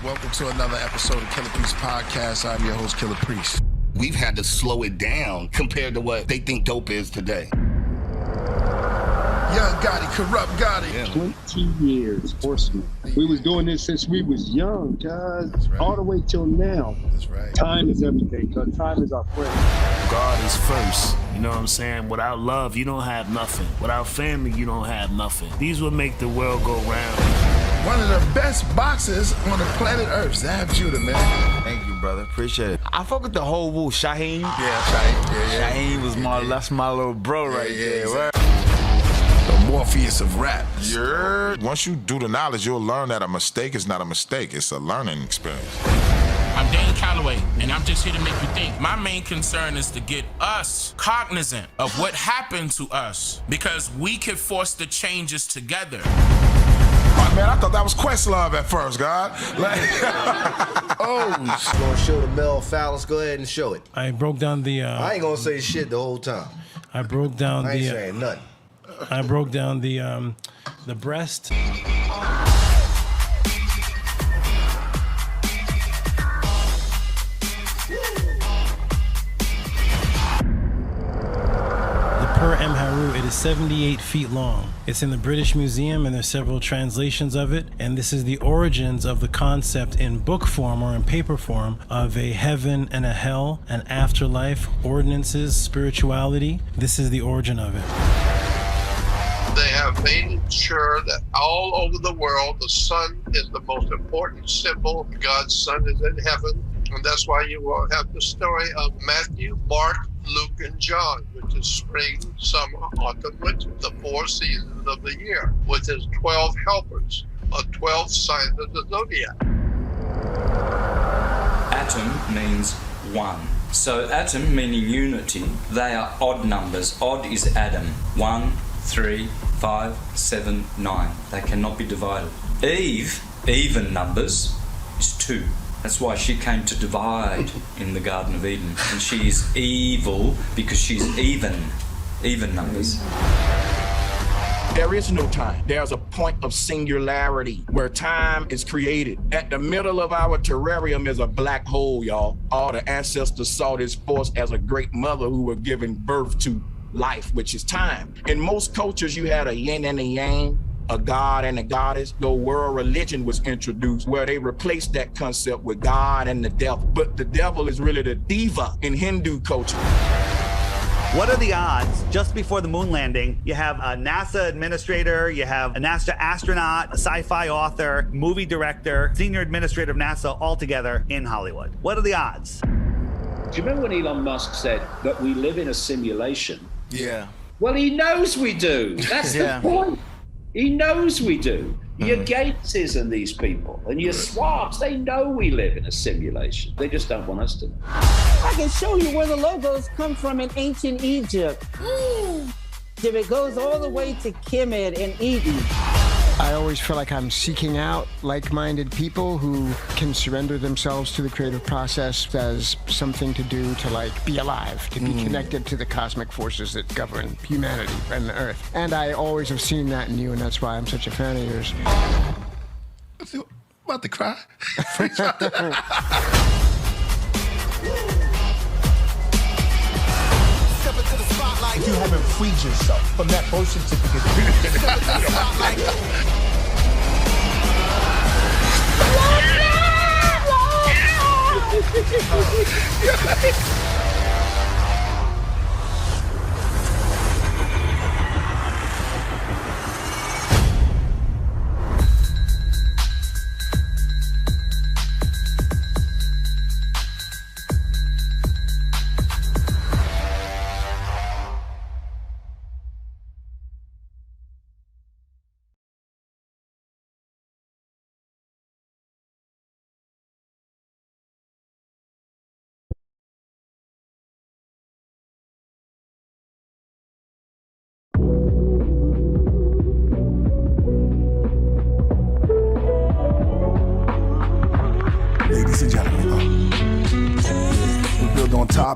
Welcome to another episode of Killah Priest Podcast. I'm your host, Killah Priest. We've had to slow it down compared to what they think dope is today. Young Gotti, corrupt Gotti. Yeah. 20 years, horseman. We was doing this since we was young, guys. Right. All the way till now. That's right. Time is everything, because time is our friend. God is first. You know what I'm saying? Without love, you don't have nothing. Without family, you don't have nothing. These will make the world go round. One of the best boxers on the planet Earth. Zab Judah, man. Thank you, brother. Appreciate it. I fuck with the whole woo. Shaheen. Yeah, Shaheen. Yeah. Shaheen was that's my little bro right there. Exactly. The Morpheus of rap. Yeah. Once you do the knowledge, you'll learn that a mistake is not a mistake. It's a learning experience. I'm Dan Calloway, and I'm just here to make you think. My main concern is to get us cognizant of what happened to us, because we can force the changes together. Oh, man, I thought that was Questlove at first, God. Gonna show the bell foul. Let's go ahead and show it. I broke down the. I ain't gonna say shit the whole time. I broke down I ain't the. saying nothing. I broke down the breast. Per M. Haru, it is 78 feet long. It's in the British Museum, and there's several translations of it. And this is the origins of the concept in book form or in paper form of a heaven and a hell, an afterlife, ordinances, spirituality. This is the origin of it. They have made sure that all over the world, the sun is the most important symbol. God's sun is in heaven. And that's why you will have the story of Matthew, Mark, Luke, and John, which is spring, summer, autumn, winter, the 4 seasons of the year, with his 12 helpers, 12 signs of the zodiac. Atom means one. So atom meaning unity, they are odd numbers. Odd is Adam. 1, 3, 5, 7, 9. They cannot be divided. Eve, even numbers, is 2. That's why she came to divide in the Garden of Eden. And she is evil because she's even numbers. There is no time. There's a point of singularity where time is created. At the middle of our terrarium is a black hole, y'all. All the ancestors saw this force as a great mother who were giving birth to life, which is time. In most cultures, you had a yin and a yang, a god and a goddess. The world religion was introduced where they replaced that concept with God and the devil. But the devil is really the diva in Hindu culture. What are the odds just before the moon landing, you have a NASA administrator, you have a NASA astronaut, a sci-fi author, movie director, senior administrator of NASA all together in Hollywood? What are the odds? Do you remember when Elon Musk said that we live in a simulation? Yeah. Well, he knows we do. That's the point. He knows we do. Your Gateses and these people, and your Swabs, they know we live in a simulation. They just don't want us to know. I can show you where the logos come from in ancient Egypt. It goes all the way to Kemet and Eden. I always feel like I'm seeking out like-minded people who can surrender themselves to the creative process as something to do to be alive, to be connected to the cosmic forces that govern humanity and the earth. And I always have seen that in you, and that's why I'm such a fan of yours. I'm about to cry. If you haven't freed yourself from that birth certificate,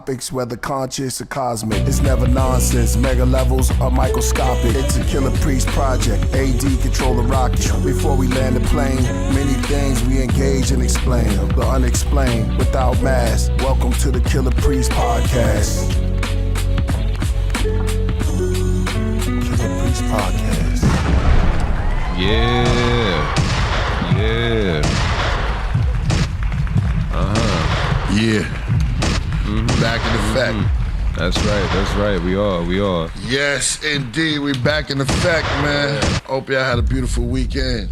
topics, whether conscious or cosmic. It's never nonsense, mega levels or microscopic. It's a Killah Priest project, AD control the rocket. Before we land the plane, many things we engage and explain. The unexplained, without mask. Welcome to the Killah Priest podcast. Killah Priest podcast. Yeah. Yeah. Back in effect. That's right. We are. Yes, indeed. We back in effect, man. Hope y'all had a beautiful weekend.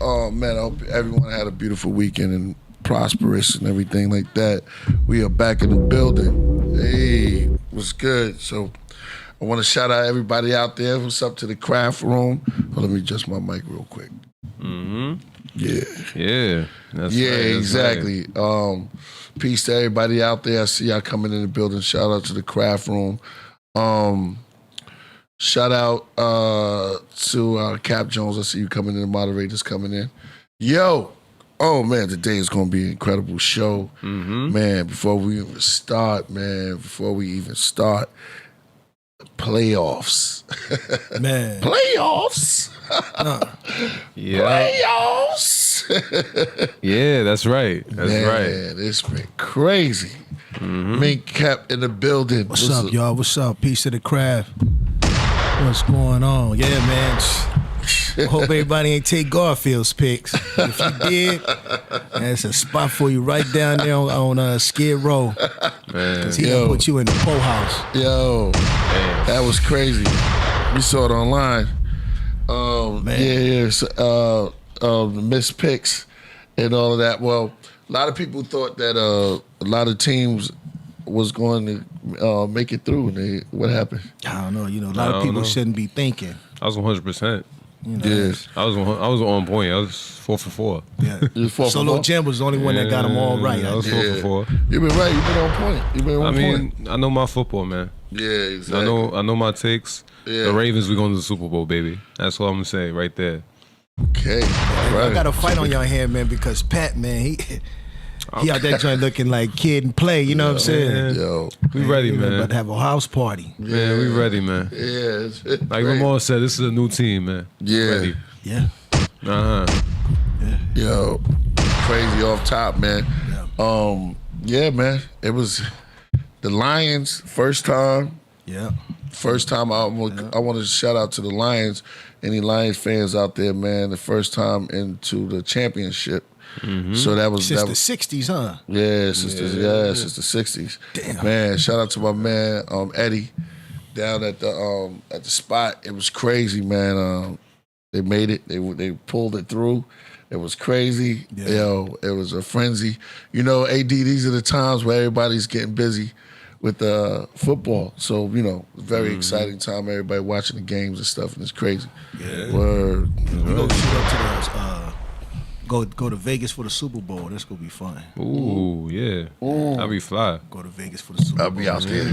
Oh, man, I hope everyone had a beautiful weekend and prosperous and everything like that. We are back in the building. Hey, what's good? So I want to shout out everybody out there. What's up to the craft room? Oh, let me adjust my mic real quick. Yeah. That's exactly. Right. Peace to everybody out there. I see y'all coming in the building. Shout out to the craft room. Shout out to Cap Jones. I see you coming in. The moderators coming in. Yo. Oh, man, today is going to be an incredible show. Man, before we even start, playoffs. Man. Playoffs. Playoffs. Yeah, that's right. Man, it's been crazy. Mink Cap in the building. What's up, y'all? What's up? Peace to the craft. What's going on? Yeah, man. I hope everybody ain't take Garfield's picks. If you did, that's a spot for you right down there on Skid Row. Man. He gonna put you in the pole house. Yo, that was crazy. We saw it online. The missed picks and all of that. Well, a lot of people thought that a lot of teams was going to make it through. And what happened? I don't know. You know, a lot of people shouldn't be thinking. I was 100%. You know, Yes. I was on point. I was 4 for 4. Yeah. You was 4 for Solo 4? Jim was the only one that got them all right. I was 4 for 4. You've been right. You've been on point. I know my football, man. Yeah, exactly. I know my takes. Yeah. The Ravens, we going to the Super Bowl, baby. That's what I'm going to say right there. Okay. I got a fight on your hand, man, because Pat, man, he out there trying looking like Kid and Play. You know what I'm saying? Yo, we ready, man. About to have a house party. Yeah, we ready, man. Yeah. Like Ramon said, this is a new team, man. Yeah. Ready. Yeah. Yo, crazy off top, man. Yeah, man. It was the Lions first time. Yeah. First time I want to shout out to the Lions. Any Lions fans out there, man? The first time into the championship. So that was since the '60s, huh? Yeah, since the '60s. Damn. Man, shout out to my man Eddie down at the spot. It was crazy, man. They made it. They pulled it through. It was crazy. Yeah. Yo, it was a frenzy. You know, AD, these are the times where everybody's getting busy with football. So, you know, very exciting time. Everybody watching the games and stuff, and it's crazy. Yeah. Word. We go shoot up to those. Go to Vegas for the Super Bowl. That's gonna be fun. Ooh, yeah. I'll be fly. Go to Vegas for the Super Bowl. I'll be out there.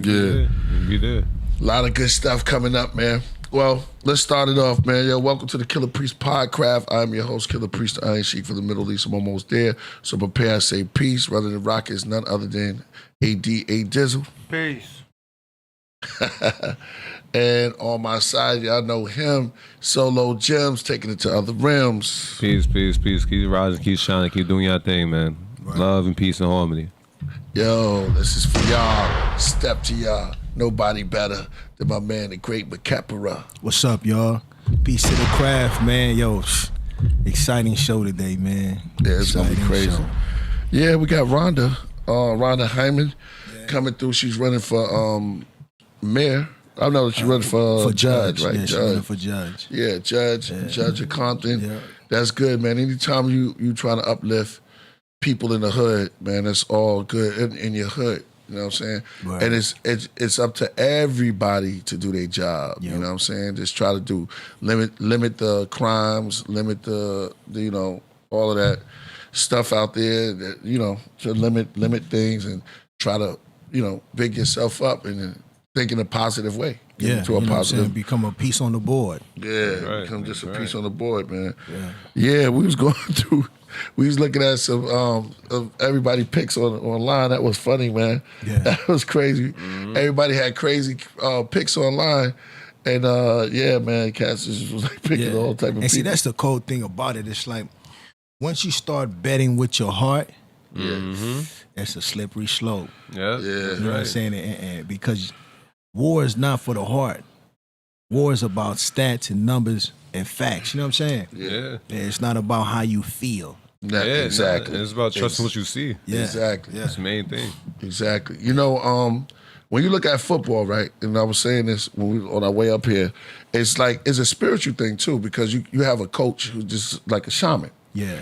Yeah. Be there. A lot of good stuff coming up, man. Well, let's start it off, man. Yo, welcome to the Killah Priest Podcraft. I'm your host, Killah Priest, the Iron Sheik for the Middle East. I'm almost there. So prepare, say peace. Rather than rock is none other than A.D.A. Dizzle. Peace. And on my side, y'all know him, Solo Gems, taking it to other realms. Peace. Keep rising, keep shining, keep doing your thing, man. Right. Love and peace and harmony. Yo, this is for y'all. Step to y'all. Nobody better than my man, the great Macapara. What's up, y'all? Peace to the craft, man. Yo, exciting show today, man. Yeah, it's going to be crazy. Show. Yeah, we got Rhonda Haymon coming through. She's running for mayor. I know she's running for judge, right? Yeah, she's running for judge. Yeah, judge of Compton. Yeah. That's good, man. Anytime you trying to uplift people in the hood, man, that's all good in your hood. You know what I'm saying? Right. And it's up to everybody to do their job. Yep. You know what I'm saying? Just try to limit the crimes, limit the you know, all of that stuff out there that, you know, to limit things and try to, you know, big yourself up and think in a positive way. Yeah, to a positive. Become a piece on the board. Yeah, become just a piece on the board, man. Yeah, we was going through we was looking at some of everybody picks online. That was funny, man. Yeah. That was crazy. Everybody had crazy picks online. And yeah, man, cats just was like picking all type of people. And see, that's the cold thing about it. It's like once you start betting with your heart, that's a slippery slope. Yeah, you know what I'm saying? And because war is not for the heart. War is about stats and numbers and facts. You know what I'm saying? Yeah. It's not about how you feel. Exactly. It's about trusting what you see. Yeah. Exactly. That's the main thing. Exactly. You know, when you look at football, right, and I was saying this when we on our way up here, it's like it's a spiritual thing too, because you have a coach who's just like a shaman. Yeah.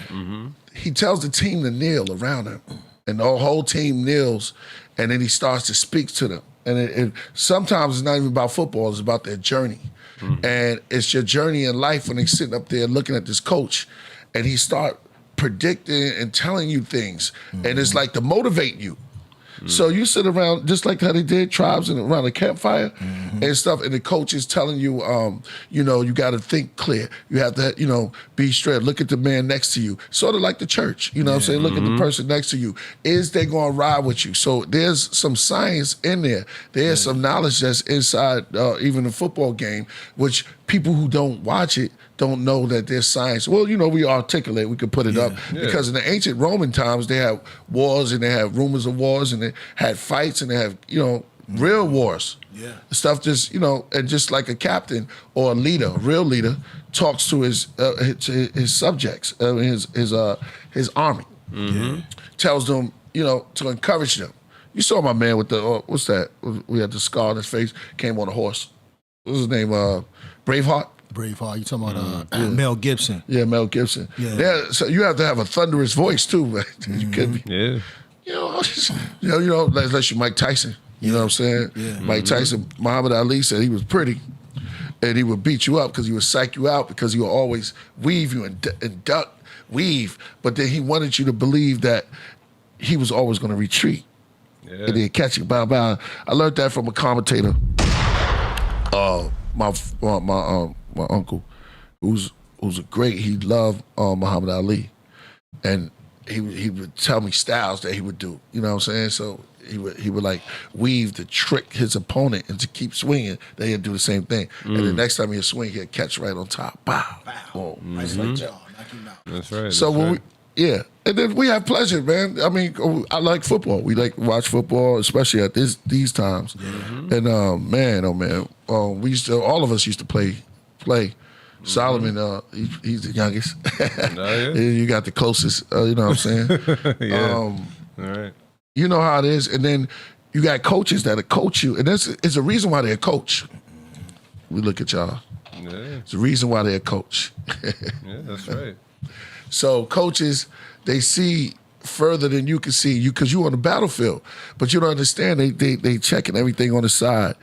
He tells the team to kneel around him, and the whole team kneels, and then he starts to speak to them. And it sometimes it's not even about football, it's about their journey. And it's your journey in life when they're sitting up there looking at this coach, and he start predicting and telling you things, and it's like to motivate you. So you sit around just like how they did tribes and around a campfire and stuff, and the coach is telling you, you know, you got to think clear. You have to, you know, be straight. Look at the man next to you. Sort of like the church, you know what I'm saying? Look at the person next to you. Is they going to ride with you? So there's some science in there. There's some knowledge that's inside even the football game, which people who don't watch it don't know that there's science. Well, you know, we articulate, we could put it up. Because in the ancient Roman times, they had wars and they had rumors of wars and they had fights and they have, you know, real wars. Yeah. Stuff just, you know, and just like a captain or a leader, a real leader, talks to his subjects, his army. Tells them, you know, to encourage them. You saw my man with the, what's that? We had the scar on his face, came on a horse. What's his name? Braveheart? Braveheart. You talking about Mel Gibson? Yeah, Mel Gibson. Yeah. So you have to have a thunderous voice too, man. You could be. Yeah. You know, unless you're Mike Tyson. You know what I'm saying? Yeah. Mike Tyson, Muhammad Ali said he was pretty, and he would beat you up because he would psych you out because he would always weave you and duck, weave. But then he wanted you to believe that he was always going to retreat. Yeah. And he'd catch you, bow, bow. I learned that from a commentator. My uncle, who's a great. He loved Muhammad Ali, and he would tell me styles that he would do. You know what I'm saying? So he would like weave to trick his opponent and to keep swinging. Then he'd do the same thing. And the next time he'd swing, he'd catch right on top. Bow, boom. Nice like jaw, knock him out. That's right. So when we. Yeah, and then we have pleasure, man. I mean, I like football. We like to watch football, especially at these times. And man, we used to. All of us used to play. Solomon, he's the youngest. You got the closest. You know what I'm saying? All right. You know how it is, and then you got coaches that'll coach you, and it's a reason why they're a coach. We look at y'all. Yeah. It's a reason why they're a coach. Yeah, that's right. So coaches, they see further than you can see you because you're on the battlefield. But you don't understand, they checking everything on the side.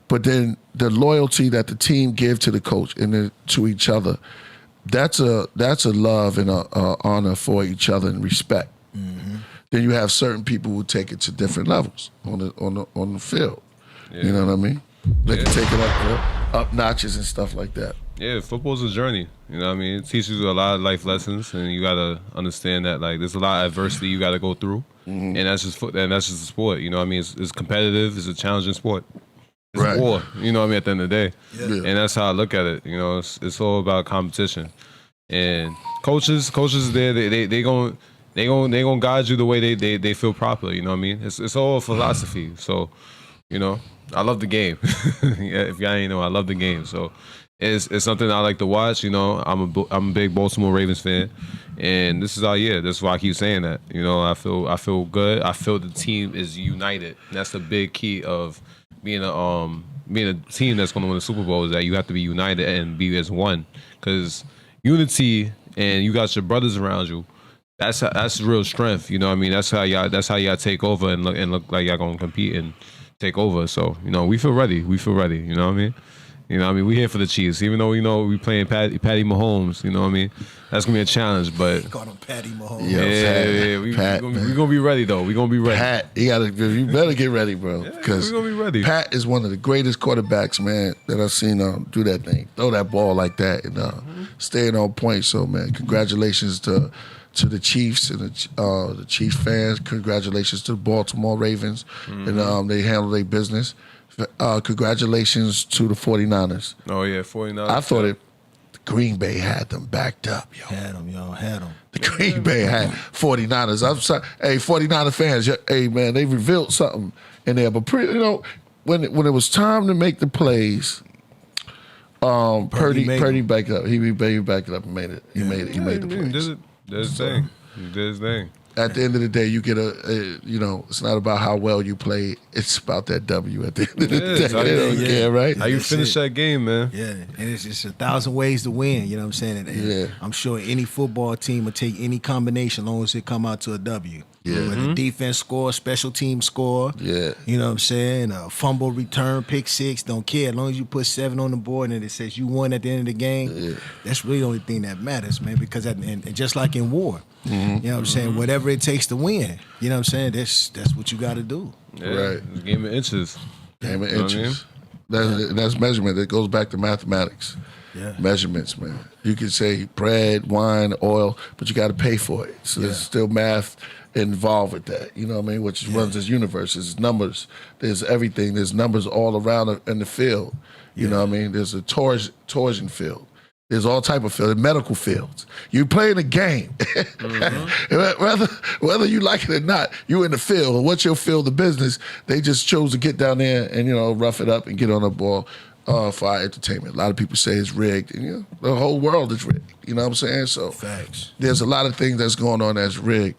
But then the loyalty that the team give to the coach and then to each other, that's a love and a honor for each other and respect. Then you have certain people who take it to different levels on the field. Yeah. You know what I mean? They can take it up notches and stuff like that. Yeah, football's a journey. You know what I mean? It teaches you a lot of life lessons, and you gotta understand that like there's a lot of adversity you gotta go through, and that's just the sport. You know what I mean? It's competitive. It's a challenging sport. It's war. You know what I mean? At the end of the day, and that's how I look at it. You know, it's all about competition, and coaches there. They gonna guide you the way they feel proper. You know what I mean? It's all philosophy. So, you know, I love the game. If y'all ain't know, I love the game. So. It's something I like to watch. You know, I'm a big Baltimore Ravens fan, and this is our year. That's why I keep saying that. You know, I feel good. I feel the team is united. And that's the big key of being a team that's going to win the Super Bowl is that you have to be united and be as one. Because unity and you got your brothers around you. That's real strength. You know what I mean? That's how y'all take over and look like y'all gonna compete and take over. So you know, we feel ready. You know what I mean? You know what I mean? We here for the Chiefs. Even though, you know, we playing Patty Mahomes, you know what I mean? That's going to be a challenge, but... Call him Patty Mahomes. Yeah. We going to be ready, though. We going to be ready. Pat, you better get ready, bro. Because we going to be ready. Pat is one of the greatest quarterbacks, man, that I've seen do that thing. Throw that ball like that and staying on point. So, man, congratulations to to the Chiefs and the Chiefs fans. Congratulations to the Baltimore Ravens, and they handled their business. Congratulations to the 49ers. Oh, yeah, 49ers. I thought Green Bay had them backed up, yo. Had them. The Green Bay had 49ers. I'm sorry. Hey, 49er fans, hey, man, they revealed something in there. But, when it was time to make the plays, Purdy backed up. He backed up and made it. He made the plays. He did his thing. He did his thing. At the end of the day, you get it's not about how well you play. It's about that W at the end of the day. They don't care, right? How you finish that game, man. Yeah, and it's 1,000 ways to win, you know what I'm saying? And I'm sure any football team will take any combination as long as it come out to a W. Yeah. Whether defense score, special team score. Yeah. You know what I'm saying? A fumble return, pick six, don't care. As long as you put 7 on the board and it says you won at the end of the game, that's really the only thing that matters, man. Because and just like in war, you know what I'm saying? Whatever it takes to win, you know what I'm saying? That's what you got to do. Yeah, right. It's a game of inches. Game of inches. That's measurement. That goes back to mathematics. Yeah. Measurements, man. You can say bread, wine, oil, but you got to pay for it. So there's still math involved with that. You know what I mean? Which runs this universe. There's numbers. There's everything. There's numbers all around in the field. You know what I mean? There's a torsion field. There's all type of fields, medical fields. You playing a game. Whether you like it or not, you in the field. What's your field of business? They just chose to get down there and, rough it up and get on the ball for our entertainment. A lot of people say it's rigged. And, the whole world is rigged. You know what I'm saying? So facts. There's a lot of things that's going on that's rigged.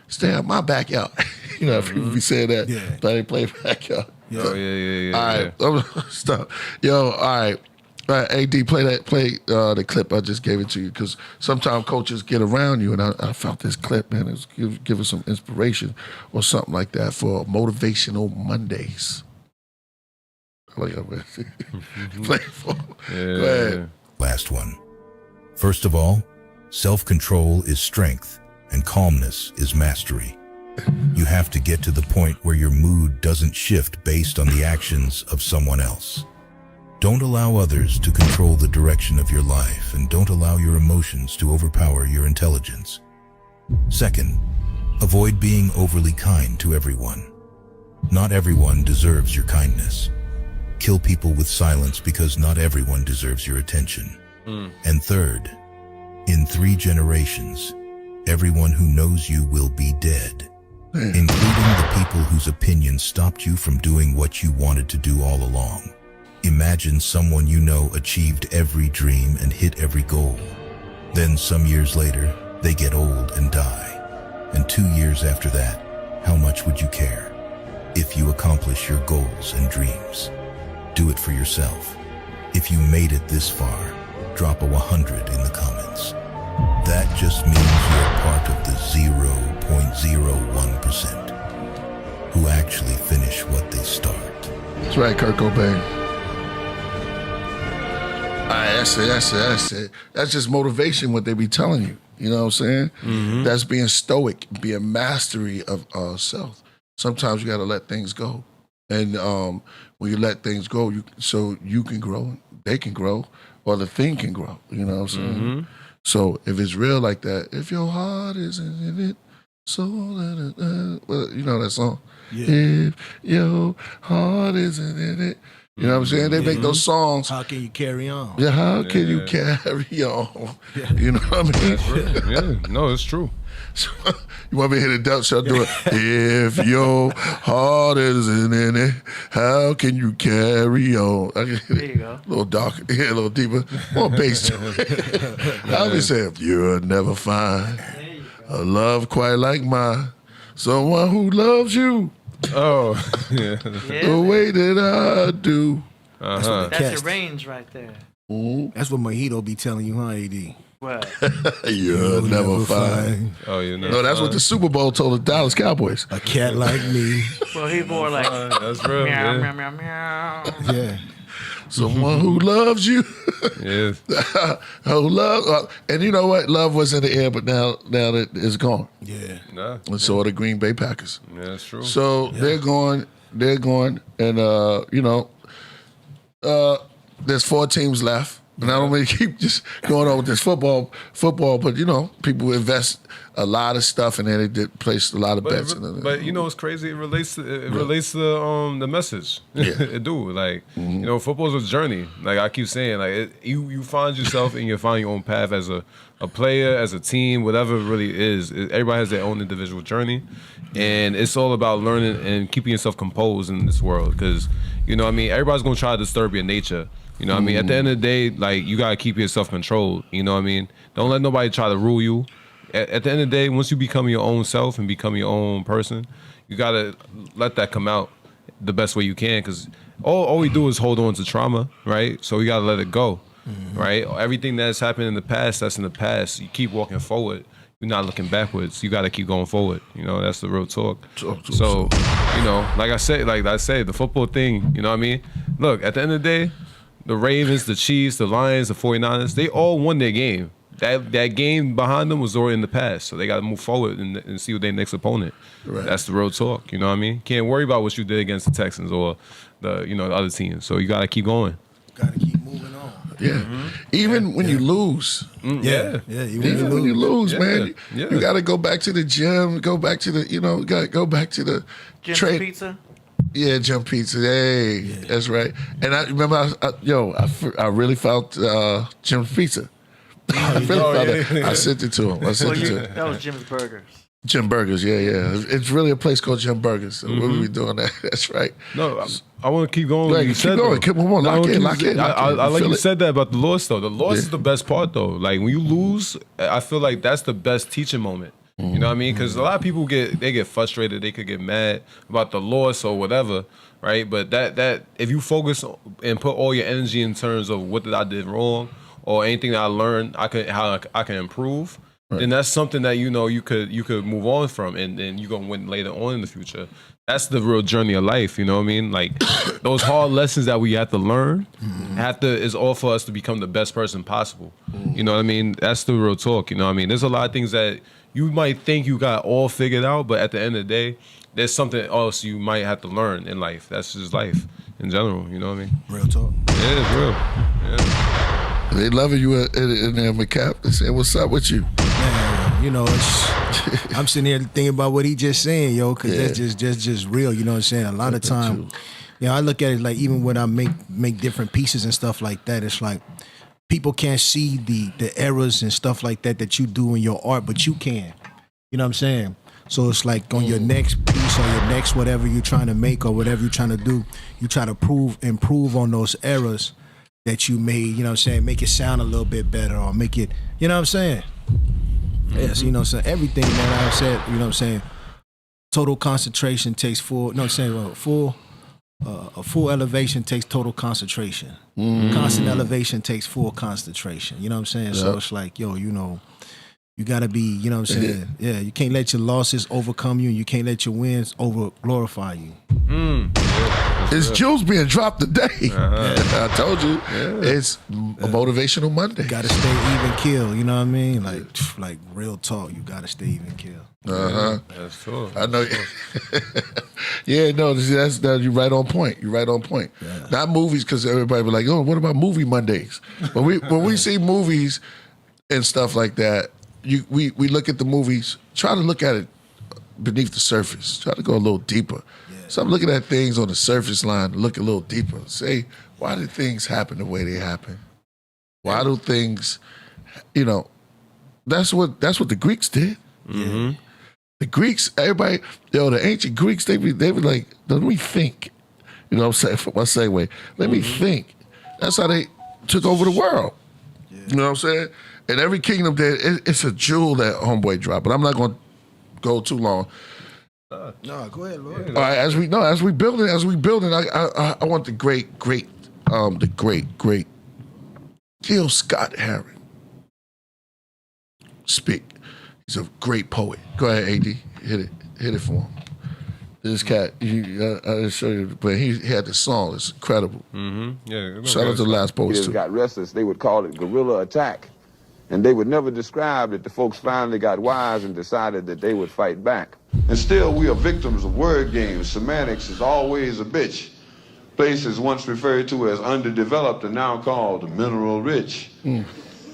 Stay out my backyard. People be saying that, but they play backyard. Oh, yeah. All right, stop. Yo, all right. AD, play the clip. I just gave it to you because sometimes coaches get around you, and I felt this clip, man. It's give us some inspiration or something like that for Motivational Mondays. Play for. Go ahead. Last one. First of all, self-control is strength, and calmness is mastery. You have to get to the point where your mood doesn't shift based on the actions of someone else. Don't allow others to control the direction of your life, and don't allow your emotions to overpower your intelligence. Second, avoid being overly kind to everyone. Not everyone deserves your kindness. Kill people with silence because not everyone deserves your attention. And third, in 3 generations, everyone who knows you will be dead, including the people whose opinions stopped you from doing what you wanted to do all along. Imagine someone you know achieved every dream and hit every goal. Then some years later, they get old and die. And 2 years after that, how much would you care? If you accomplish your goals and dreams, do it for yourself. If you made it this far, drop a 100 in the comments. That just means you're part of the 0.01% who actually finish what they start. That's right, Kurt Cobain. All right, that's it. That's just motivation, what they be telling you. You know what I'm saying? Mm-hmm. That's being stoic, being mastery of self. Sometimes you got to let things go. And when you let things go, so you can grow, they can grow, or the thing can grow. You know what I'm saying? Mm-hmm. So if it's real like that, if your heart isn't in it, so well, you know that song? Yeah. If your heart isn't in it. You know what I'm saying? They make those songs. How can you carry on? Yeah, how can you carry on? Yeah. You know what I mean? Yeah, no, it's true. So, you want me to hit it down? So I'll do it. If your heart isn't in it, how can you carry on? There you go. A little darker, a little deeper. More bass to it. I'll be saying, you'll never find a love quite like mine. Someone who loves you. Oh, yeah. The way that I do. That's your range right there. Mm-hmm. That's what Mojito be telling you, huh, AD? What? You'll never find. Oh, you know. No, that's what the Super Bowl told the Dallas Cowboys. A cat like me. Well, he's more like that's real. Meow, Yeah. meow, meow, meow. Yeah. Someone who loves you. Yes. Who love, and you know what? Love was in the air, but now that it's gone. Yeah. Nah. And so are the Green Bay Packers. Yeah, that's true. So they're going, and there's 4 teams left. And I don't really keep just going on with this football, but you know, people invest a lot of stuff in there. They place a lot of bets in it. But you know, it's crazy. It relates to the message. Yeah. It do. Like, you know, football's a journey. Like I keep saying, like you find yourself and you find your own path as a player, as a team, whatever it really is. Everybody has their own individual journey, and it's all about learning and keeping yourself composed in this world. Because, you know what I mean, everybody's gonna try to disturb your nature. You know what I mean? At the end of the day, like, you gotta keep yourself controlled. You know what I mean? Don't let nobody try to rule you. At the end of the day, once you become your own self and become your own person, you gotta let that come out the best way you can. Because all we do is hold on to trauma, right? So we gotta let it go, right? Everything that's happened in the past, that's in the past. You keep walking forward. You're not looking backwards. You gotta keep going forward. You know, that's the real talk. So, you know, like I said, the football thing, you know what I mean? Look, at the end of the day, the Ravens, the Chiefs, the Lions, the 49ers, they all won their game. That game behind them was already in the past, so they got to move forward and see what their next opponent. Right. That's the real talk, you know what I mean? Can't worry about what you did against the Texans or the other teams. So you got to keep going. Got to keep moving on. Yeah, even when you lose. Yeah. Even when you lose, man, you got to go back to the gym, go back to the, go back to the Jim's Pizza. Yeah, Jim Pizza. Hey, that's right. And I remember, I really felt Jim's Pizza. I really felt it. I sent it to him. That was Jim's Burgers. Jim Burgers, yeah. It's really a place called Jim Burgers. So we'll be doing that. That's right. No, I want to keep going. Right, keep going. Come on, lock in. I like you said that about the loss, though. The loss is the best part, though. Like, when you lose, I feel like that's the best teaching moment. You know what I mean? Because a lot of people get frustrated. They could get mad about the loss or whatever, right? But that if you focus and put all your energy in terms of what did I did wrong or anything that I learned, how I can improve, then that's something that you could move on from, and then you're gonna win later on in the future. That's the real journey of life. You know what I mean? Like, those hard lessons that we have to learn is all for us to become the best person possible. You know what I mean? That's the real talk. You know what I mean? There's a lot of things that you might think you got all figured out, but at the end of the day, there's something else you might have to learn in life. That's just life in general, you know what I mean? Real talk. Yeah, it's real. Yeah. They loving you in there, McCap. They saying, what's up with you? Man, you know, I'm sitting here thinking about what he just saying, yo, because that's just real, you know what I'm saying? A lot of time, I look at it like, even when I make different pieces and stuff like that, it's like, people can't see the errors and stuff like that you do in your art, but you can. You know what I'm saying? So it's like on your next piece or your next whatever you're trying to make or whatever you're trying to do, you try to improve on those errors that you made, you know what I'm saying? Make it sound a little bit better or make it, you know what I'm saying? Yes, you know what I'm saying? Everything that I've said, you know what I'm saying? Total concentration takes a full elevation takes total concentration. Constant elevation takes full concentration. You know what I'm saying? So it's like, yo, you gotta be, you know what I'm saying? Yeah, you can't let your losses overcome you, and you can't let your wins over glorify you. It's jewels being dropped today. I told you, it's a Motivational Monday. Gotta stay even kill. You know what I mean? Like real talk. You gotta stay even kill. That's true. I know. Yeah, no, that's you're right on point. You're right on point. Yeah. Not movies, because everybody be like, oh, what about movie Mondays? But when we see movies and stuff like that, we look at the movies, try to look at it beneath the surface. Try to go a little deeper. So I'm looking at things on the surface line, look a little deeper. Say, why did things happen the way they happen? Why do things, that's what the Greeks did. Mm-hmm. The Greeks, everybody, the ancient Greeks, they were like, let me think. You know what I'm saying? For my segue. Let me think. That's how they took over the world. You know what I'm saying? And every kingdom there, it's a jewel that homeboy dropped. But I'm not going to go too long. No, go ahead, Lord. All right, as we building, I want the great Gil Scott-Heron speak. He's a great poet. Go ahead, AD, hit it for him. This cat, I didn't show you, but he had the song. It's incredible. Mm-hmm. Yeah. Shout out to the last post too. Got restless. They would call it guerrilla attack, and they would never describe that the folks finally got wise and decided that they would fight back. And still, we are victims of word games. Semantics is always a bitch. Places once referred to as underdeveloped are now called mineral rich. And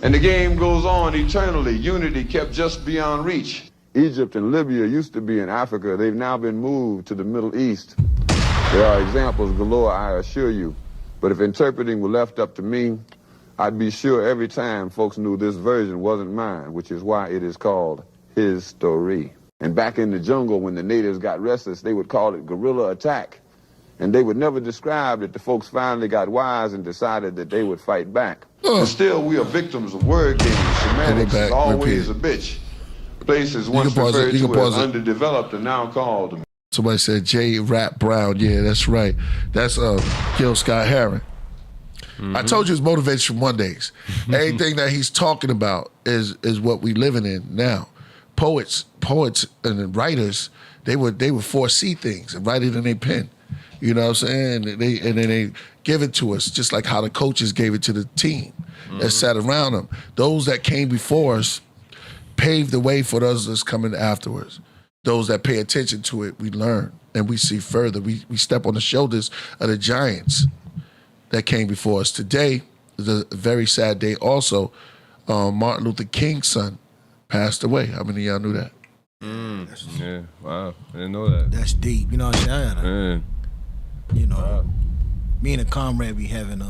the game goes on eternally. Unity kept just beyond reach. Egypt and Libya used to be in Africa. They've now been moved to the Middle East. There are examples galore, I assure you. But if interpreting were left up to me, I'd be sure every time folks knew this version wasn't mine, which is why it is called his story. And back in the jungle, when the natives got restless, they would call it guerrilla attack. And they would never describe that the folks finally got wise and decided that they would fight back. And still, we are victims of word games. Semantics is always a bitch. Places once referred to as underdeveloped are now called. Somebody said J. Rap Brown. Yeah, that's right. That's Gil Scott-Heron. I told you it's Motivational Mondays. Everything that he's talking about is what we living in now. Poets and writers, they would foresee things and write it in their pen. You know what I'm saying? And then they give it to us, just like how the coaches gave it to the team that sat around them. Those that came before us paved the way for those that's coming afterwards. Those that pay attention to it, we learn and we see further. We step on the shoulders of the giants that came before us. Today is a very sad day also. Martin Luther King's son passed away. How many of y'all knew that? Yeah, wow. I didn't know that. That's deep. You know what I'm saying? You know, Wow. me and a comrade be having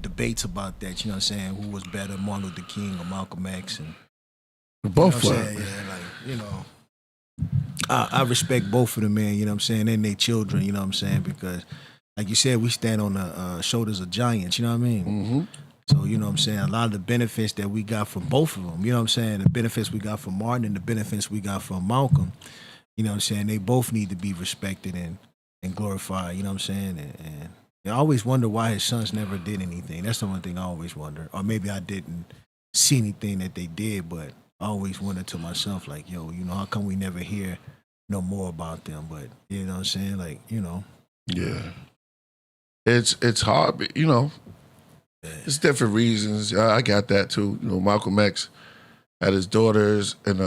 debates about that. You know what I'm saying? Who was better, Martin Luther King or Malcolm X? And both you know were. what I'm saying? Yeah, like, you know, I respect both of them, man. You know what I'm saying? And their children. You know what I'm saying? Because, like you said, we stand on the shoulders of giants. You know what I mean? So, you know what I'm saying? A lot of the benefits that we got from both of them, you know what I'm saying? The benefits we got from Martin and the benefits we got from Malcolm, you know what I'm saying? They both need to be respected and glorified, you know what I'm saying? And I always wonder why his sons never did anything. That's the one thing I always wonder. Or maybe I didn't see anything that they did, but I always wonder to myself, like, yo, you know, how come we never hear no more about them? But, you know what I'm saying? Like, you know. Yeah. It's hard, but, you know, it's different reasons. I got that too. You know, Malcolm X had his daughters, and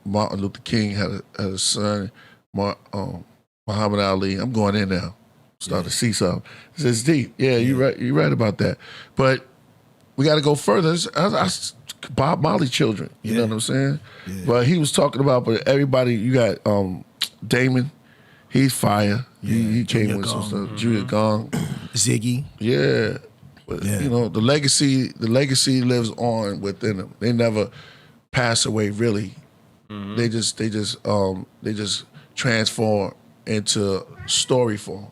Martin Luther King had a son, Muhammad Ali. I'm going in now. Starting to see something. It's deep. Yeah, you're right. You're right about that. But we got to go further. Bob Marley children. You know what I'm saying? Yeah. But he was talking about, but everybody. You got Damon. He's fire. He came with some stuff. Julia Gong, Ziggy. Yeah. But, you know, the legacy lives on within them. They never pass away. Really. They just transform into story form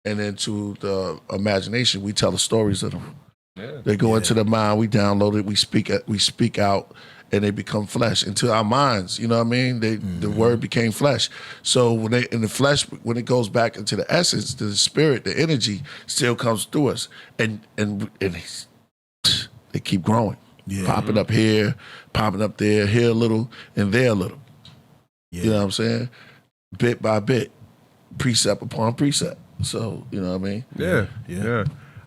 and into the imagination. We tell the stories of them. Yeah. They go into the mind, we download it, we speak out, and they become flesh into our minds. You know what I mean? The word became flesh. So when the flesh, when it goes back into the essence, the spirit, the energy still comes through us, and they keep growing, popping up here, popping up there, here a little and there a little. You know what I'm saying? Bit by bit, precept upon precept. So, you know what I mean? Yeah.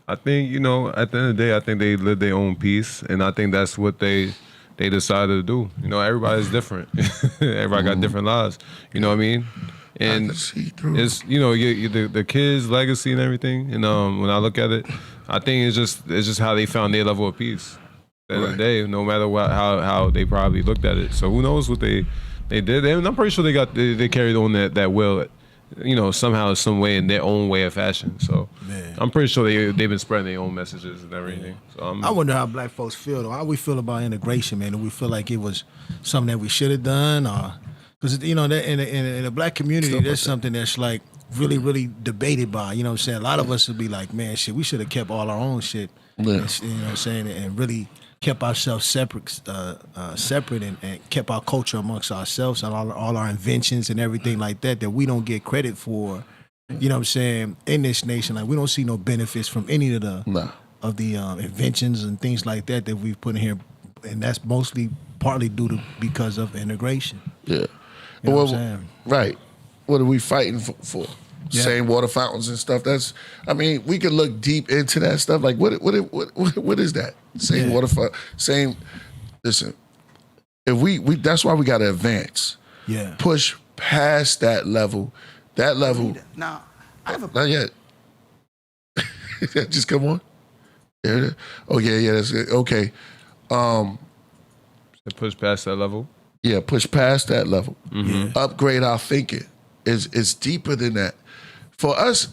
I think, you know, at the end of the day, I think they live their own peace, and I think that's what they decided to do. You know, everybody's different. Everybody got different lives. You know what I mean? And it's, you know, the kids' legacy and everything. And when I look at it, I think it's just how they found their level of peace. At the end of the day, no matter how they probably looked at it. So who knows what they did? And I'm pretty sure they carried on that will, you know, somehow, some way, in their own way of fashion. So I'm pretty sure they've been spreading their own messages and everything. So I wonder how black folks feel, though. How we feel about integration, man? Do we feel like it was something that we should have done? Or because, you know, that in the black community, that's something that's like really, really debated by, you know what I'm saying? A lot of us would be like, man, shit, we should have kept all our own shit, you know what I'm saying, and really kept ourselves separate and kept our culture amongst ourselves and all our inventions and everything like that we don't get credit for, you know what I'm saying, in this nation. Like, we don't see no benefits from any of the inventions and things like that we've put in here, and that's partly because of integration. Yeah. You know what I'm saying? Right. What are we fighting for? Yeah. Same water fountains and stuff. That's, I mean, we could look deep into that stuff. Like, what is that? Same water fountain. Same. Listen, if we that's why we got to advance. Yeah. Push past that level. That level. Now, I have a not yet. Just come on. Yeah. Oh yeah, that's good. Okay. Push past that level. Yeah, push past that level. Upgrade our thinking. It's deeper than that. For us,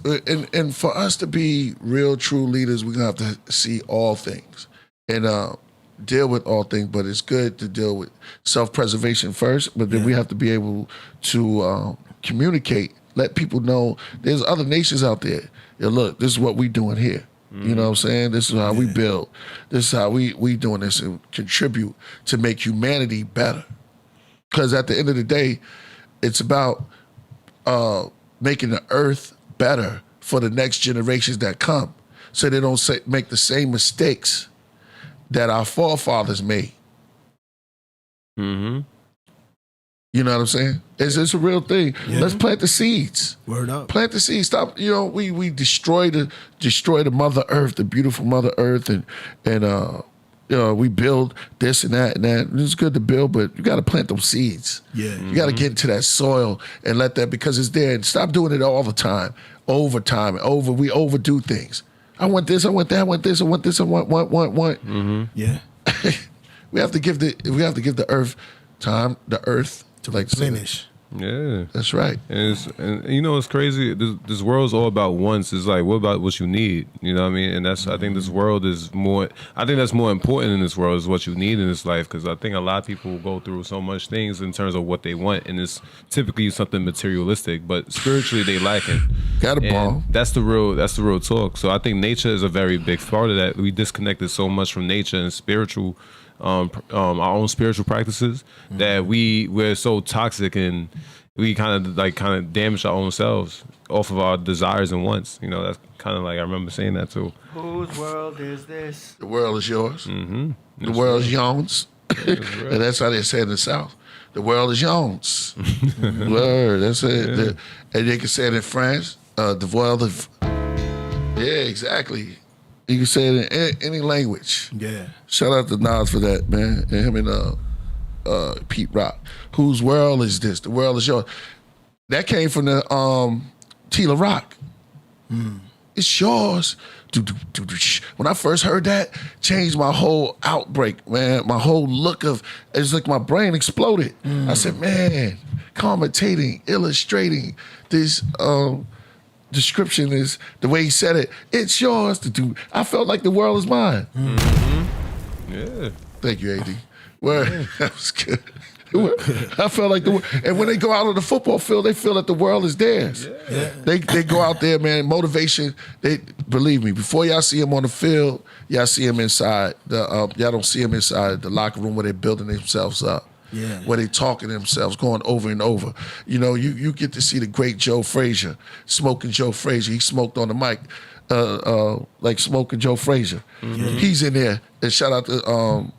and for us to be real, true leaders, we're gonna have to see all things and deal with all things. But it's good to deal with self-preservation first. But then we have to be able to communicate, let people know there's other nations out there. Yeah, look, this is what we doing here. You know what I'm saying? This is how we build. This is how we doing this and contribute to make humanity better. Because at the end of the day, it's about making the earth better for the next generations that come, so they don't make the same mistakes that our forefathers made. You know what I'm saying? It's a real thing. Let's plant the seeds. Word up. Plant the seeds. Stop. You know, we destroy the Mother Earth, the beautiful Mother Earth, and you know, we build this and that and that. It's good to build, but you got to plant those seeds. Yeah. You got to get into that soil and let that, because it's there. And stop doing it all the time, over time, over. We overdo things. I want this. I want that. I want this. I want this. I want. Yeah. We have to give the earth time. The earth to finish. Yeah, that's right. And you know, it's crazy. This world's all about wants. It's like, what about what you need? You know what I mean? And I think this world is more. I think that's more important in this world is what you need in this life. Because I think a lot of people go through so much things in terms of what they want, and it's typically something materialistic. But spiritually, they lacking. Got a ball. That's the real talk. So I think nature is a very big part of that. We disconnected so much from nature and spiritual. Our own spiritual practices that we're so toxic, and we kind of damage our own selves off of our desires and wants. You know, that's kind of like, I remember saying that too. Whose world is this? The world is yours. The That's world is right. yours. And that's how they say it in the South. The world is yours. Word, that's it. And they can say it in France. The world of... Yeah, exactly. You can say it in any language. Yeah. Shout out to Nas for that, man. And him and Pete Rock. Whose world is this? The world is yours. That came from the Tila Rock. It's yours. When I first heard that, changed my whole outbreak, man. My whole look of, it's like my brain exploded. I said, man, commentating, illustrating this description is the way he said it. It's yours to do. I felt like the world is mine. Yeah. Thank you, AD. Word. That was good. I felt like and when they go out on the football field, they feel that the world is theirs. Yeah. They go out there, man. Motivation. They believe me. Before y'all see them on the field, y'all see them inside. Y'all don't see them inside the locker room where they're building themselves up. Yeah. Where they talking to themselves, going over and over. You know, you get to see the great Joe Frazier, Smoking Joe Frazier. He smoked on the mic, like Smoking Joe Frazier. He's in there. And shout out to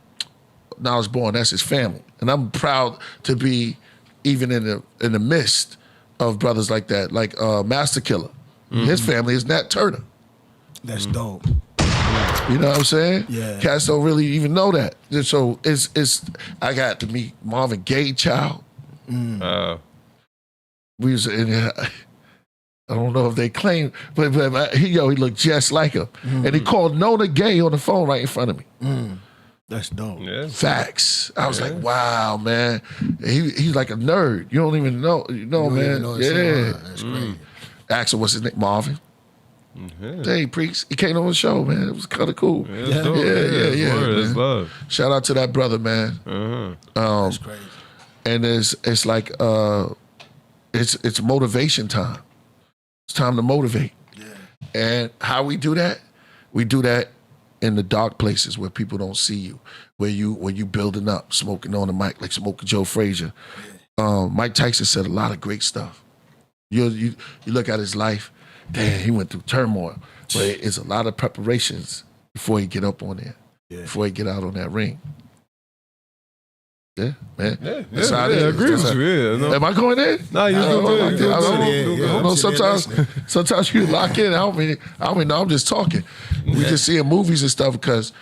Knowledge Born. That's his family, and I'm proud to be even in the midst of brothers like that, like Master Killah. His family is Nat Turner. That's dope. You know what I'm saying? Yeah. Cats don't really even know that. So it's I got to meet Marvin Gaye child. We was in I don't know if they claim, but he looked just like him. And he called Nona Gay on the phone right in front of me. That's dope. Yeah. Facts. I was like, wow, man. He's like a nerd. You don't even know. You know, man. That's great. Asked him what's his name, Marvin. Hey, Priest. He came on the show, man. It was kind of cool. Yeah. It's love. Shout out to that brother, man. That's crazy. And it's like it's motivation time. It's time to motivate. Yeah. And how we do that? We do that in the dark places where people don't see you, where you building up, smoking on the mic, like Smoking Joe Frazier. Mike Tyson said a lot of great stuff. You look at his life, damn, he went through turmoil. But it's a lot of preparations before he get up on there, before he get out on that ring. Yeah, man. That's how it is. I agree with you. Am I going in? No, you're doing good. I don't know. Sometimes you lock in. I don't mean, I'm just talking. We just see in movies and stuff because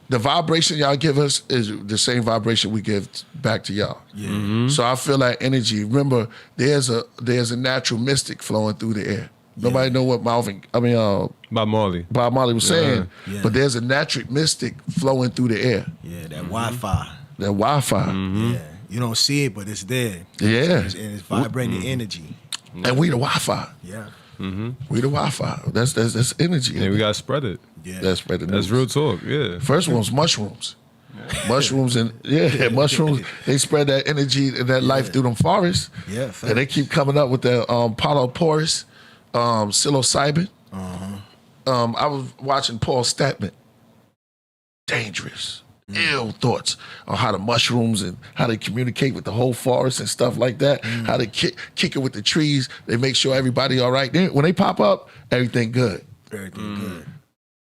the vibration y'all give us is the same vibration we give back to y'all. Yeah. So I feel that energy. Remember, there's a natural mystic flowing through the air. Nobody know what Bob Marley. Bob Marley was saying. Yeah. But there's a natric mystic flowing through the air. Yeah, that Wi-Fi. That Wi-Fi. Yeah, you don't see it, but it's there. Yeah. It's vibrating energy. And we the Wi-Fi. Yeah. We the Wi-Fi. That's energy. Yeah, we gotta spread it. Yeah. That's spread the That's news. real talk. Yeah. First one was mushrooms. Mushrooms mushrooms. They spread that energy and that life through them forests. Yeah, and they keep coming up with the polyporous, psilocybin. I was watching Paul Statman. Dangerous, ill thoughts on how the mushrooms and how they communicate with the whole forest and stuff like that. How they kick it with the trees. They make sure everybody all right. Then when they pop up, everything good. Everything good.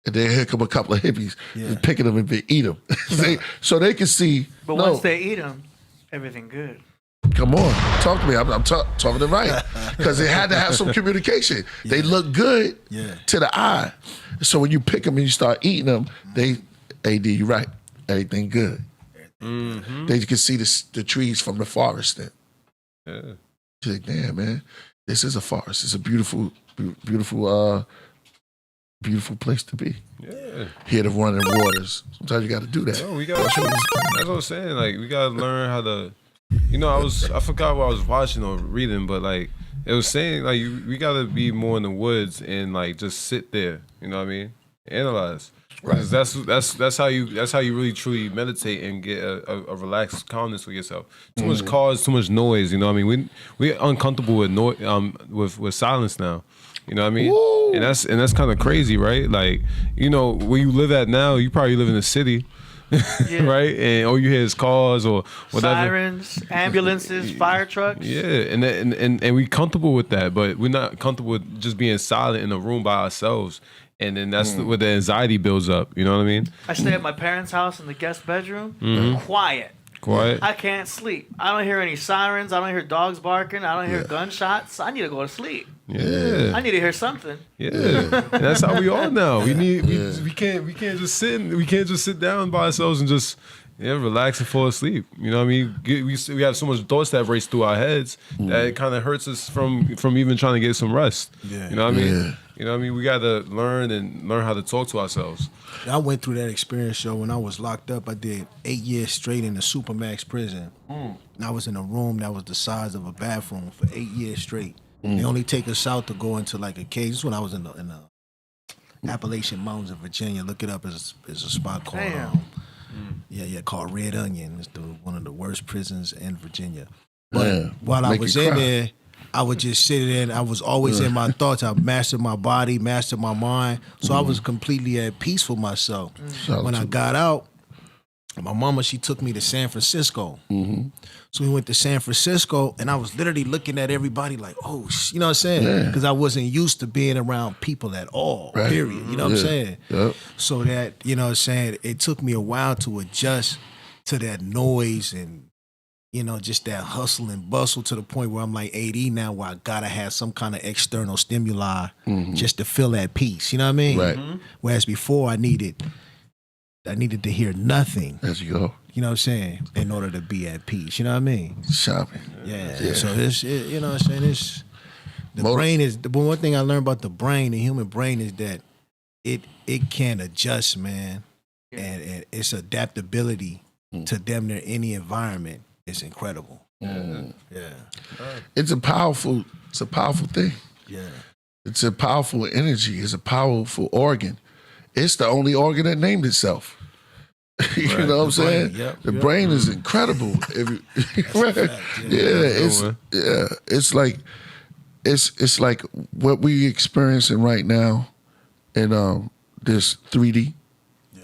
And then here come a couple of hippies just picking them and eat them. So they can see. But once they eat them, everything good. Come on, talk to me. I'm talking it right. Because they had to have some communication. They look good to the eye. So when you pick them and you start eating them, AD, you right. Everything good. They can see the trees from the forest then. Yeah. You're like, damn, man, this is a forest. It's a beautiful place to be. Yeah. Hear the running waters. Sometimes you got to do that. No, that's what I'm saying. Like, we gotta learn how to. I forgot what I was watching or reading, but like it was saying, like we gotta be more in the woods and like just sit there. You know what I mean? Analyze. Right. That's how you really truly meditate and get a relaxed calmness with yourself. Too much cause, too much noise. You know what I mean? We're uncomfortable with silence now. You know what I mean? Woo. And that's kind of crazy, right? Like, where you live at now, you probably live in a city. Right? And all you hear is cars or whatever. Sirens, ambulances, fire trucks. Yeah, and we comfortable with that, but we're not comfortable with just being silent in a room by ourselves. And then that's where the anxiety builds up. You know what I mean? I stay at my parents' house in the guest bedroom. Quiet. I can't sleep. I don't hear any sirens. I don't hear dogs barking. I don't hear gunshots. I need to go to sleep. Yeah. I need to hear something. Yeah. And that's how we are now. We can't just sit down by ourselves and just relax and fall asleep. You know what I mean? We have so much thoughts that race through our heads that it kind of hurts us from even trying to get some rest. Yeah. You know what I mean? Yeah. You know what I mean? We got to learn how to talk to ourselves. I went through that experience, when I was locked up. I did 8 years straight in the Supermax prison. And I was in a room that was the size of a bathroom for 8 years straight. They only take us out to go into like a cage. This is when I was in the Appalachian Mountains of Virginia. Look it up. It's a spot called called Red Onion. It's one of the worst prisons in Virginia. But while I was in there, I would just sit in. I was always in my thoughts. I mastered my body, mastered my mind. So I was completely at peace with myself. When I got out, my mama, she took me to San Francisco. So we went to San Francisco, and I was literally looking at everybody like, oh, you know what I'm saying? Because I wasn't used to being around people at all, period. You know what I'm saying? Yep. So that, you know what I'm saying, it took me a while to adjust to that noise and, just that hustle and bustle to the point where I'm like AD now, where I gotta have some kind of external stimuli just to feel at peace. You know what I mean? Right. Whereas before I needed to hear nothing. As you go. You know what I'm saying? In order to be at peace. You know what I mean? Shopping. Yeah. So you know what I'm saying? The brain is, the one thing I learned about the human brain is that it can adjust, man. And its adaptability to damn near any environment is incredible. Yeah. It's a powerful thing. Yeah. It's a powerful energy. It's a powerful organ. It's the only organ that named itself. You know what I'm saying? The brain is incredible. It's like what we experiencing right now in this 3D,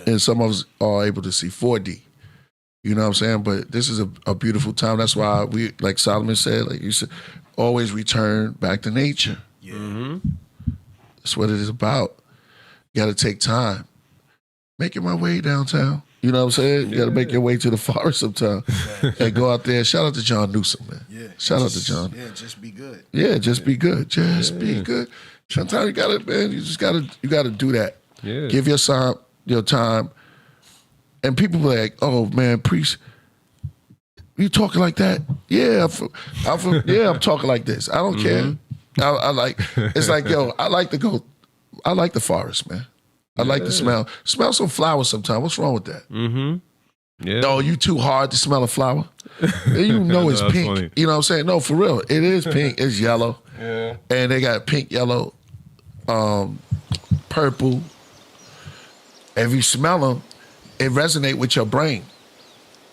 and some of us are able to see 4D. You know what I'm saying? But this is a beautiful time. That's why we, like Solomon said, like you said, always return back to nature. Yeah. That's what it is about. You got to take time. Making my way downtown. You know what I'm saying? You got to make your way to the forest sometime and go out there. Shout out to John Newsom, man. Yeah. Shout out to John. Yeah, just be good. Yeah, just be good. Just be good. Sometimes you got to, man, you got to do that. Yeah. Give your time. And people be like, oh, man, Priest, you talking like that? Yeah, I'm talking like this. I don't care. I like. It's like, yo, I like the forest, man. I like to smell some flowers sometimes. What's wrong with that? Mm-hmm. Yeah. No, you too hard to smell a flower. You know it's pink. Funny. You know what I'm saying? No, for real. It is pink. It's yellow. Yeah. And they got pink, yellow, purple. If you smell them, it resonate with your brain.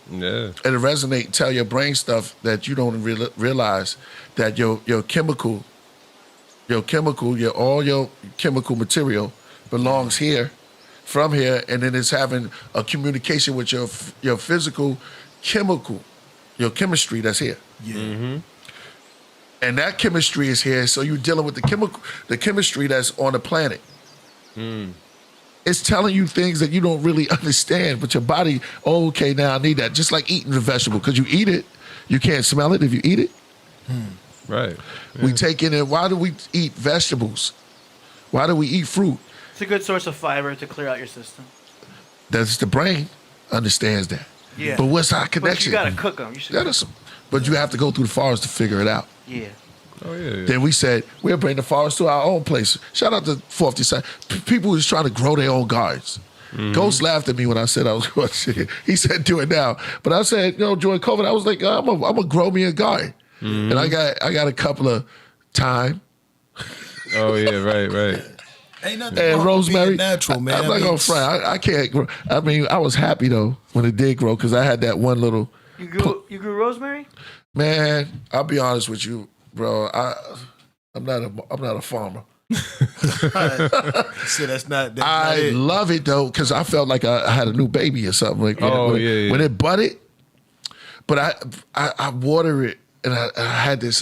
Yeah. It'll resonate, tell your brain stuff that you don't realize that your chemical, all your chemical material belongs here, from here, and then it's having a communication with your physical chemical, your chemistry that's here. Yeah. Mm-hmm. And that chemistry is here, so you're dealing with the chemistry that's on the planet. Mm. It's telling you things that you don't really understand, but your body, okay, now I need that. Just like eating the vegetable, because you eat it, you can't smell it if you eat it. Right. We take in it. Why do we eat vegetables? Why do we eat fruit? It's a good source of fiber to clear out your system. That's the brain understands that. Yeah. But what's our connection? But you gotta cook them. But you have to go through the forest to figure it out. Yeah. Oh yeah. Then we said we'll bring the forest to our own place. Shout out to 4th Side. People who's trying to grow their own gardens. Mm-hmm. Ghost laughed at me when I said I was going to. He said do it now, but I said during COVID I was like I'm gonna grow me a garden, Mm-hmm. and I got a couple of time. Oh yeah, right. Ain't nothing And wrong with rosemary, being natural, man. I'm not gonna front. I can't grow. I mean, I was happy though when it did grow because I had that one little. You grew rosemary? Man, I'll be honest with you, bro. I'm not a farmer. So that's not. I love it though because I felt like I had a new baby or something. Like when it budded, but I water it and I had this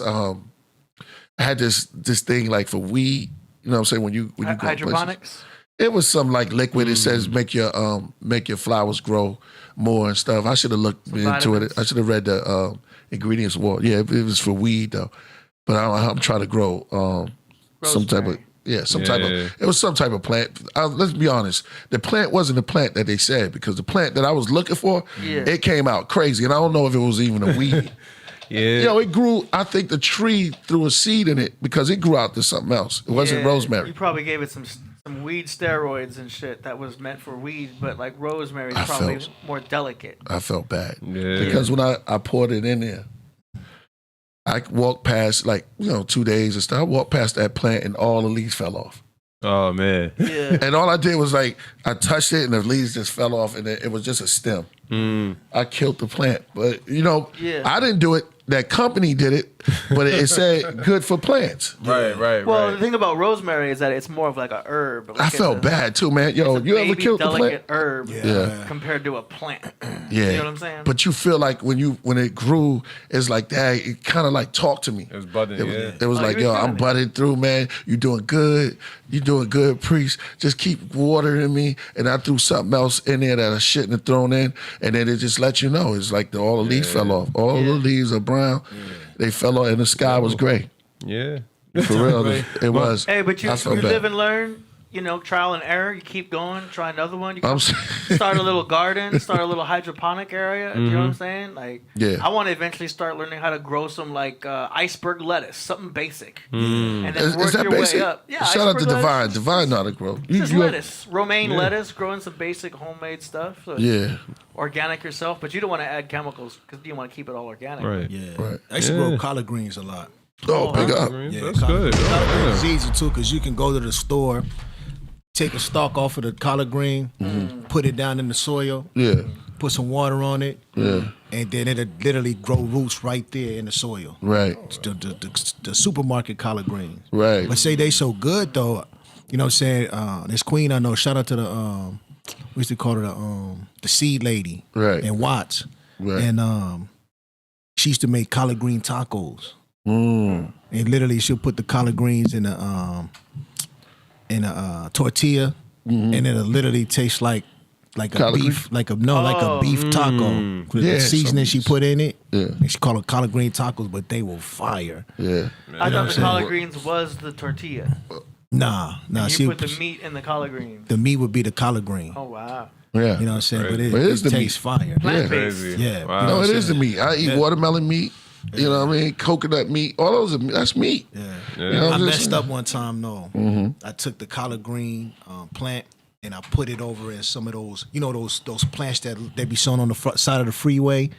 this thing like for weed. You know what I'm saying? When you go hydroponics. Places, it was some like liquid. It says make your flowers grow more and stuff. I should have looked into vitamins. it. I should have read the ingredients. Well, yeah, it was for weed though. But I'm trying to grow some type of it was some type of plant. Let's be honest. The plant wasn't the plant that they said because the plant that I was looking for, it came out crazy, and I don't know if it was even a weed. Yeah. It grew. I think the tree threw a seed in it because it grew out to something else. It wasn't rosemary. You probably gave it some weed steroids and shit that was meant for weed, but like rosemary is probably more delicate. I felt bad because when I poured it in there, I walked past 2 days and stuff. I walked past that plant and all the leaves fell off. Oh man! Yeah. And all I did was I touched it and the leaves just fell off and it was just a stem. I killed the plant, but I didn't do it. That company did it, but it said good for plants. Right. Well, the thing about rosemary is that it's more of like a herb. Like I felt bad too, man. Yo, you ever killed the plant? Delicate herb compared to a plant. Yeah. You know what I'm saying? But you feel like when it grew, it's like that. It kind of like talked to me. It was budding. It was like, yo, I'm budding through, man. You doing good. You doing good, priest. Just keep watering me. And I threw something else in there that I shouldn't have thrown in, and then it just let you know. It's like all the leaves fell off. All the leaves are brown. They fell off, and the sky was gray. Yeah. For real, it was. Hey, but you I felt bad. live and learn. Trial and error. You keep going. Try another one. You can start a little garden. Start a little hydroponic area. You know what I'm saying? I want to eventually start learning how to grow some iceberg lettuce, something basic, and then work your way up. Yeah. Shout out to iceberg Divine. lettuce. Divine know how to grow. Just lettuce, romaine lettuce, growing some basic homemade stuff. So organic yourself, but you don't want to add chemicals because you want to keep it all organic. Right. Yeah. Right. I used to grow collard greens a lot. Oh, big up. Yeah, that's good. Collard greens is easy too because you can go to the store, take a stalk off of the collard green, put it down in the soil, put some water on it, and then it'll literally grow roots right there in the soil. Right. The supermarket collard greens. Right. But say they so good though, you know what I'm saying? This queen I know, shout out to the we used to call her the seed lady in Watts. Right. And she used to make collard green tacos. Mm. And literally she'll put the collard greens in a tortilla, and it'll literally taste like collard a beef, like a beef taco. With the seasoning she put in it. Yeah. And she called it collard green tacos, but they were fire. Yeah. I thought the collard greens was the tortilla. Nah. You She put the meat in the collard greens. The meat would be the collard green. Oh wow. Yeah. You know what I'm saying? Right. But it is the tastes meat. fire. Plant-based. Yeah. Wow. No, it is the meat. I eat watermelon meat. You know what I mean? Coconut meat, all those, that's meat. Yeah. You know what I I'm messed saying? up one time, though. Mm-hmm. I took the collard green plant and I put it over in some of those, those plants that they be shown on the front side of the freeway,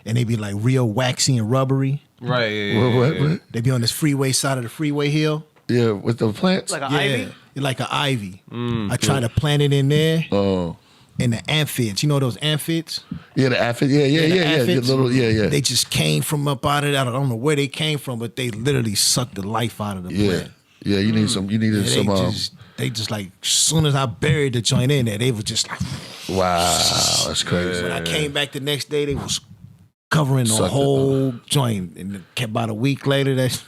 and they be like real waxy and rubbery. Right. Yeah. What? They be on this freeway side of the freeway hill. Yeah, with the plants? Like an ivy? Like an ivy. I tried to plant it in there. Oh. And the aphids, you know those aphids? Yeah, the aphids. Yeah. aphids, Yeah. They just came from up out of that. I don't know where they came from, but they literally sucked the life out of the plant. Yeah, you need some. You needed some. They just like, as soon as I buried the joint in there, they was just like, wow, that's crazy. When I came back the next day, they was covering the Sucked it whole joint. And about a week later, that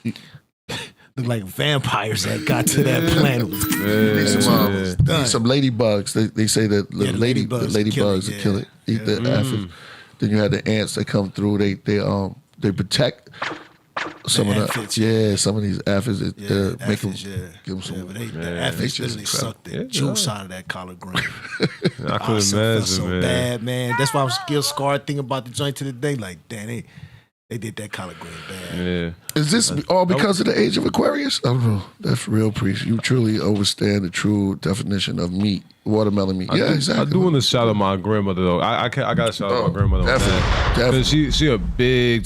looked like vampires that got to that plant. Need some ladybugs. They say that the ladybugs kill it. Eat the aphids. Then you had the ants that come through. They protect some of the some of these aphids that make them give them some. The aphids literally sucked the juice out of that collard green. I could imagine, so man. bad, man. That's why I was still scarred thinking about the joint to the day. Like, damn, they did that collard green bad. Yeah. Is this all because of the age of Aquarius? I don't know. That's real, Priest. You truly understand the true definition of meat, watermelon meat. Exactly. I do want to shout out my grandmother though. I got to shout out my grandmother. Definitely. She a big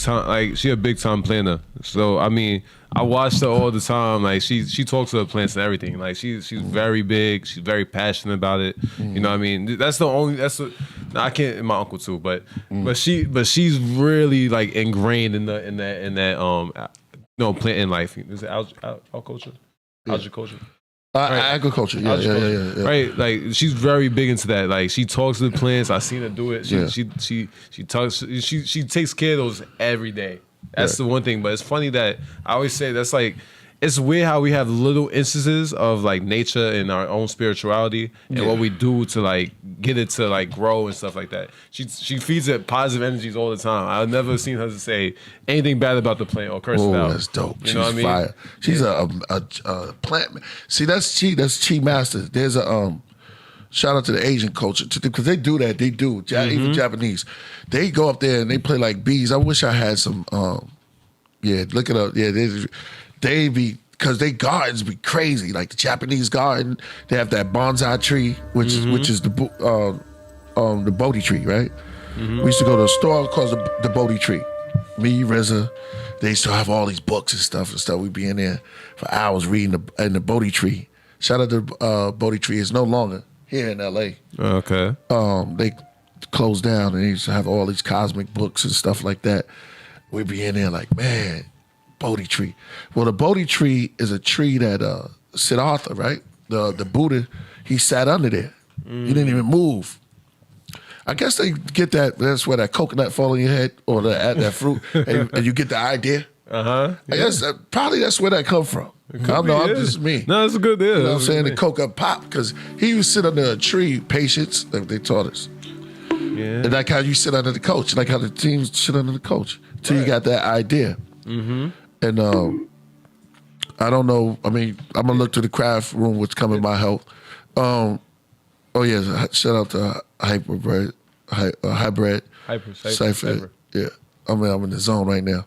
time planner. So I mean, I watched her all the time. Like she talks to the plants and everything. Like she's very big. She's very passionate about it. You know what I mean? I can't. My uncle too, but she's really like ingrained in that planting life. Is it agriculture? Agriculture. Agriculture, yeah. Right, like she's very big into that. Like she talks to the plants. I seen her do it. She takes care of those every day. That's the one thing. But it's funny that I always say that's like, it's weird how we have little instances of like nature and our own spirituality and what we do to like get it to like grow and stuff like that. She feeds it positive energies all the time. I've never seen her say anything bad about the plant or curse it out. That's dope. You know what I mean? Fire. She's a plant. See, that's chi masters. There's a shout out to the Asian culture because they do that. They do. Even Japanese. They go up there and they play like bees. I wish I had some. Look it up. Yeah, they be, because they gardens be crazy. Like the Japanese garden, they have that bonsai tree, which is the Bodhi tree, right? We used to go to a store called the Bodhi tree. Me, Reza, they used to have all these books and stuff. We'd be in there for hours reading in the Bodhi tree. Shout out to Bodhi tree. It's no longer here in LA. Okay. They closed down and they used to have all these cosmic books and stuff like that. We'd be in there like, man, Bodhi tree. Well, the Bodhi tree is a tree that Siddhartha, right? The Buddha, he sat under there. He didn't even move. I guess they get that. That's where that coconut fall in your head, or that fruit, and you get the idea. I guess probably that's where that come from. I don't know. I'm just me. No, that's a good deal. You know what I'm saying? The coconut pop, because he would sit under a tree, patience, like they taught us. Yeah. And like how you sit under the coach, like how the teams sit under the coach, till you got that idea. And I don't know. I mean, I'm gonna look to the craft room, which come in my health. Shout out to Hybrid Cypher. Yeah, I'm in the zone right now.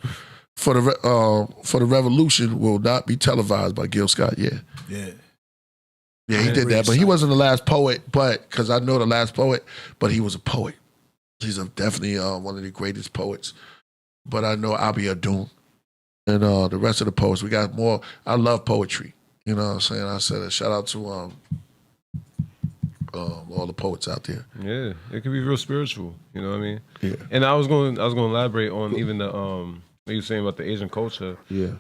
For the revolution will not be televised by Gil Scott. Yeah, he did that, but he wasn't the last poet. But because I know the last poet, but he was a poet. He's definitely one of the greatest poets. But I know Abi Adun and the rest of the poets. We got more. I love poetry. You know what I'm saying? I said a shout out to all the poets out there. Yeah, it can be real spiritual. You know what I mean? Yeah. And I was going to elaborate on even the what you were saying about the Asian culture. Yeah.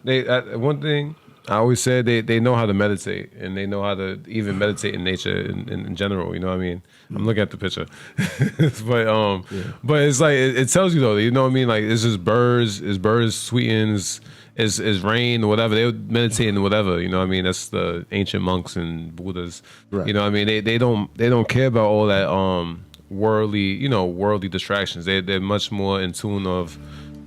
One thing I always said, they know how to meditate, and they know how to even meditate in nature in general. You know what I mean? I'm looking at the picture, but it's like it tells you though. You know what I mean? Like it's just birds, sweetens. Is rain or whatever. They would meditate in whatever, you know what I mean? That's the ancient monks and Buddhas. Right. You know what I mean? They don't care about all that worldly distractions. They're much more in tune of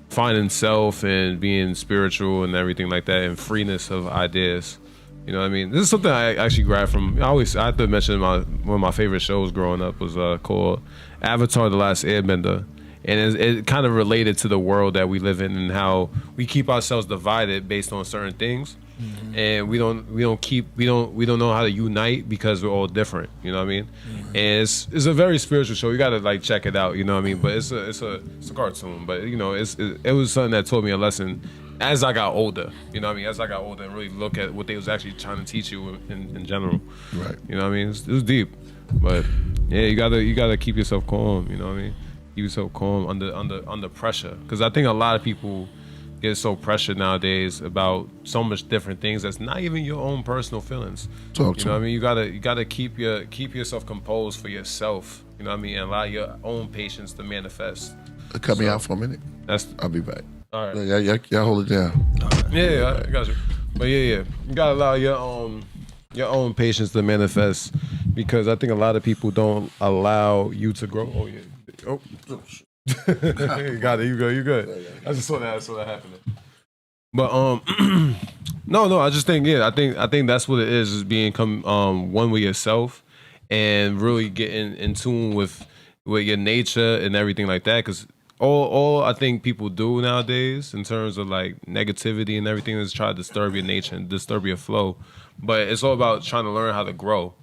finding self and being spiritual and everything like that, and freeness of ideas. You know what I mean? This is something I actually grabbed from. I have to mention one of my favorite shows growing up was called Avatar: The Last Airbender. And it kind of related to the world that we live in and how we keep ourselves divided based on certain things. And we don't know how to unite because we're all different, you know what I mean? And it's a very spiritual show. You gotta like check it out, you know what I mean? But it's a cartoon, but you know, it was something that taught me a lesson as I got older, you know what I mean? As I got older and really look at what they was actually trying to teach you in general, right? You know what I mean? It was deep, but yeah, you gotta keep yourself calm, you know what I mean? Keep yourself calm under pressure, because I think a lot of people get so pressured nowadays about so much different things that's not even your own personal feelings. You know what I mean? You gotta keep yourself composed for yourself. You know what I mean? And allow your own patience to manifest. Cut me out for a minute. I'll be back. All right. Y'all hold it down. Yeah, I got you. But yeah, you gotta allow your own patience to manifest, because I think a lot of people don't allow you to grow. Oh yeah. Oh. You got it. You good. I just saw that happening. But no. I just think I think that's what it is being one with yourself and really getting in tune with your nature and everything like that. Because all I think people do nowadays in terms of like negativity and everything is try to disturb your nature and disturb your flow. But it's all about trying to learn how to grow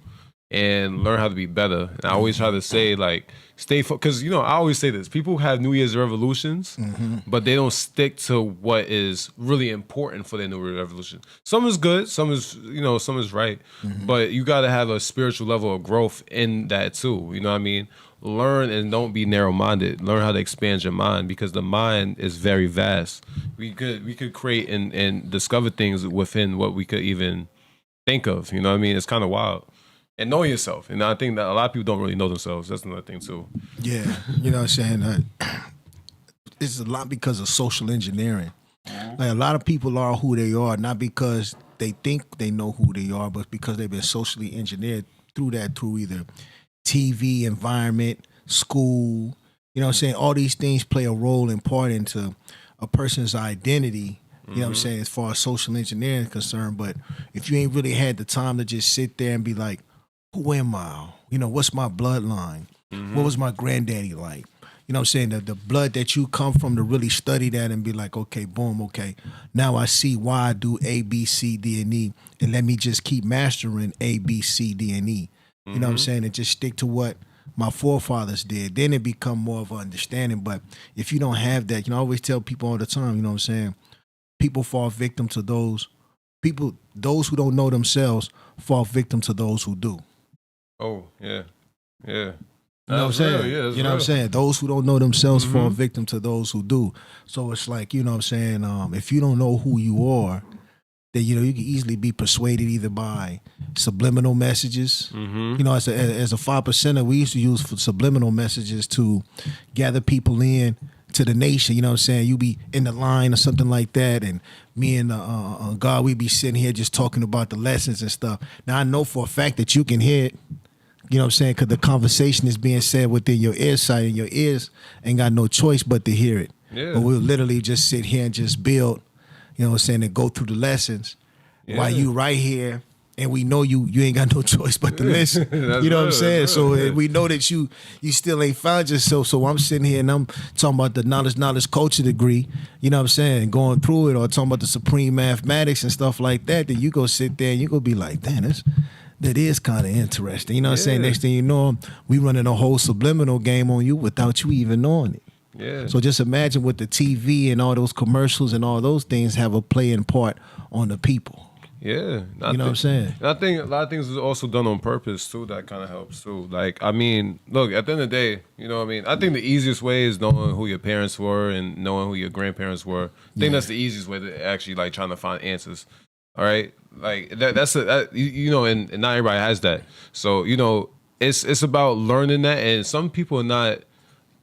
and learn how to be better. And I always try to say, like, stay because I always say this: people have New Year's resolutions, but they don't stick to what is really important for their New Year's resolution. Some is good, some is right, but you got to have a spiritual level of growth in that too. You know what I mean? Learn and don't be narrow-minded. Learn how to expand your mind, because the mind is very vast. We could create and discover things within what we could even think of. You know what I mean? It's kind of wild. And know yourself. And I think that a lot of people don't really know themselves. That's another thing too. Yeah, you know what I'm saying? It's a lot because of social engineering. Like, a lot of people are who they are, not because they think they know who they are, but because they've been socially engineered through either TV, environment, school. You know what I'm saying? All these things play a role and part into a person's identity. You know what I'm saying? As far as social engineering is concerned. But if you ain't really had the time to just sit there and be like, who am I? What's my bloodline? What was my granddaddy like? You know what I'm saying? The blood that you come from, to really study that and be like, okay, boom, okay. Now I see why I do A, B, C, D, and E. And let me just keep mastering A, B, C, D, and E. You know what I'm saying? And just stick to what my forefathers did. Then it become more of an understanding. But if you don't have that, I always tell people all the time, you know what I'm saying? People fall victim to those who don't know themselves fall victim to those who do. Oh, yeah. Yeah. You know what I'm saying? Yeah, you know what I'm saying? Those who don't know themselves fall victim to those who do. So it's like, you know what I'm saying? If you don't know who you are, then, you can easily be persuaded either by subliminal messages. As a 5%er, we used to use subliminal messages to gather people in to the nation. You know what I'm saying? You be in the line or something like that, and me and God, we be sitting here just talking about the lessons and stuff. Now, I know for a fact that you can hear it. You know what I'm saying? Because the conversation is being said within your ear sight, and your ears ain't got no choice but to hear it. Yeah. But we'll literally just sit here and just build, you know what I'm saying, and go through the lessons while you right here, and we know you ain't got no choice but to listen. You know what I'm saying? So we know that you still ain't found yourself. So I'm sitting here and I'm talking about the knowledge culture degree, you know what I'm saying, going through it, or talking about the supreme mathematics and stuff like that. Then you go sit there and you go be like, damn, that is kind of interesting. You know what I'm saying? Next thing you know, we running a whole subliminal game on you without you even knowing it. Yeah. So just imagine what the TV and all those commercials and all those things have a playing part on the people. Yeah. You know what I'm saying? I think a lot of things is also done on purpose too. That kind of helps too. Like, I mean, look, at the end of the day, you know what I mean? I think the easiest way is knowing who your parents were and knowing who your grandparents were. I think that's the easiest way to actually like trying to find answers. All right, like that's and not everybody has that. So it's about learning that, and some people are not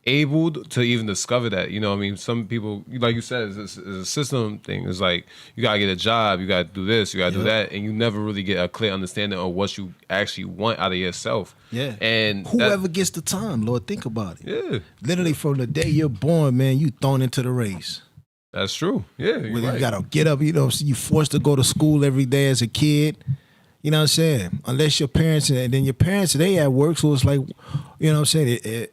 able to even discover that. You know what I mean? Some people, like you said, it's a system thing. It's like you gotta get a job, you gotta do this, you gotta do that, and you never really get a clear understanding of what you actually want out of yourself. Yeah. And whoever gets the time, Lord, think about it. Yeah. Literally from the day you're born, man, you thrown into the race. That's true. Yeah. You gotta get up, you forced to go to school every day as a kid. You know what I'm saying? Unless your parents, and then your parents, they at work, so it's like, you know what I'm saying?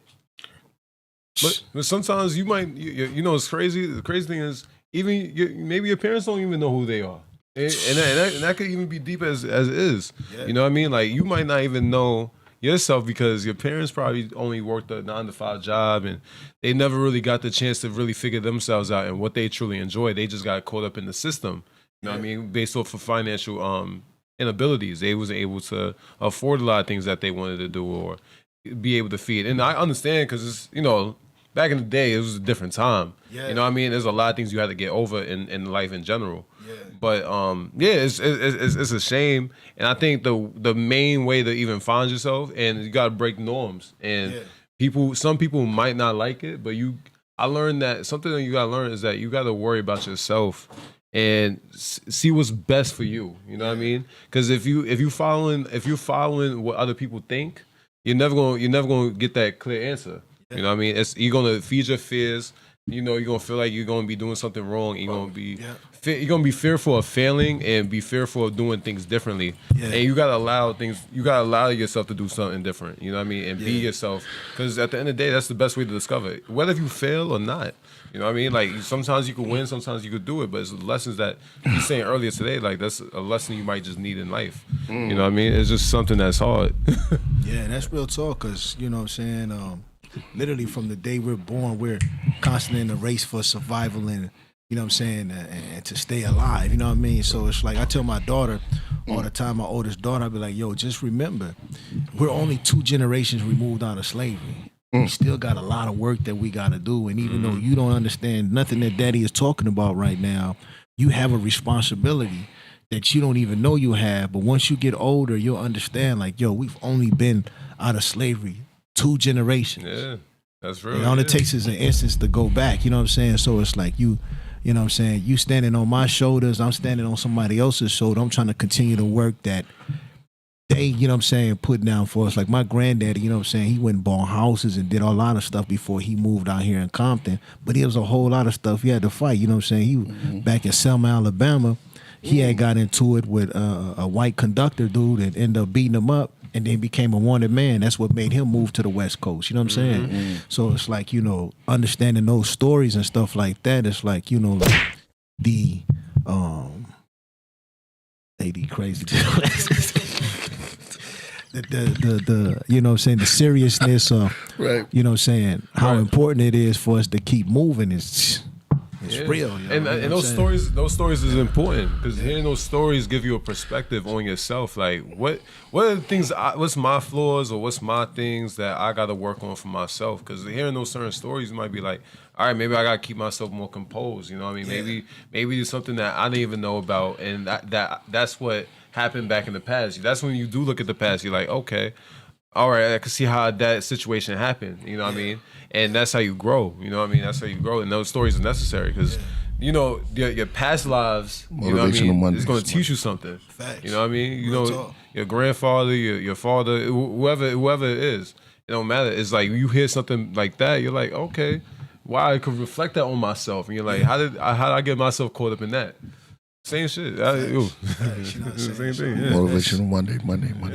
But sometimes you might, you know, it's crazy. The crazy thing is, maybe your parents don't even know who they are. And that could even be deep as it is. Yeah. You know what I mean? Like, you might not even know yourself because your parents probably only worked a 9-to-5 job and they never really got the chance to really figure themselves out and what they truly enjoy. They just got caught up in the system. You know what I mean? Based off of financial inabilities. They wasn't able to afford a lot of things that they wanted to do or be able to feed. And I understand because it's, you know, back in the day, it was a different time. Yeah. You know what I mean? There's a lot of things you had to get over in life in general. Yeah. But it's a shame. And I think the main way to even find yourself, and you got to break norms. And some people might not like it, but I learned that something that you got to learn is that you got to worry about yourself and see what's best for you. You know what I mean? Because if you're following what other people think, you're never gonna get that clear answer. You know what I mean? You're gonna feed your fears. You know, you're gonna feel like you're gonna be doing something wrong. You're gonna be fearful of failing and be fearful of doing things differently. Yeah. And you gotta allow yourself to do something different. You know what I mean? And be yourself. Because at the end of the day, that's the best way to discover it. Whether you fail or not. You know what I mean? Like, sometimes you could win, sometimes you could do it, but it's lessons that you were saying earlier today, like, that's a lesson you might just need in life. You know what I mean? It's just something that's hard. Yeah, that's real talk, because, you know what I'm saying, literally from the day we're born, we're constantly in a race for survival and, you know what I'm saying, and to stay alive, you know what I mean? So it's like, I tell my daughter all the time, my oldest daughter, I'll be like, yo, just remember, we're only 2 generations removed out of slavery. We still got a lot of work that we got to do. And even though you don't understand nothing that Daddy is talking about right now, you have a responsibility that you don't even know you have. But once you get older, you'll understand, like, yo, we've only been out of slavery 2 generations. Yeah, that's real. And all it takes is an instance to go back. You know what I'm saying? So it's like you know what I'm saying? You standing on my shoulders, I'm standing on somebody else's shoulder. I'm trying to continue the work that they, you know what I'm saying, put down for us. Like my granddaddy, you know what I'm saying, he went and bought houses and did a lot of stuff before he moved out here in Compton. But there was a whole lot of stuff he had to fight, you know what I'm saying? He back in Selma, Alabama, he had got into it with a white conductor dude and ended up beating him up and then became a wanted man. That's what made him move to the West Coast, you know what I'm saying? So it's like, you know, understanding those stories and stuff like that, it's like, you know, like the AD crazy. The you know what I'm saying, the seriousness of you know what I'm saying, how important it is for us to keep moving is real. You know and those stories is important because hearing those stories give you a perspective on yourself. Like what are the things, what's my flaws or what's my things that I got to work on for myself? Because hearing those certain stories, you might be like, all right, maybe I got to keep myself more composed. You know what I mean? Maybe it's something that I didn't even know about, and that's what happened back in the past. That's when you do look at the past, you're like, okay, all right, I can see how that situation happened, you know what I mean? And that's how you grow, you know what I mean? That's how you grow, and those stories are necessary because, you know, your past lives, you know what I mean, it's going to teach you something. Facts. You know what I mean? You know, your grandfather, your father, whoever it is, it don't matter. It's like you hear something like that, you're like, okay, wow, I could reflect that on myself, and you're like, how did I get myself caught up in that? Same shit. Same thing. Yeah. Motivational Monday.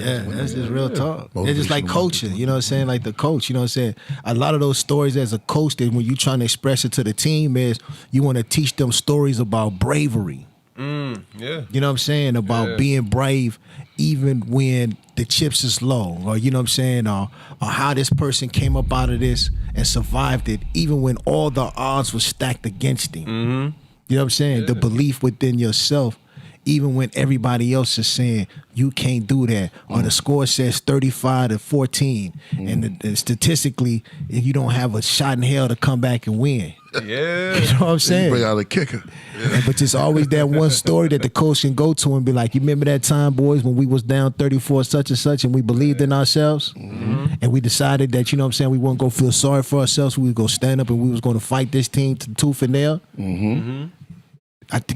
Yeah, that's just real talk. It's just like coaching, you know what I'm saying? Like the coach, you know what I'm saying? A lot of those stories as a coach, that when you're trying to express it to the team is you want to teach them stories about bravery. You know what I'm saying? About being brave even when the chips is low, or you know what I'm saying, or how this person came up out of this and survived it even when all the odds were stacked against him. You know what I'm saying? The belief within yourself, even when everybody else is saying you can't do that, or the score says 35-14, and statistically you don't have a shot in hell to come back and win. Yeah, you know what I'm saying? Bring out a kicker. But it's always that one story that the coach can go to and be like, you remember that time, boys, when we was down 34 such and such, and we believed in ourselves, and we decided that, you know what I'm saying, we weren't gonna feel sorry for ourselves, we was gonna stand up and we was gonna fight this team to tooth and nail.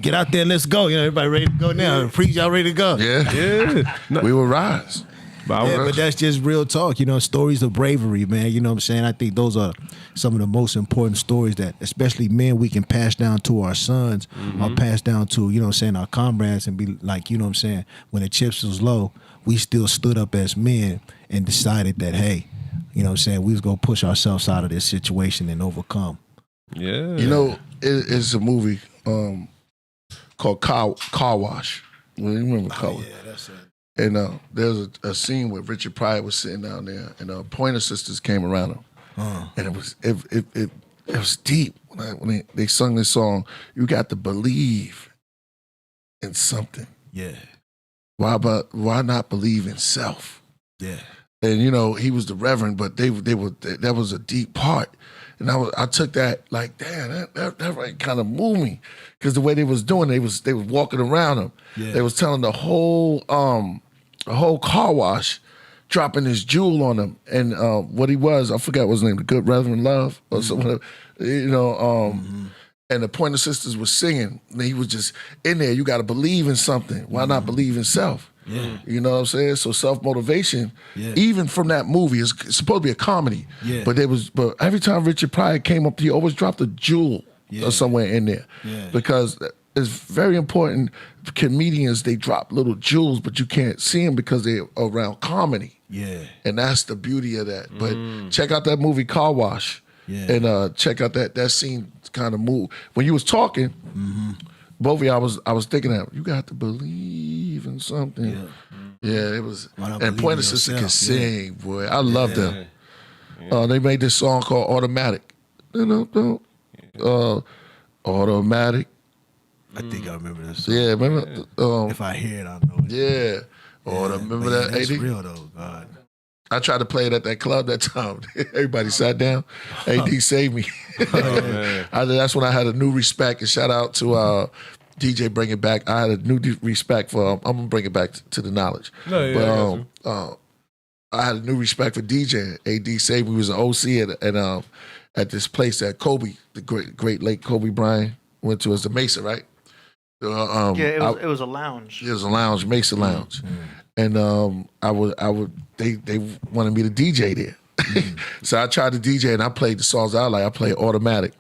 Get out there and let's go. You know, everybody ready to go now. Preach, y'all ready to go? Yeah. We will rise. But that's just real talk. You know, stories of bravery, man. You know what I'm saying? I think those are some of the most important stories that, especially men, we can pass down to our sons or pass down to, you know what I'm saying, our comrades, and be like, you know what I'm saying, when the chips was low, we still stood up as men and decided that, hey, you know what I'm saying, we was gonna push ourselves out of this situation and overcome. Yeah. You know, it's a movie called Car Wash. Well, you remember Car Wash? Yeah, that's it. And there's a scene where Richard Pryor was sitting down there, and Pointer Sisters came around him, and it was deep when they sung this song. You got to believe in something. Yeah. Why not believe in self? Yeah. And you know, he was the Reverend, but that was a deep part. And I took that like, damn, that right kind of moved me, because the way they was doing, they was walking around him. Yeah. They was telling the whole car wash, dropping his jewel on him, and what he was, I forgot what his name, the Good Reverend Love or something, you know. And the Pointer Sisters was singing, and he was just in there. You got to believe in something. Why not believe in self? Yeah. You know what I'm saying? So self-motivation, Yeah. even from that movie, it's supposed to be a comedy. Yeah. But every time Richard Pryor came up, he always dropped a jewel or somewhere in there. Yeah. Because it's very important. Comedians, they drop little jewels, but you can't see them because they're around comedy. Yeah. And that's the beauty of that. But check out that movie Car Wash. Yeah. And check out that scene kind of move. When you was talking, both of you, I was thinking that you got to believe in something. Yeah, it was. And Pointer Sister can sing, boy. I love them. They made this song called Automatic. Automatic. I think I remember that song. Yeah, remember? If I hear it, I know it. Yeah. Remember that, That's AD? real though, God. I tried to play it at that club that time. Everybody sat down. AD saved me. That's when I had a new respect. And shout out to DJ Bring It Back. I had a new respect for, I'm going to bring it back to the knowledge. I had a new respect for DJ. AD saved me. He was an OC at this place that Kobe, the great late Kobe Bryant, went to as the Mesa, right? It was a lounge. It was a lounge, Mesa Lounge. And they wanted me to DJ there. So I tried to DJ, and I played the songs I like. I played Automatic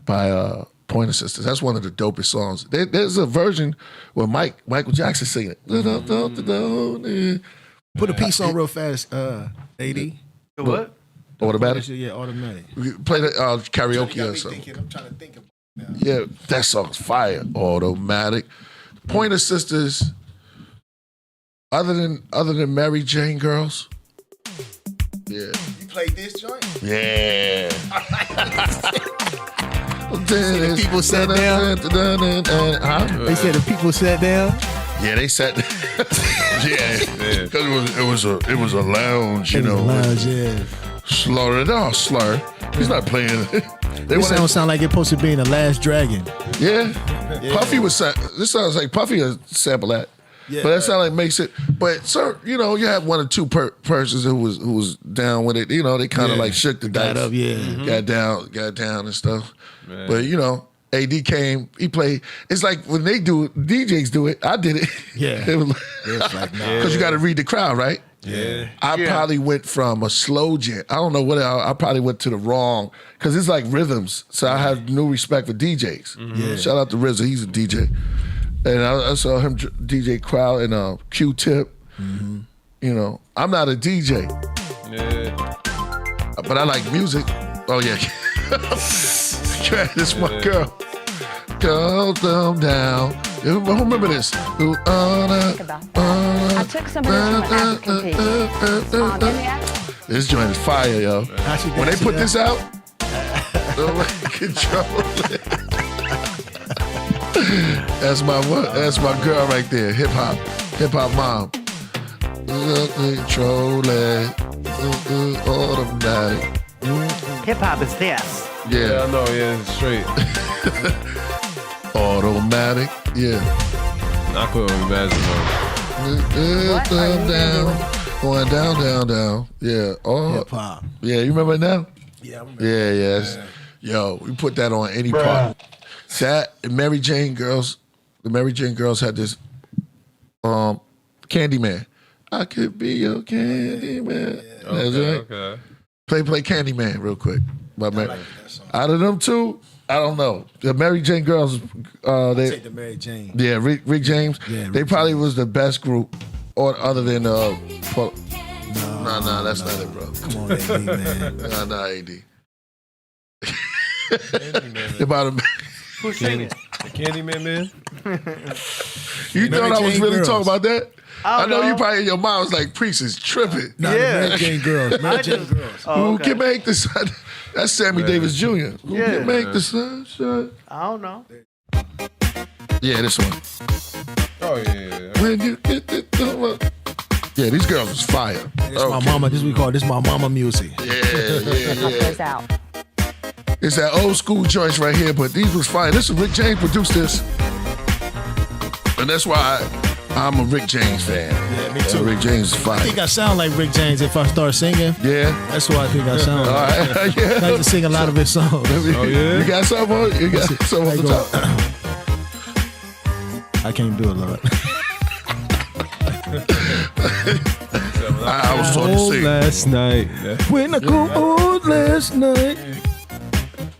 by Pointer Sisters. That's one of the dopest songs. There's a version where Michael Jackson singing it. Put a piece on real fast, AD. What? Automatic? Yeah, Automatic. We play the karaoke or something. I'm trying to think of it now. Yeah, that song's fire. Automatic. Pointer Sisters, other than Mary Jane Girls. Yeah. You played this joint? Yeah. The people sat down. They said the people sat down. Yeah, they sat. Yeah, because it was a lounge, you know. Lounge, yeah. Slur. He's not playing. This don't sound like it's supposed to be in The Last Dragon. Yeah. Puffy was. This sounds like Puffy would sample that. Yeah. But that sound like makes it. But sir, you know, you have one or two persons who was down with it. You know, they kind of like shook the dice. Got up, yeah. Got down and stuff. Man. But you know, AD came, he played. It's like when they do it, DJs do it. I did it. Yeah. It was like, because you got to read the crowd, right? Yeah. I probably went from a slow jam. I don't know what I probably went to the wrong, because it's like rhythms. So I have new respect for DJs. Yeah. Shout out to RZA, he's a DJ. And I saw him DJ Crowd and Q-Tip. You know, I'm not a DJ. Yeah. But I like music. Oh yeah. This my girl. Go down. Who remember this? Think about that. I took some of this from an African This joint is fire, yo. When they put this out, control it. That's my girl right there. Hip hop mom. Control it. Automatic. Hip hop is this. Yeah, I know. Yeah, it's straight. Automatic. Yeah. I couldn't imagine though. Going down. Yeah. Hip hop. Yeah, you remember it now? Yeah, I remember. Yes. Yo, we put that on any part. That and Mary Jane Girls. The Mary Jane Girls had this Candyman. I could be your Candyman. Okay. Play Candyman real quick. Out of them two, I don't know. The Mary Jane Girls, they take the Mary Jane. Yeah, Rick James. Yeah, they probably was the best group, or other than No, Nah, that's not it, bro. Come on, AD, man. Nah, AD. About Who's singing? Candyman, man. You thought I was really talking about that? I know know. you probably in your mind was like, Priest is tripping. Nah, the Mary Jane girls. Mary Jane girls. Who can make the sun? That's Sammy Davis Jr. Who can make the sunshine? I don't know. Yeah, this one. Oh, yeah. When you get the yeah, these girls was fire. This my mama. This we call this my mama music. Yeah. out. It's that old school joints right here, but these was fire. This is Rick James produced this. And that's why I'm a Rick James fan. Yeah, me too. Rick James is fire. I think I sound like Rick James if I start singing. Yeah. That's what I think I sound like. All right. Yeah. I like to sing a lot of his songs. Oh, yeah? You got something on? You got something on the top? I can't do it, Lord. I was trying to sing. Last night. When I go old last night,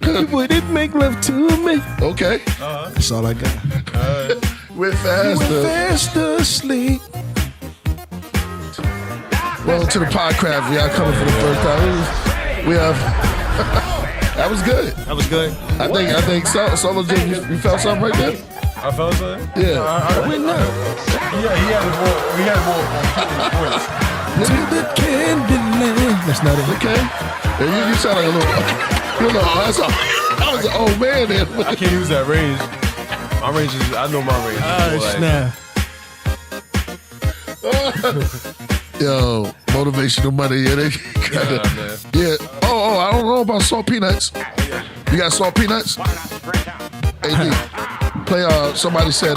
you wouldn't make love to me. Okay. That's all I got. We're fast asleep. Welcome to the Podcraft. We are coming for the first time. We have. That was good. That was good. I think Solo J, you felt something right there? I felt something? Yeah. We're not. We had more points. To the Candyland. That's not it. Okay. Yeah, you sound like a little. That was an old man there. I can't use that range. My range is, I know my range. Yo, Motivational Monday. Yeah, they kinda, yeah. Oh, I don't know about salt peanuts. You got salt peanuts? AD, play. Somebody said,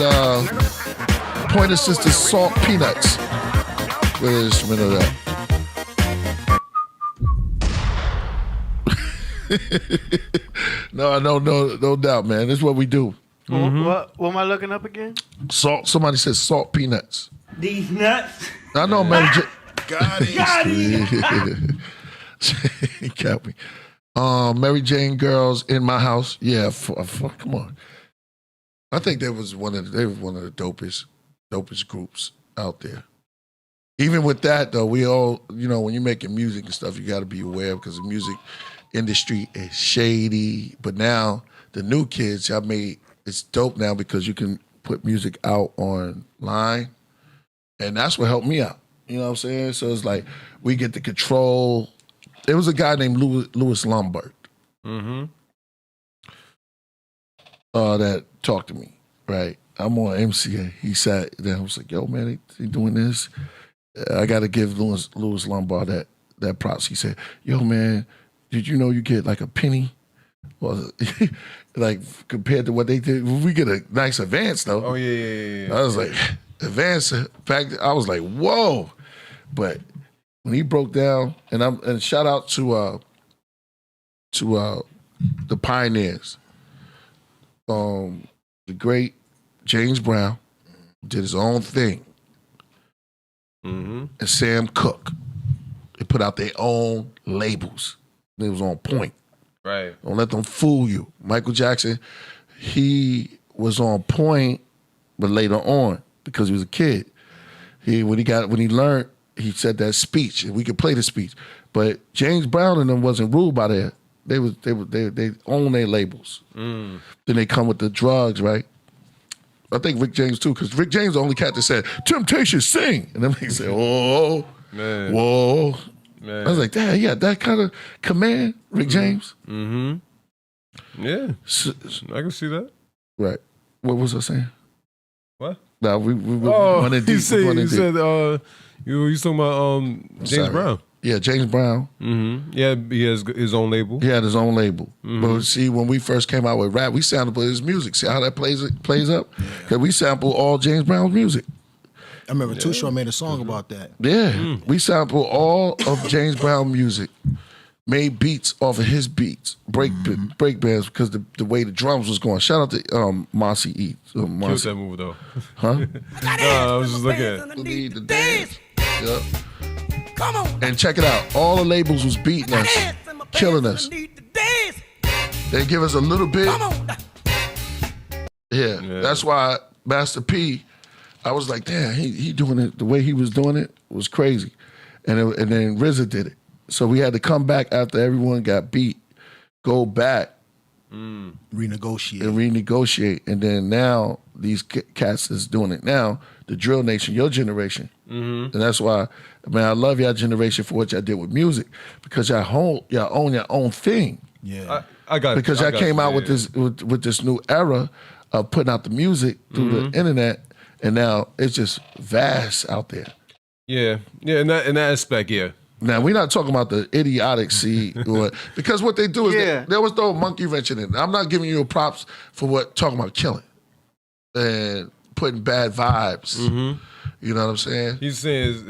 Pointer Sister Salt Peanuts. With an instrument of that. No doubt, man. This is what we do. Mm-hmm. What am I looking up again? Salt. Somebody said salt peanuts. These nuts. I know, Mary J. Got it. He got me. Mary Jane girls in my house. Yeah, come on. I think they were one of the dopest groups out there. Even with that though, we all, when you're making music and stuff, you got to be aware because the music industry is shady. But now the new kids, it's dope now because you can put music out online, and that's what helped me out. You know what I'm saying? So it's like we get the control. There was a guy named Louis Lombard that talked to me, right? I'm on MCA. He sat there. I was like, yo, man, they doing this. I got to give Louis Lombard that props. He said, yo, man, did you know you get like a penny? Well, like compared to what they did, we get a nice advance though. Oh, yeah. I was like, advance. In fact, I was like, whoa. But when he broke down, and shout out to the pioneers, the great James Brown did his own thing, and Sam Cooke, they put out their own labels. It was on point. Right. Don't let them fool you. Michael Jackson, he was on point, but later on, because he was a kid, when he learned, he said that speech, and we could play the speech. But James Brown and them wasn't ruled by that. They own their labels. Then they come with the drugs, right? I think Rick James too, because Rick James the only cat that said, "Temptation, sing," and then they say, "Oh, man, whoa." Man. I was like, "Dad, he got that kind of command, Rick James." Yeah, I can see that. Right. What was I saying? What? Nah, we running deep. You said you was talking about James Brown. Yeah, James Brown. Yeah, he has his own label. He had his own label. But see, when we first came out with rap, we sampled his music. See how that plays up? Because we sample all James Brown's music. I remember Too Short made a song about that. Yeah, we sample all of James Brown music. Made beats off of his beats, break bands, because the way the drums was going. Shout out to Marcy E. Killed that move though. Huh? I was just looking at Need the dance. Yep. Come on. And check it out. All the labels was beating us, killing us. They give us a little bit. Yeah, that's why Master P, I was like, damn, he doing it, the way he was doing it was crazy. and then RZA did it. So we had to come back after everyone got beat, go back, renegotiate, and then now these cats is doing it now. The Drill Nation, your generation, and that's why, man, I love y'all generation for what y'all did with music because y'all own your own thing. Yeah, I got because y'all came out with this new era of putting out the music through the internet, and now it's just vast out there. Yeah, in that aspect, yeah. Now we're not talking about the idiocy, because what they do is they always throw a monkey wrench in it. I'm not giving you props for talking about killing and putting bad vibes. You know what I'm saying? He's saying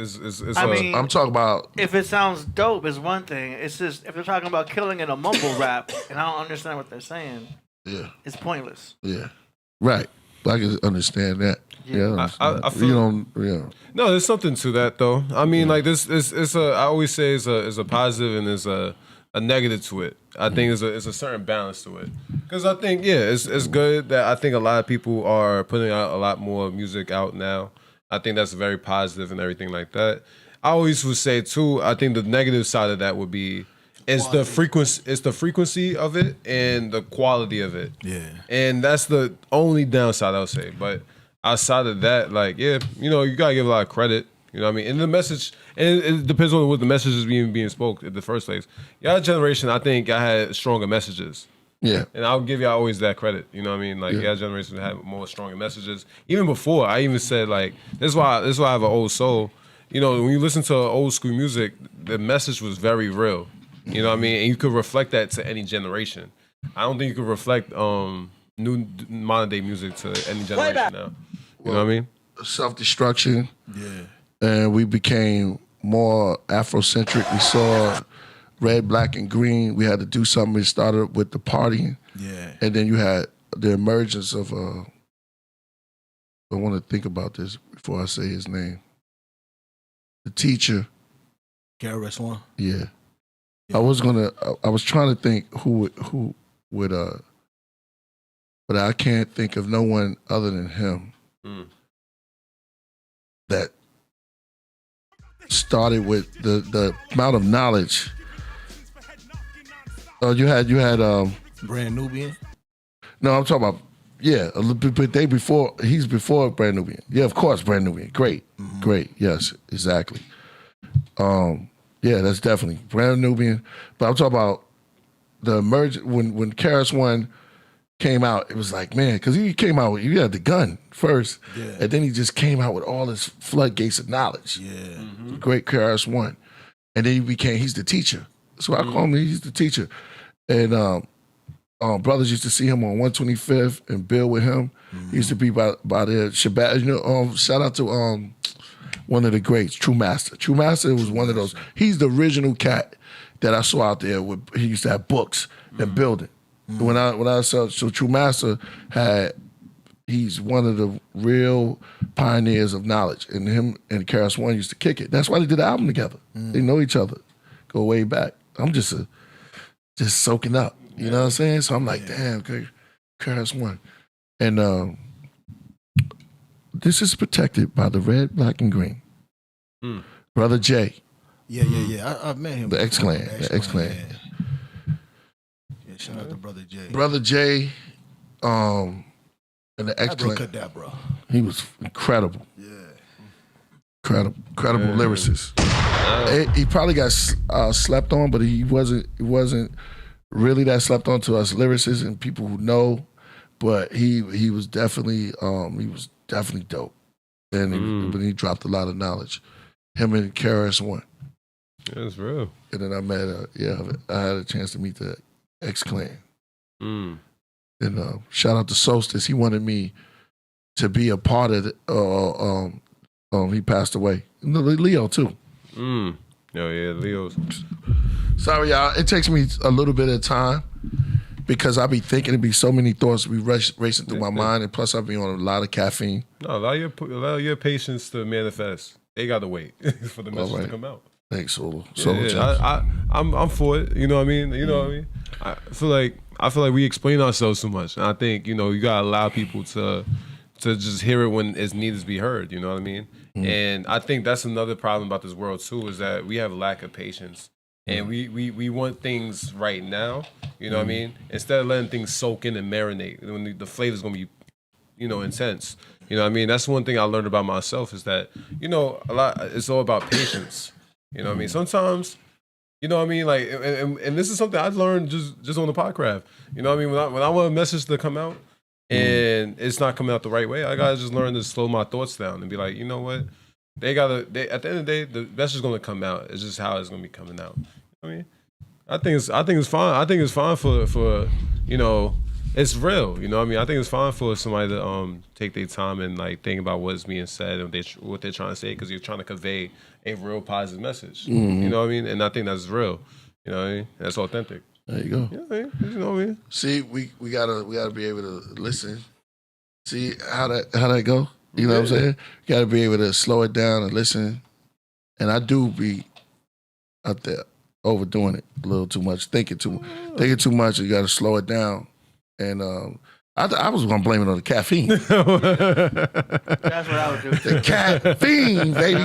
I'm talking about if it sounds dope is one thing. It's just if they're talking about killing in a mumble rap and I don't understand what they're saying, it's pointless. Yeah, right. I can understand that. Yeah, I feel, No, there's something to that though. I mean, like this I always say is a positive and there's a negative to it. I think there's a certain balance to it. Because I think it's good that I think a lot of people are putting out a lot more music out now. I think that's very positive and everything like that. I always would say too, I think the negative side of that would be the frequency of it and the quality of it. Yeah. And that's the only downside I would say. But outside of that, like, you gotta give a lot of credit. You know what I mean? And the message, and it depends on what the message is being spoke in the first place. Y'all generation, I think I had stronger messages. Yeah. And I'll give y'all always that credit. You know what I mean? Like, y'all generation had more stronger messages. Even before, I even said, like, this is why I have an old soul. You know, when you listen to old school music, the message was very real. You know what I mean? And you could reflect that to any generation. I don't think you could reflect new modern day music to any generation now. You know what I mean? Self-destruction. Yeah. And we became more Afrocentric. We saw red, black, and green. We had to do something. It started with the partying. Yeah. And then you had the emergence of, I want to think about this before I say his name. The teacher. KRS-One? Yeah. I was trying to think who would, but I can't think of no one other than him that started with the amount of knowledge. You had Brand Nubian? No, I'm talking about a little bit he's before Brand Nubian. Yeah, of course, Brand Nubian. Great. Yes, exactly. Yeah, that's definitely Brand Nubian. But I'm talking about the emergence when KRS-One came out. It was like, man, because he came out. You had the gun first, and then he just came out with all his floodgates of knowledge. Yeah, great KRS-One, and then he's the teacher. So I call him. He's the teacher, and brothers used to see him on 125th and build with him. He used to be by there. Shabbat, shout out to one of the greats, True Master. True Master was one of those. He's the original cat that I saw out there. He used to have books and building. When I saw, so True Master he's one of the real pioneers of knowledge, and him and KRS-One used to kick it. That's why they did the album together. They know each other, go way back. I'm just soaking up, you know what I'm saying? So I'm like, damn, KRS-One, and this is protected by the red, black, and green. Brother Jay. Yeah. I've met him. The X-Clan. The X-Clan. Yeah, shout out to Brother Jay. Brother Jay, and the X-Clan. Cut that, bro. He was incredible. Yeah. Incredible lyricist. He probably got slept on, but he wasn't really that slept on to us lyricists and people who know. But he was definitely dope, and he dropped a lot of knowledge. Him and KRS-One. Yeah, that's real. And then I met I had a chance to meet the X-Clan. And shout out to Solstice. He wanted me to be a part of it. He passed away. Leo too. Oh yeah, Leo's. Sorry, y'all. It takes me a little bit of time because I be thinking, it be so many thoughts be racing through my mind, and plus I be on a lot of caffeine. No, allow your patience to manifest. They gotta wait for the message to come out. Thanks, Solo. I'm for it. You know what I mean? I feel like we explain ourselves too much, and I think you gotta allow people to just hear it when it's needed to be heard. You know what I mean? And I think that's another problem about this world too, is that we have a lack of patience. And we want things right now, you know what I mean? Instead of letting things soak in and marinate, when the flavor's gonna be, intense. You know what I mean? That's one thing I learned about myself is that, it's all about patience. You know what I mean? Sometimes, you know what I mean? Like, and this is something I learned just on the Podcraft. You know what I mean? When I want a message to come out and it's not coming out the right way, I gotta just learn to slow my thoughts down and be like, you know what? At the end of the day, the message is gonna come out. It's just how it's gonna be coming out. I mean, I think it's fine. I think it's fine for it's real. You know what I mean? I think it's fine for somebody to take their time and like think about what's being said and what they're trying to say, because you're trying to convey a real positive message. You know what I mean? And I think that's real. You know what I mean? That's authentic. There you go. You know what I mean? See, we gotta be able to listen. See how that go? You know what I'm saying? You gotta be able to slow it down and listen. And I do be out there overdoing it a little too much, thinking too much. You gotta slow it down. And I was gonna blame it on the caffeine. That's what I would do. The caffeine, baby.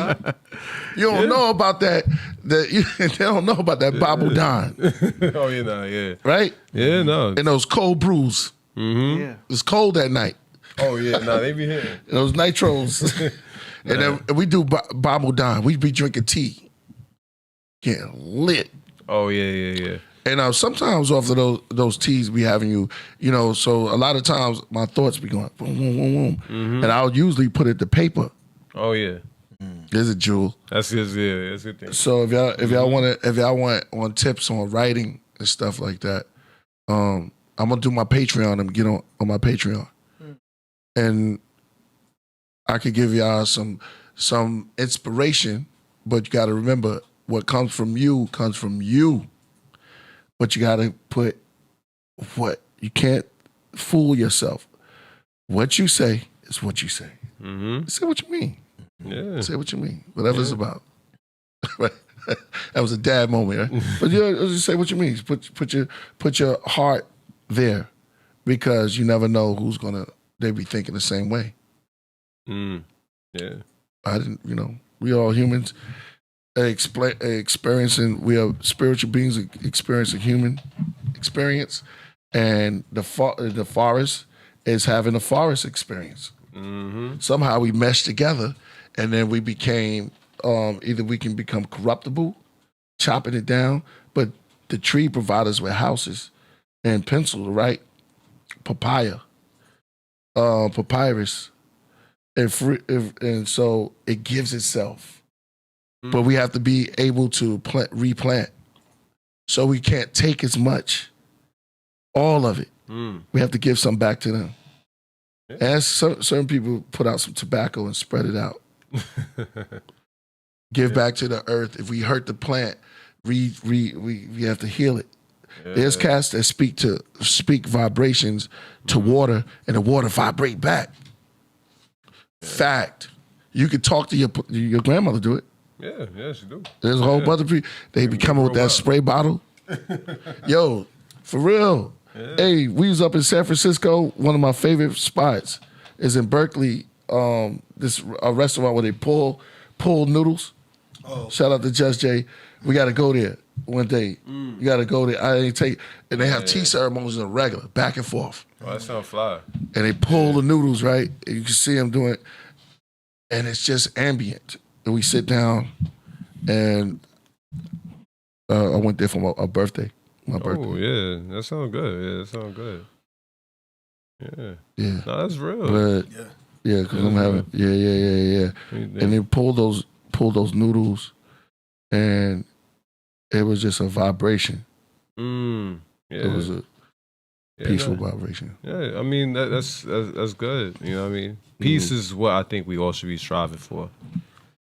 You don't know about that. They don't know about that Bible Don. Oh, yeah. Right? Yeah, no. And those cold brews. Yeah. It's cold at night. Oh, yeah, they be here. Those nitros. And then we do Bible Don. We be drinking tea. Getting lit. Oh, yeah. And sometimes off of those teas we having so a lot of times my thoughts be going boom, boom, boom, boom. And I'll usually put it to paper. Oh, yeah. There's a jewel. That's good thing. So if y'all want tips on writing and stuff like that, I'm gonna do my Patreon and get on my Patreon, and I could give y'all some inspiration. But you got to remember, what comes from you comes from you. But you got to put you can't fool yourself. What you say is what you say. Say what you mean. Yeah. Say what you mean. Whatever it's about. Right? That was a dad moment, right? But just say what you mean. Put your heart there, because you never know who's they be thinking the same way. Yeah. I didn't. We all humans. Experiencing, we are spiritual beings experiencing human experience, and the forest is having a forest experience. Somehow we meshed together, and then we became either we can become corruptible, chopping it down, but the tree provides us with houses and pencil to write, papyrus, and so it gives itself. But we have to be able to replant. So we can't take as much, all of it. We have to give some back to them. Yeah. And certain people put out some tobacco and spread it out. Give back to the earth. If we hurt the plant, we have to heal it. Yeah. There's cats that speak vibrations to water, and the water vibrate back. Yeah. Fact. You could talk to your grandmother, do it. Yeah, she do. There's a whole bunch of people. They be coming with that spray bottle. Yo, for real. Yeah. Hey, we was up in San Francisco. One of my favorite spots is in Berkeley. A restaurant where they pull noodles. Oh. Shout out to Just Jay. We got to go there one day. You got to go there. And they have tea ceremonies in a regular, back and forth. Oh, that sounds fly. And they pull the noodles, right? And you can see them doing it. And it's just ambient. And we sit down, and I went there for my birthday. Oh, yeah. That sounds good. Yeah. No, that's real. But, because I'm having, yeah. And they pull those noodles, and it was just a vibration. Yeah. It was a peaceful vibration. Yeah, I mean, that's good. You know what I mean? Peace is what I think we all should be striving for.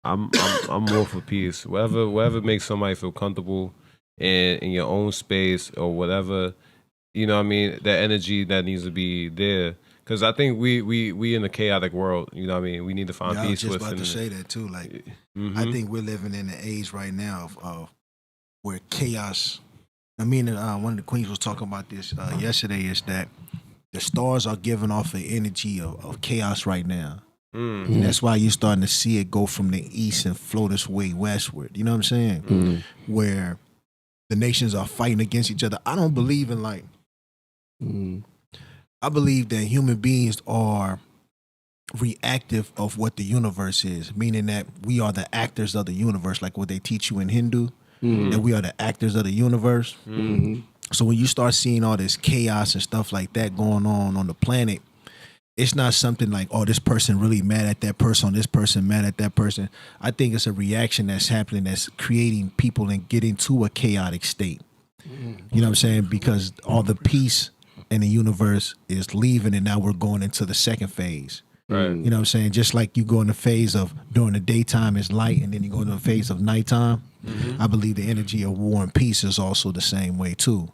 I'm more for peace. Whatever makes somebody feel comfortable in your own space or whatever, you know what I mean? That energy that needs to be there. Because I think we in a chaotic world, you know what I mean? We need to find peace with. I was just about to say that too. Like, I think we're living in an age right now of where chaos. I mean, one of the queens was talking about this yesterday, is that the stars are giving off an energy of chaos right now. And that's why you're starting to see it go from the east and float its way westward. You know what I'm saying? Where the nations are fighting against each other. I don't believe in like, I believe that human beings are reactive of what the universe is, meaning that we are the actors of the universe, like what they teach you in Hindu, that we are the actors of the universe. So when you start seeing all this chaos and stuff like that going on the planet, it's not something like, oh, this person really mad at that person, this person mad at that person. I think it's a reaction that's happening that's creating people and getting to a chaotic state. You know what I'm saying? Because all the peace in the universe is leaving, and now we're going into the second phase. Right. You know what I'm saying? Just like you go in the phase of during the daytime is light, and then you go into a phase of nighttime. I believe the energy of war and peace is also the same way too.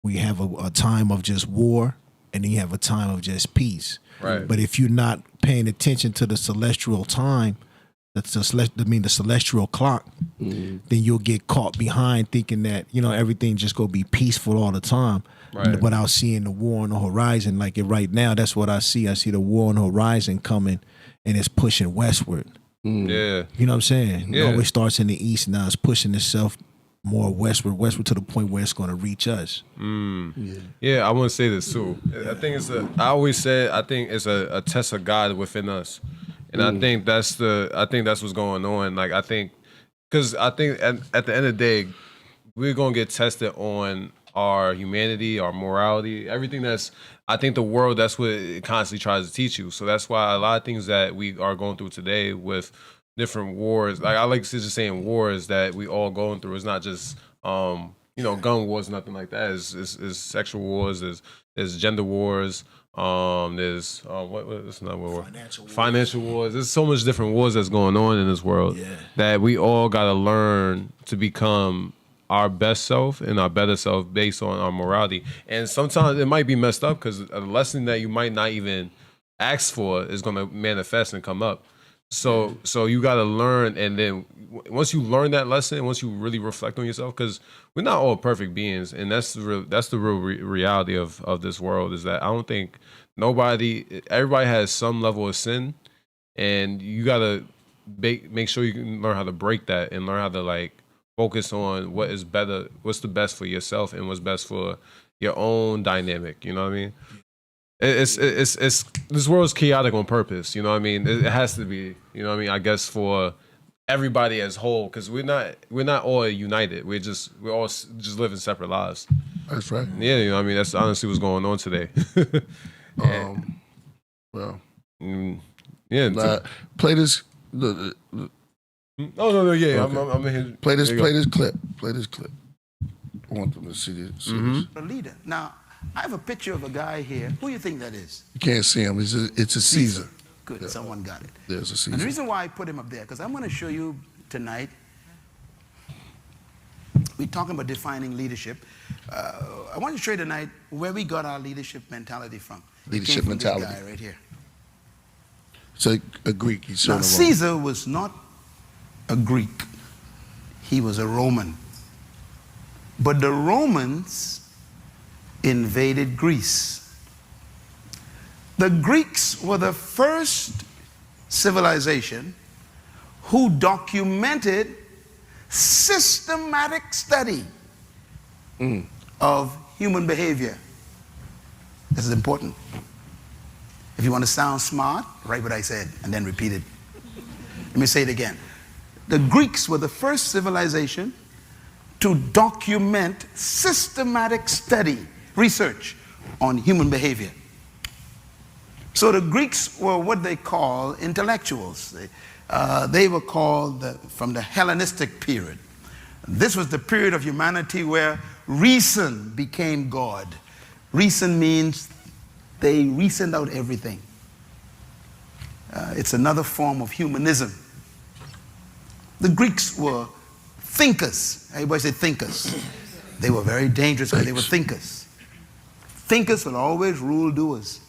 We have a time of just war, and then you have a time of just peace. Right. But if you're not paying attention to the celestial time, the celestial clock, then you'll get caught behind thinking that, you know, everything just gonna be peaceful all the time. Right. Without seeing the war on the horizon. Like it right now, that's what I see. I see the war on the horizon coming, and it's pushing westward. Yeah. You know what I'm saying? Yeah. It always starts in the east, now it's pushing itself more westward to the point where it's going to reach us. Yeah, I want to say this too. I think I always said, I think it's a test of God within us. And I think that's what's going on. Like, because I think at the end of the day, we're going to get tested on our humanity, our morality, everything I think the world, that's what it constantly tries to teach you. So that's why a lot of things that we are going through today with different wars, like I like just saying wars that we all going through, it's not just, gun wars, nothing like that. It's sexual wars, there's gender wars, there's, what's another war? Financial wars. There's so much different wars that's going on in this world that we all got to learn to become our best self and our better self based on our morality. And sometimes it might be messed up because a lesson that you might not even ask for is going to manifest and come up. So you got to learn, and then once you learn that lesson, once you really reflect on yourself, because we're not all perfect beings, and that's the real reality of this world, is that I don't think everybody has some level of sin, and you got to make sure you can learn how to break that and learn how to like focus on what is better, what's the best for yourself, and what's best for your own dynamic. You know what I mean? It's this world's chaotic on purpose. You know what I mean? It has to be. You know what I mean? I guess for everybody as whole, because we're not all united. We're all just living separate lives. That's right. Yeah, you know what I mean? That's honestly what's going on today. Play this. No, yeah. Okay. I'm here. Play this clip. Play this clip. I want them to see this. A leader. Now, I have a picture of a guy here. Who do you think that is? You can't see him. It's a Caesar. Good, Yeah. someone got it. There's a Caesar. And the reason why I put him up there, because I'm going to show you tonight, we're talking about defining leadership. I want to show you tonight where we got our leadership mentality from. Leadership it came from mentality. This guy right here. So a Greek. He's showing Now, the Caesar was not a Greek. He was a Roman. But the Romans invaded Greece. The Greeks were the first civilization who documented systematic study of human behavior. This is important. If you want to sound smart, write what I said and then repeat it. Let me say it again. The Greeks were the first civilization to document systematic study, research on human behavior. So the Greeks were what they call intellectuals. They were called from the Hellenistic period. This was the period of humanity where reason became God. Reason means they reasoned out everything. It's another form of humanism. The Greeks were thinkers. Everybody say thinkers. They were very dangerous because they were thinkers. Thinkers will always rule doers.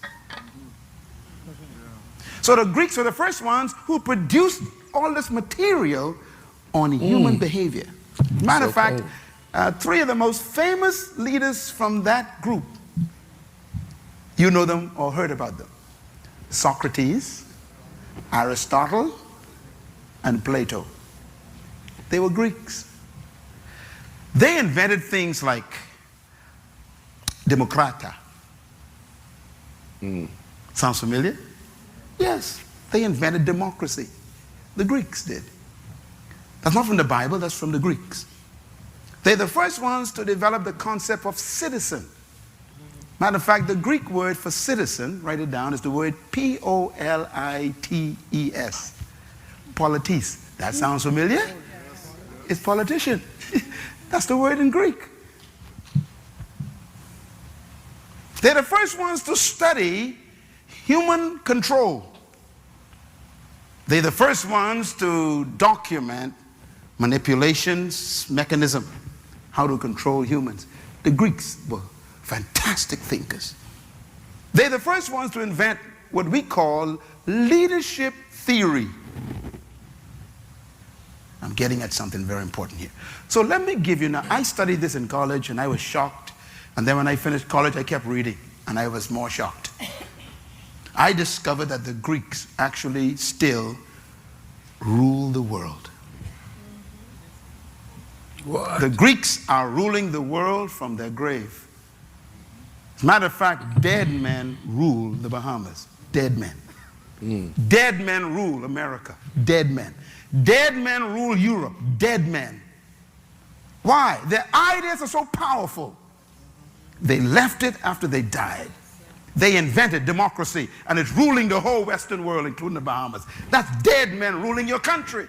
So the Greeks were the first ones who produced all this material on human behavior. Matter of fact, three of the most famous leaders from that group, you know them or heard about them. Socrates, Aristotle and Plato. They were Greeks. They invented things like democrata. Sounds familiar? Yes, they invented democracy. The Greeks did. That's not from the Bible, that's from the Greeks. They're the first ones to develop the concept of citizen. Matter of fact, the Greek word for citizen, write it down, is the word Polites. Politis. That sounds familiar? It's politician. That's the word in Greek. They're the first ones to study human control. They're the first ones to document manipulations, mechanism, how to control humans. The Greeks were fantastic thinkers. They're the first ones to invent what we call leadership theory. I'm getting at something very important here. So let me give you now, I studied this in college and I was shocked. And then when I finished college, I kept reading and I was more shocked. I discovered that the Greeks actually still rule the world. What? The Greeks are ruling the world from their grave. As a matter of fact, dead men rule the Bahamas. Dead men. Dead men rule America. Dead men. Dead men rule Europe. Dead men. Why? Their ideas are so powerful. They left it after they died. They invented democracy, and it's ruling the whole Western world, including the Bahamas. That's dead men ruling your country.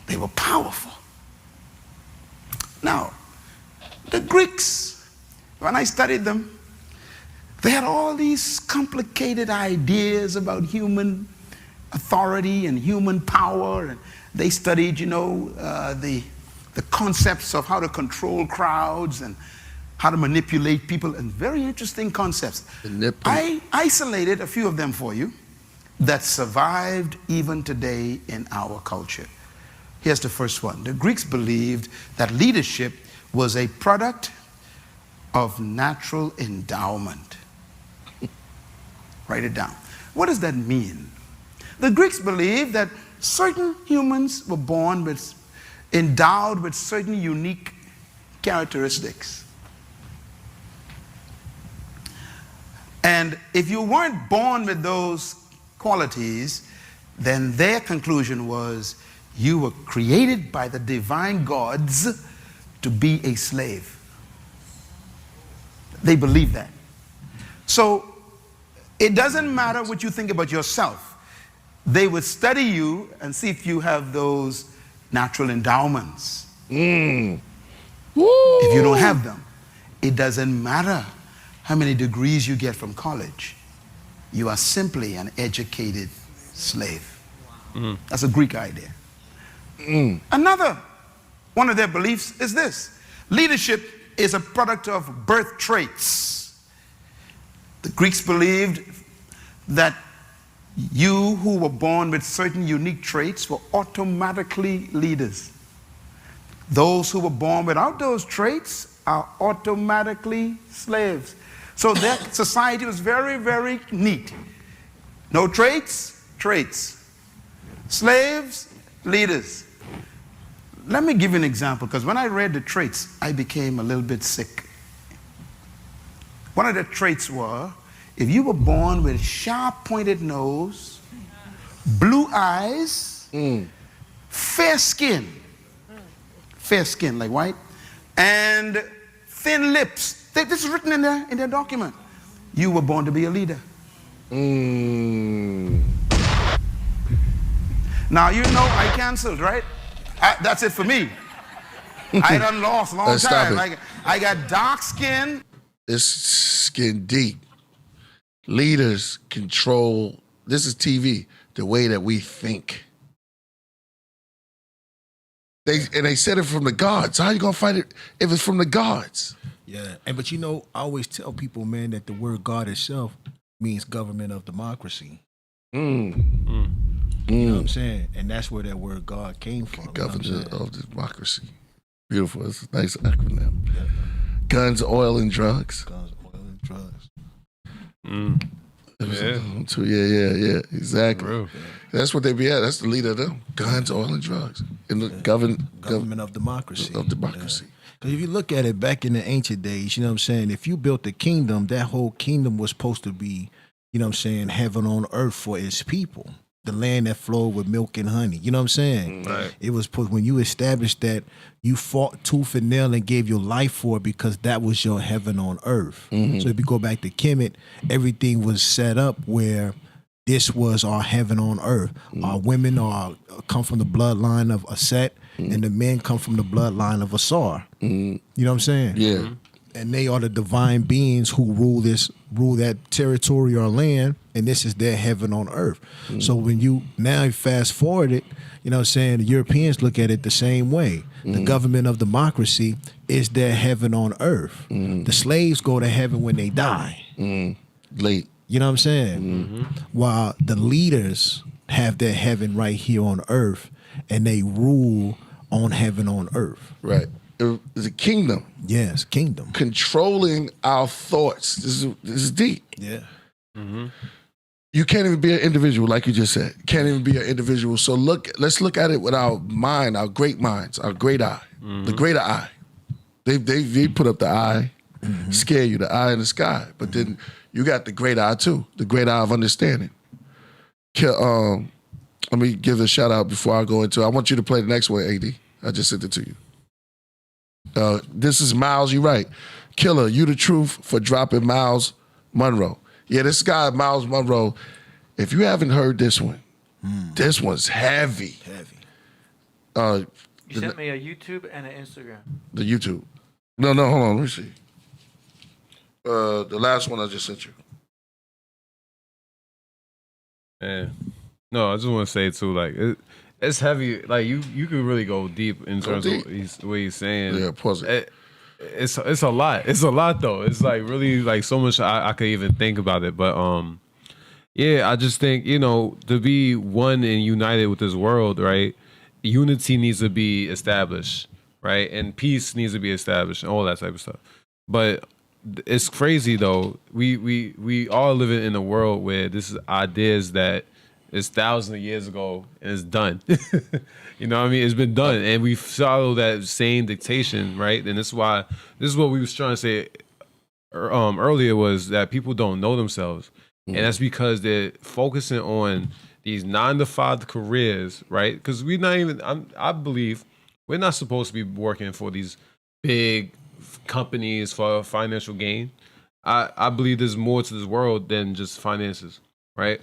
They were powerful. Now, the Greeks, when I studied them, they had all these complicated ideas about human authority and human power, and they studied, you know, the concepts of how to control crowds and how to manipulate people, and very interesting concepts. I isolated a few of them for you that survived even today in our culture. Here's the first one. The Greeks believed that leadership was a product of natural endowment. Write it down. What does that mean? The Greeks believed that certain humans were born with, endowed with certain unique characteristics. And if you weren't born with those qualities, then their conclusion was you were created by the divine gods to be a slave. They believe that. So it doesn't matter what you think about yourself. They would study you and see if you have those natural endowments. If you don't have them, it doesn't matter how many degrees you get from college. You are simply an educated slave. That's a Greek idea. Another one of their beliefs is this: leadership is a product of birth traits. The Greeks believed that you who were born with certain unique traits were automatically leaders. Those who were born without those traits are automatically slaves. So their society was very, very neat. No traits, traits. Slaves, leaders. Let me give you an example, because when I read the traits, I became a little bit sick. One of the traits were, if you were born with sharp-pointed nose, blue eyes, fair skin like white, and thin lips. This is written in their document. You were born to be a leader. Now you know I canceled, right? That's it for me. I done lost a long time. I got dark skin. It's skin deep. Leaders control, this is TV, the way that we think. They said it from the gods. How are you going to fight it if it's from the gods? Yeah, but you know, I always tell people, man, that the word God itself means government of democracy. You know what I'm saying? And that's where that word God came from. Government of democracy. Beautiful. It's a nice acronym. Yeah. Guns, oil, and drugs. Guns, oil, and drugs. Yeah, exactly. That's what they be at. That's the leader of them. Guns, oil, and drugs. In the government of democracy. Of democracy. Because if you look at it back in the ancient days, you know what I'm saying, if you built a kingdom, that whole kingdom was supposed to be, you know what I'm saying, heaven on earth for its people. The land that flowed with milk and honey. You know what I'm saying? Right. It was when you established that, you fought tooth and nail and gave your life for it because that was your heaven on earth. So if you go back to Kemet, everything was set up where this was our heaven on earth. Our women come from the bloodline of Aset, and the men come from the bloodline of Asar. You know what I'm saying? Yeah. And they are the divine beings who rule that territory or land, and this is their heaven on earth. So when you now fast forward it, you know what I'm saying, the Europeans look at it the same way. The government of democracy is their heaven on earth. The slaves go to heaven when they die. Late. You know what I'm saying? While the leaders have their heaven right here on earth, and they rule on heaven on earth. Right. It's a kingdom. Yes, kingdom. Controlling our thoughts. This is deep. Yeah. You can't even be an individual, like you just said. Can't even be an individual. So let's look at it with our mind, our great minds, our great eye, the greater eye. They put up the eye, scare you, the eye in the sky. But then you got the great eye too, the great eye of understanding. Let me give a shout out before I go into it. I want you to play the next one, AD. I just sent it to you. This is Miles, you right. Killah, you the truth for dropping Miles Monroe. Yeah, this guy, Miles Monroe, if you haven't heard this one, this one's heavy. You sent me a YouTube and an Instagram. The YouTube. No, hold on, let me see. The last one I just sent you. Yeah. No, I just want to say too, like it's heavy. Like you could really go deep in terms of what he's saying. Yeah, pause it. It's a lot. It's a lot though. It's like really like so much I could even think about it. But yeah, I just think, you know, to be one and united with this world, right? Unity needs to be established, right? And peace needs to be established and all that type of stuff. But it's crazy though. We all living in a world where this is ideas that is thousands of years ago and it's done. You know what I mean? It's been done, and we follow that same dictation, right? And this is what we was trying to say earlier, was that people don't know themselves, and that's because they're focusing on these 9-to-5 careers, right? Because we're not even. I believe we're not supposed to be working for these big companies for financial gain. I believe there's more to this world than just finances. Right,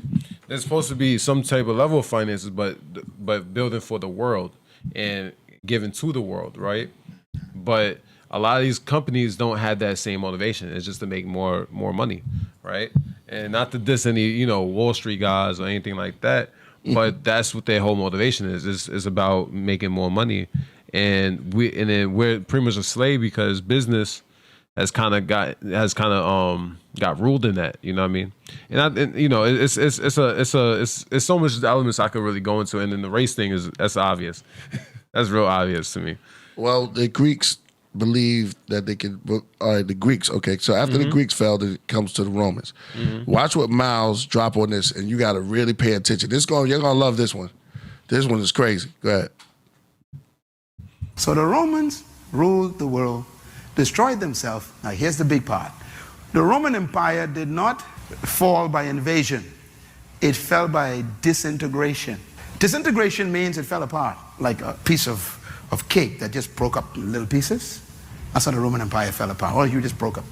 there's supposed to be some type of level of finances, but building for the world and giving to the world, right? But a lot of these companies don't have that same motivation. It's just to make more money, right? And not to diss any Wall Street guys or anything like that, but that's what their whole motivation is. It's about making more money, and then we're pretty much a slave because business has kind of got ruled in that, you know what I mean? And it's so much elements I could really go into, and then the race thing that's obvious. That's real obvious to me. Well, the Greeks believe that they can. All right, the Greeks. Okay, so after the Greeks fell, it comes to the Romans. Watch what Miles drop on this, and you got to really pay attention. You're gonna love this one. This one is crazy. Go ahead. So the Romans ruled the world, destroyed themselves. Now here's the big part. The Roman Empire did not fall by invasion. It fell by disintegration. Disintegration means it fell apart, like a piece of cake that just broke up in little pieces. That's how the Roman Empire fell apart. Or you just broke up.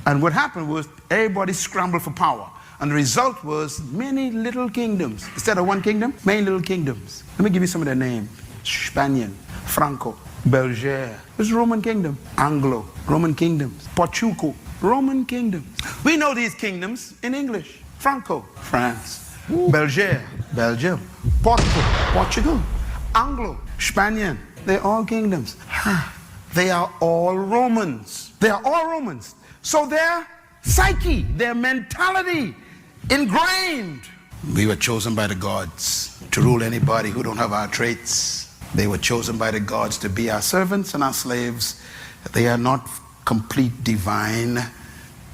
And what happened was everybody scrambled for power. And the result was many little kingdoms. Instead of one kingdom, many little kingdoms. Let me give you some of their names. Spanian, Franco, Belgium, this is Roman kingdom. Anglo, Roman kingdoms. Portugal, Roman kingdoms. We know these kingdoms in English. Franco, France. Belgium, Belgium. Portugal. Anglo, Spanian. They're all kingdoms. They are all Romans. They are all Romans. So their psyche, their mentality, ingrained. We were chosen by the gods to rule anybody who don't have our traits. They were chosen by the gods to be our servants and our slaves. They are not complete divine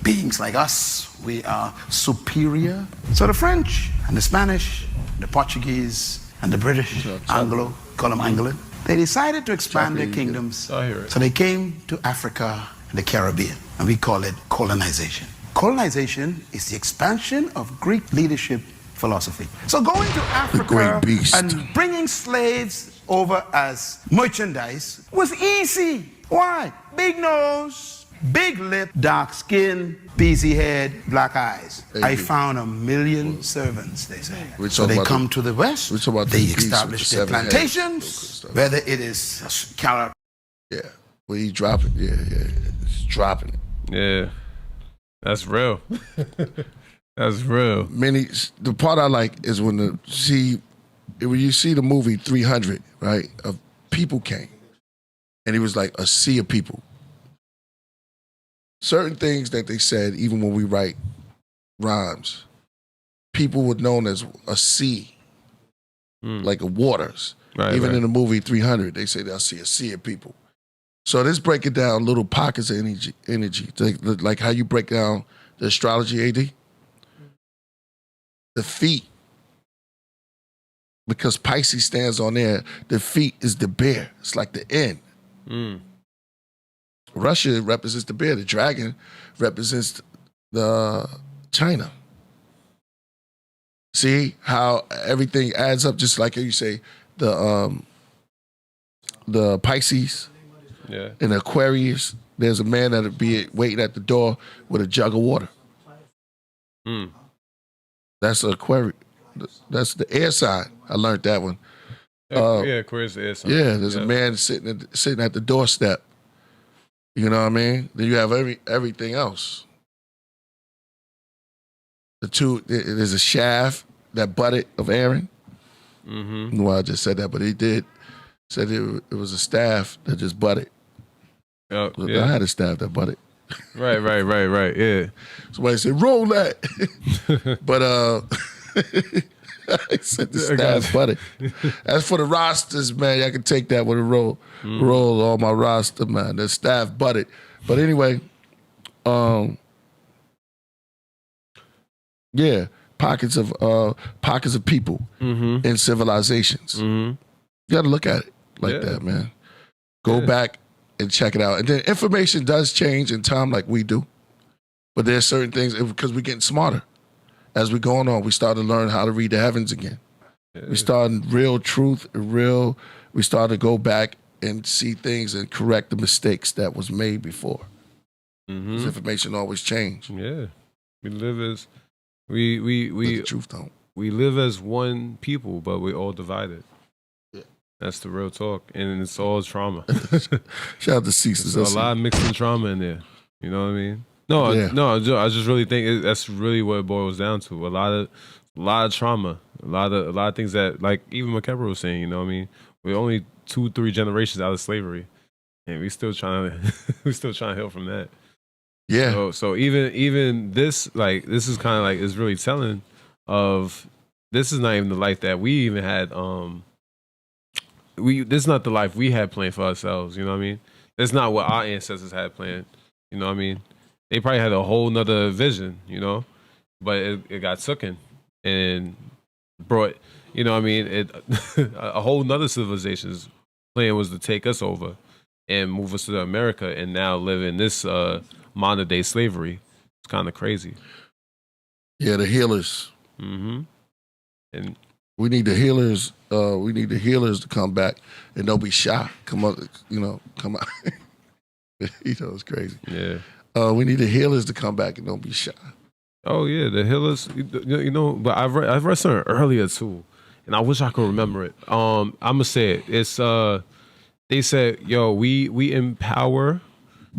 beings like us. We are superior. So the French and the Spanish, the Portuguese and the British, Anglo, call them Angolan, they decided to expand their kingdoms. So they came to Africa and the Caribbean, and we call it colonization. Colonization is the expansion of Greek leadership philosophy. So going to Africa and bringing slaves over as merchandise was easy. Why? Big nose, big lip, dark skin, busy head, black eyes. I found 1 million servants, they say. So they come to the West, they establish their plantations, whether it is Killah. Yeah, well, he dropping. Yeah, he's dropping it. Yeah, that's real. That's real. The part I like is when you see the movie 300, right? Of people came, and he was like a sea of people. Certain things that they said, even when we write rhymes, people were known as a sea, like a waters. Right, even in the movie 300, they say they'll see a sea of people. So let's break it down, little pockets of energy. Like how you break down the astrology AD. The feet, because Pisces stands on there, the feet is the bear. It's like the end. Russia represents the bear. The dragon represents the China. See how everything adds up, just like you say, the Pisces and the Aquarius. There's a man that'll be waiting at the door with a jug of water. That's an Aquarius. That's the air sign. I learned that one. Aquarius, the air sign. Yeah, there's a man sitting at the doorstep. You know what I mean? Then you have everything else. There's a shaft that butted of Aaron. Well, I just said that, but he said it was a staff that just butted. I had a staff that butted. Right, yeah. Somebody said, roll that. But I said the staff butted. As for the rosters, man, I can take that with a roll. Roll on my roster, man. The staff butted. But anyway, pockets of people in civilizations. You got to look at it like that, man. Go back and check it out. And then information does change in time like we do. But there's certain things, because we're getting smarter. As we're going on, we start to learn how to read the heavens again. We start real truth, we start to go back and see things and correct the mistakes that was made before. This information always change. Yeah. We live as the truth don't. We live as one people, but we're all divided. That's the real talk, and it's all trauma. Shout out to Ceases. There's a lot of mixing trauma in there. You know what I mean? No, I just really think that's really what it boils down to. A lot of trauma, a lot of things that, like even McKebra was saying. You know what I mean? We're only 2-3 generations out of slavery, and we still trying to heal from that. Yeah. So even this, like, this is kind of like, is really telling of, this is not even the life that we even had. This is not the life we had planned for ourselves, you know what I mean? That's not what our ancestors had planned, you know what I mean? They probably had a whole nother vision, you know? But it got taken and brought, you know what I mean? A whole nother civilization's plan was to take us over and move us to America and now live in this modern day slavery. It's kind of crazy. Yeah, the healers. And we need the healers. We need the healers to come back and don't be shy. Come out. It's crazy. Yeah. We need the healers to come back and don't be shy. Oh yeah, the healers. You know, but I read something earlier too, and I wish I could remember it. I'm gonna say it. It's they said, yo, we empower.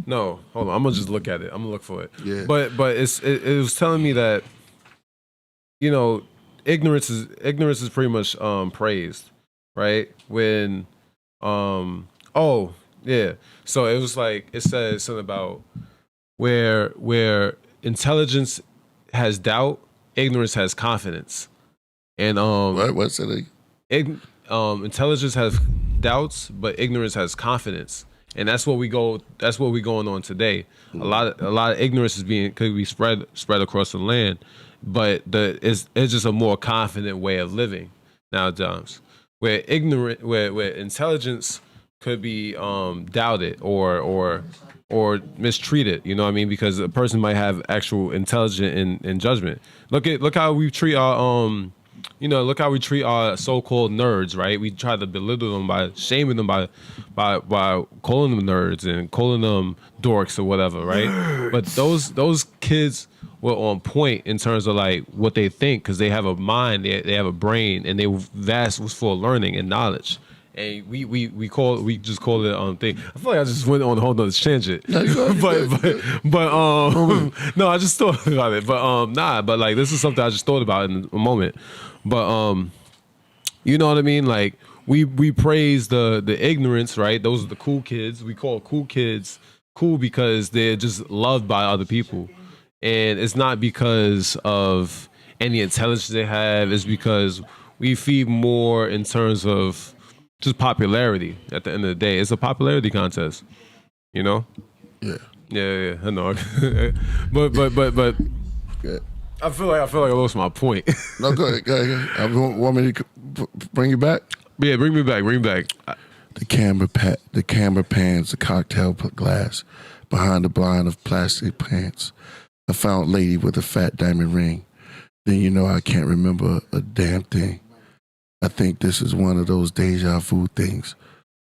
No, hold on. I'm gonna just look at it. I'm gonna look for it. Yeah. But it was telling me that, you know, ignorance is pretty much praised, right? When oh yeah. So it was like, it says something about where intelligence has doubt, ignorance has confidence. And what's it? Intelligence has doubts, but ignorance has confidence. And that's what we go. That's what we going on today. A lot of ignorance could be spread across the land, but it's just a more confident way of living nowadays. Where intelligence could be doubted or mistreated. You know what I mean? Because a person might have actual intelligence and judgment. Look how we treat our look how we treat our so-called nerds, right? We try to belittle them by shaming them by calling them nerds and calling them dorks or whatever, right? Nerds. But those kids were on point in terms of like what they think, because they have a mind, they have a brain, and they was full of learning and knowledge. And we just call it thing. I feel like I just went on a whole nother tangent. No, no, I just thought about it. But like this is something I just thought about in a moment. But you know what I mean? Like we praise the ignorance, right? Those are the cool kids. We call cool kids cool because they're just loved by other people. And it's not because of any intelligence they have. It's because we feed more in terms of just popularity. At the end of the day, it's a popularity contest, you know. Yeah. I know. but Good. I feel like I lost my point. No, go ahead. I want me to bring you back. Yeah, bring me back. The camera pans the cocktail glass behind the blind of plastic pants. I found lady with a fat diamond ring. Then you know I can't remember a damn thing. I think this is one of those deja vu things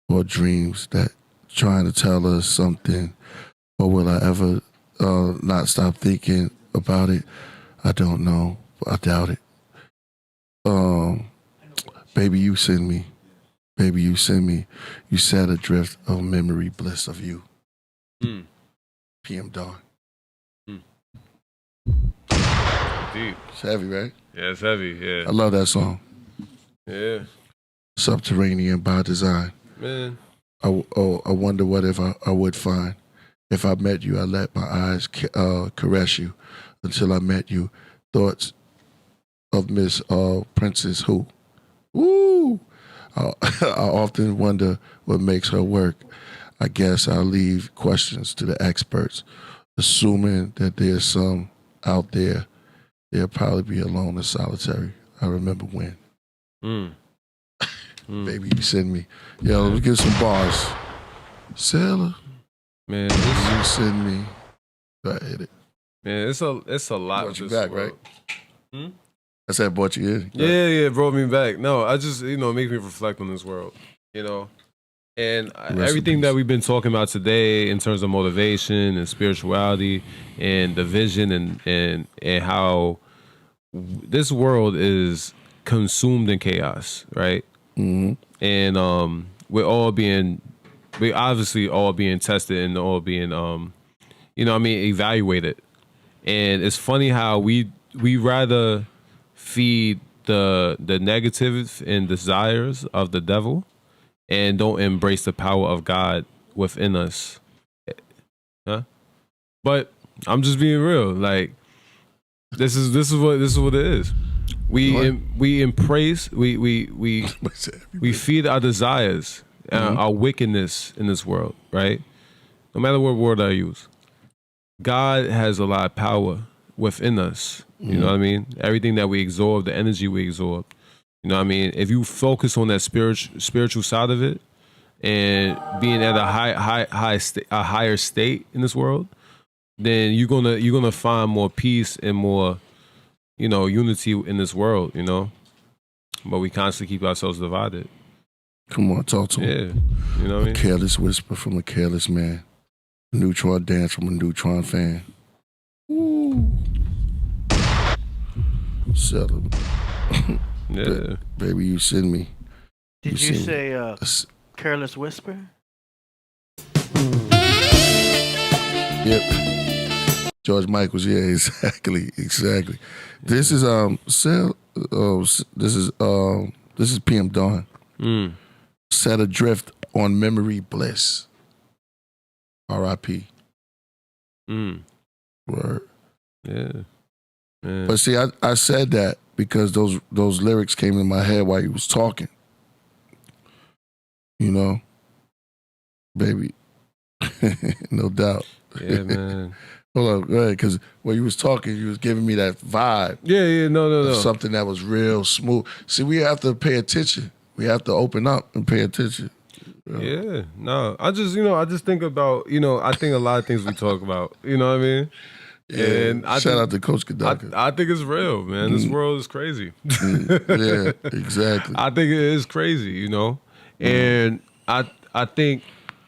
or dreams that trying to tell us something. Or will I ever not stop thinking about it? I don't know. I doubt it. Baby, you send me. Baby, you send me. You set adrift of memory bliss of you. PM Dawn. Deep. It's heavy, right? Yeah, it's heavy. Yeah. I love that song. Yeah. Subterranean by design. Man. I wonder what if I would find. If I met you, I let my eyes caress you until I met you. Thoughts of Miss Princess Who. Woo! I often wonder what makes her work. I guess I'll leave questions to the experts, assuming that there's some out there. They'll probably be alone and solitary. I remember when. Baby, you send me. Yo, let me get some bars. Sailor. Man, you send me. I hit it. Man, it's a lot. Brought you back, right? I said brought you in. Yeah, brought me back. No, I just, it makes me reflect on this world, And everything that we've been talking about today in terms of motivation and spirituality and the vision and how this world is consumed in chaos, right? Mm-hmm. And we're obviously all being tested and all being, evaluated. And it's funny how we rather feed the negative and desires of the devil and don't embrace the power of God within us. Huh? But I'm just being real. Like this is what it is. We embrace we feed our desires, our wickedness in this world, right? No matter what word I use, God has a lot of power within us. You know what I mean? Everything that we absorb, the energy we absorb. You know what I mean? If you focus on that spiritual side of it and being at a higher state in this world, then you're gonna find more peace and more, unity in this world. But we constantly keep ourselves divided. Come on, talk to him. Yeah, you know what I mean? A careless whisper from a careless man. A neutron dance from a neutron fan. Ooh. Settle. Yeah. Baby, you send me. Did you say careless whisper? Yep. George Michael's, yeah, exactly. This is this is PM Dawn. Set adrift on memory bliss. R.I.P. Word. Yeah. But see, I said that because those lyrics came in my head while he was talking. Baby, No doubt. Yeah, man. Hold on, go ahead, because when you was talking, you was giving me that vibe. Yeah, no. Something that was real smooth. See, we have to pay attention. We have to open up and pay attention. Yeah, no. I just think about, I think a lot of things we talk about. You know what I mean? Yeah. And Shout out to Coach Kadaka. I think it's real, man. This world is crazy. Yeah, exactly. I think it is crazy, And I think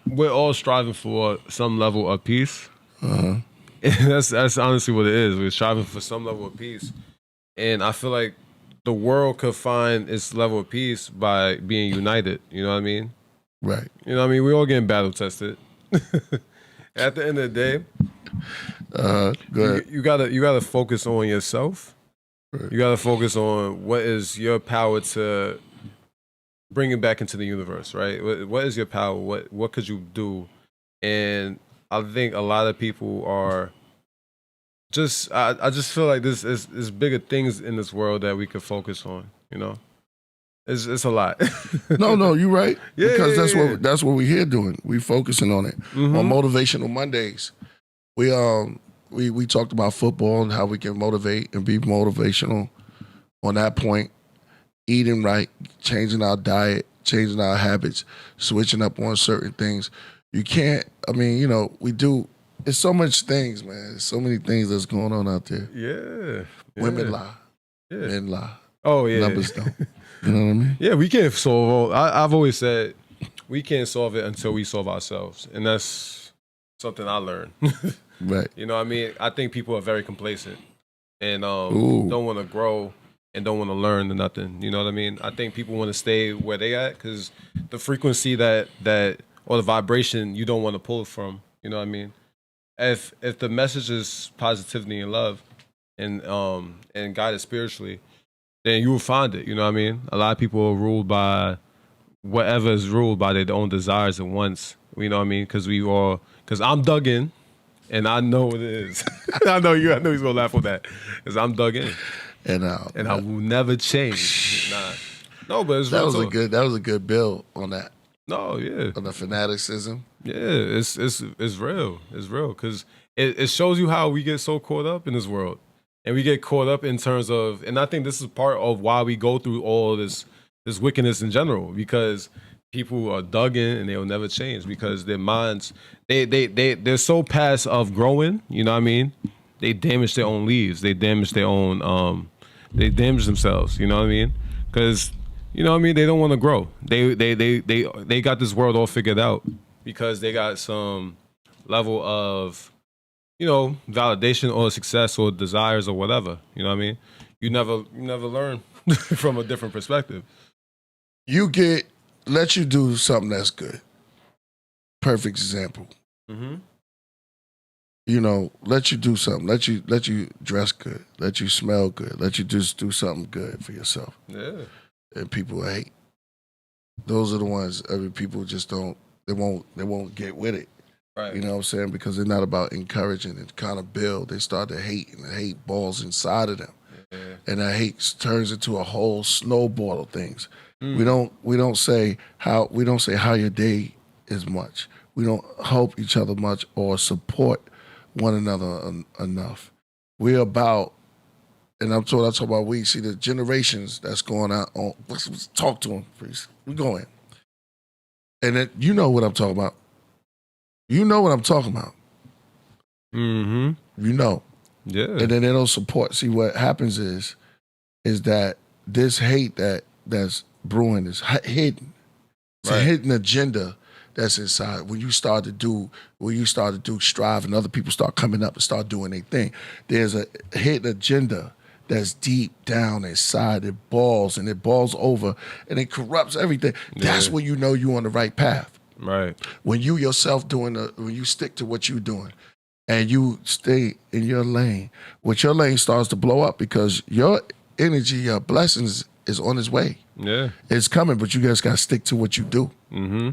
we're all striving for some level of peace. Uh-huh. And that's honestly what it is. We're striving for some level of peace. And I feel like the world could find its level of peace by being united. You know what I mean? Right. You know what I mean? We all getting battle tested. At the end of the day, go ahead. you gotta focus on yourself. Right. You gotta focus on what is your power to bring it back into the universe, right? What is your power? What could you do? And I think a lot of people are just. I just feel like there's bigger things in this world that we could focus on. It's a lot. No, you're right. Yeah, because yeah. that's what we're here doing. We focusing on it. Mm-hmm. On Motivational Mondays, we talked about football and how we can motivate and be motivational on that point. Eating right, changing our diet, changing our habits, switching up on certain things. You can't, we do, it's so much things, man. There's so many things that's going on out there. Yeah. Women lie. Yeah. Men lie. Oh, yeah. Numbers don't. You know what I mean? Yeah, we can't solve all. I've always said we can't solve it until we solve ourselves. And that's something I learned. Right. You know what I mean? I think people are very complacent and don't want to grow and don't want to learn or nothing. You know what I mean? I think people want to stay where they at because the frequency that or the vibration you don't want to pull from. You know what I mean? If the message is positivity and love and guided spiritually, then you will find it. You know what I mean? A lot of people are ruled by whatever is ruled by their own desires and wants. You know what I mean? Because I'm dug in, and I know what it is. I know he's gonna laugh at that, because I'm dug in, and I will never change. No, but it's that real was a good bill on that. No, yeah, on the fanaticism. Yeah, it's real. It's real because it shows you how we get so caught up in this world. And we get caught up in terms of, and I think this is part of why we go through all this wickedness in general, because people are dug in and they will never change because their minds, they're so past of growing, you know what I mean? They damage their own leaves. They damage their own, they damage themselves, you know what I mean? Because, you know what I mean? They don't want to grow. They got this world all figured out because they got some level of, validation or success or desires or whatever. You know what I mean? You never learn from a different perspective. Let you do something that's good. Perfect example. Mm-hmm. Let you do something. Let you dress good. Let you smell good. Let you just do something good for yourself. Yeah. And people hate. Those are the ones. People just don't. They won't get with it. Right. You know what I'm saying? Because they're not about encouraging and kind of build. They start to hate, and the hate balls inside of them. Yeah. And that hate turns into a whole snowball of things. Mm. We don't say how your day is much. We don't help each other much or support one another enough. We're about, and I'm talking about we see the generations that's going on. Let's talk to them, please. We're going. And then you know what I'm talking about. You know what I'm talking about. Mm-hmm. You know. Yeah. And then they don't support. See, what happens is that this hate that's brewing is hidden. It's a hidden agenda that's inside. When you start to do strive and other people start coming up and start doing their thing, there's a hidden agenda that's deep down inside. It balls over and it corrupts everything. Yeah. That's when you know you're on the right path. Right. When you yourself when you stick to what you're doing and you stay in your lane, your lane starts to blow up because your energy, your blessings is on its way. Yeah. It's coming, but you guys got to stick to what you do. Mm-hmm.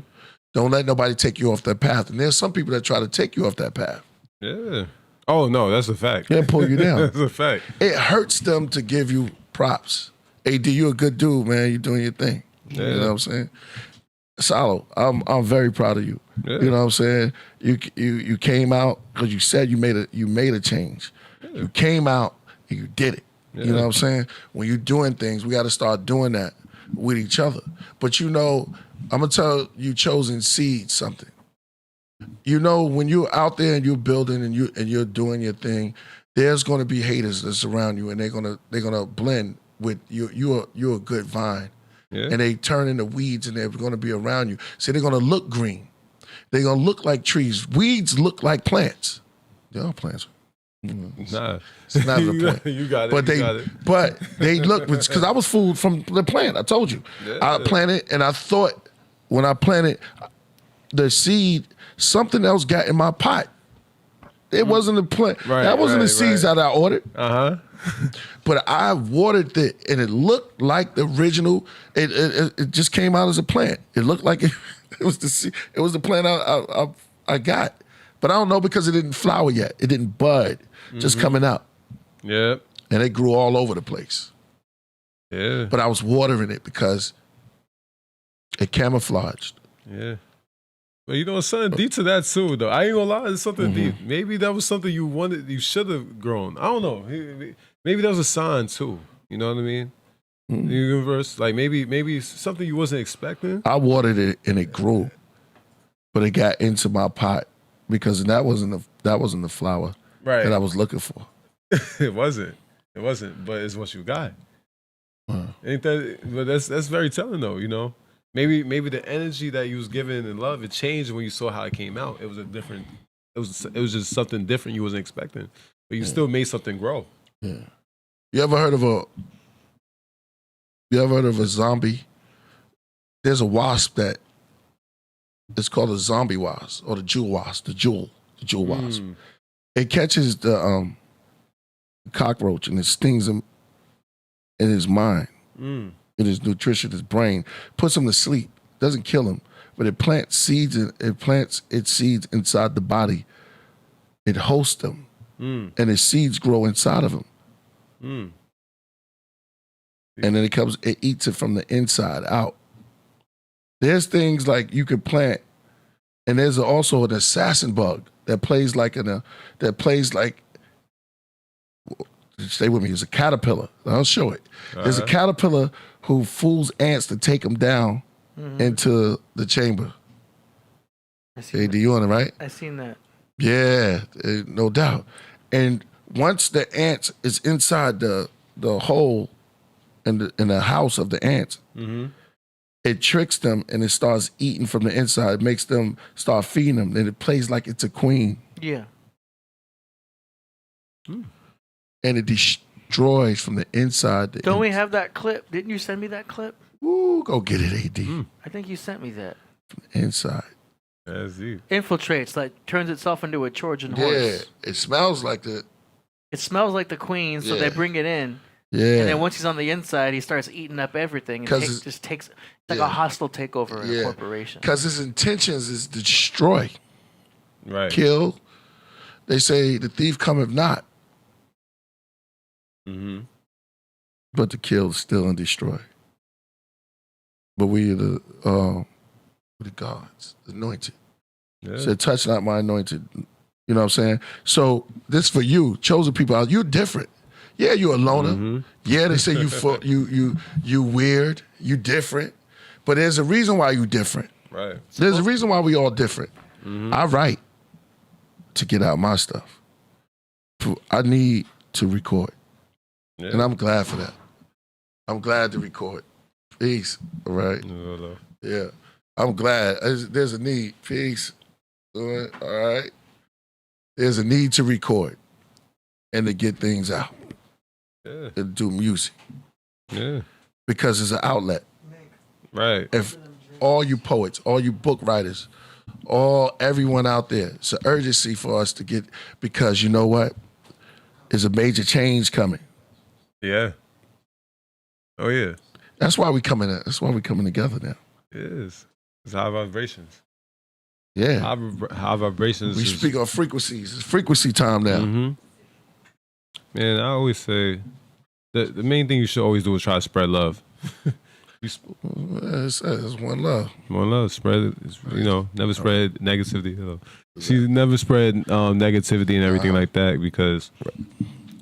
Don't let nobody take you off that path. And there's some people that try to take you off that path. Yeah. Oh, no, that's a fact. They'll pull you down. That's a fact. It hurts them to give you props. Hey, D, you a good dude, man. You're doing your thing. Yeah. You know what I'm saying? Salo, I'm very proud of you. Yeah. You know what I'm saying? You came out because you said you made a change. Yeah. You came out and you did it. Yeah. You know what I'm saying? When you're doing things, we got to start doing that with each other. But you know, I'm gonna tell you, chosen seed something. You know, when you're out there and you're building and you're doing your thing, there's going to be haters that surround you, and they're gonna blend with you. You're a good vine. Yeah. And they turn into weeds, and they're going to be around you. So they're going to look green. They're going to look like trees. Weeds look like plants. They're all plants. Nah. It's not the point. You got it. But they look, because I was fooled from the plant. I told you. Yeah. I planted, and I thought when I planted the seed, something else got in my pot. It wasn't a plant. Right, that wasn't the seeds that I ordered. But I watered it, and it looked like the original. It just came out as a plant. It looked like it was the plant I got. But I don't know because it didn't flower yet. It didn't bud. Just coming out. Yep. And it grew all over the place. Yeah. But I was watering it because it camouflaged. Yeah. But you know, something deep to that too, though. I ain't gonna lie, it's something deep. Maybe that was something you should have grown. I don't know. Maybe that was a sign too. You know what I mean? The universe, like maybe something you wasn't expecting. I watered it and it grew, but it got into my pot because that wasn't the flower that I was looking for. It wasn't, but it's what you got. Ain't that? But that's very telling though. You know. Maybe the energy that you was given in love, it changed when you saw how it came out. It was it was just something different you wasn't expecting. But you still made something grow. Yeah. You ever heard of a zombie? There's a wasp that it's called a zombie wasp or the jewel wasp, the jewel wasp. It catches the cockroach and it stings him in his mind. In his nutrition, his brain, puts him to sleep. Doesn't kill him, but it plants seeds. It plants its seeds inside the body. It hosts them, and its seeds grow inside of him. And then it eats it from the inside out. There's things like you could plant, and there's also an assassin bug that plays like. Stay with me. It's a caterpillar. I'll show it. There's a caterpillar who fools ants to take them down into the chamber. Hey, do you want it, right? I seen that. Yeah, no doubt. And once the ants is inside the hole in the house of the ants, it tricks them and it starts eating from the inside. It makes them start feeding them. And it plays like it's a queen. Yeah. And it destroys from the inside. Don't we have that clip? Didn't you send me that clip? Ooh, go get it, AD. I think you sent me that. From the inside. That's deep. Infiltrates, like turns itself into a Trojan horse. Yeah, it smells like the... It smells like the queen, so they bring it in. Yeah. And then once he's on the inside, he starts eating up everything. And just takes... It's like a hostile takeover in a corporation. Because his intentions is to destroy. Right. Kill. They say the thief cometh not. But to kill, steal, and destroy. But we are the gods, the anointed. Yeah. Said, touch not my anointed. You know what I'm saying? So this for you, chosen people. You're different. Yeah, you're a loner. Yeah, they say you weird. You different. But there's a reason why you different. Right. There's a reason why we all different. I write to get out my stuff. I need to record. Yeah. And I'm glad for that. I'm glad to record. Peace. All right. Yeah. I'm glad. There's a need. Peace. All right. There's a need to record and to get things out. Yeah. And do music. Yeah. Because it's an outlet. Right. If all you poets, all you book writers, everyone out there, it's an urgency for us to get, because you know what? There's a major change coming. Yeah. Oh yeah. That's why we coming together now. It is. It's high vibrations. Yeah. High vibrations. We speak on frequencies. It's frequency time now. Man, I always say the main thing you should always do is try to spread love. It's one love. One love. Spread it. Never spread negativity. She never spread negativity and everything like that because, what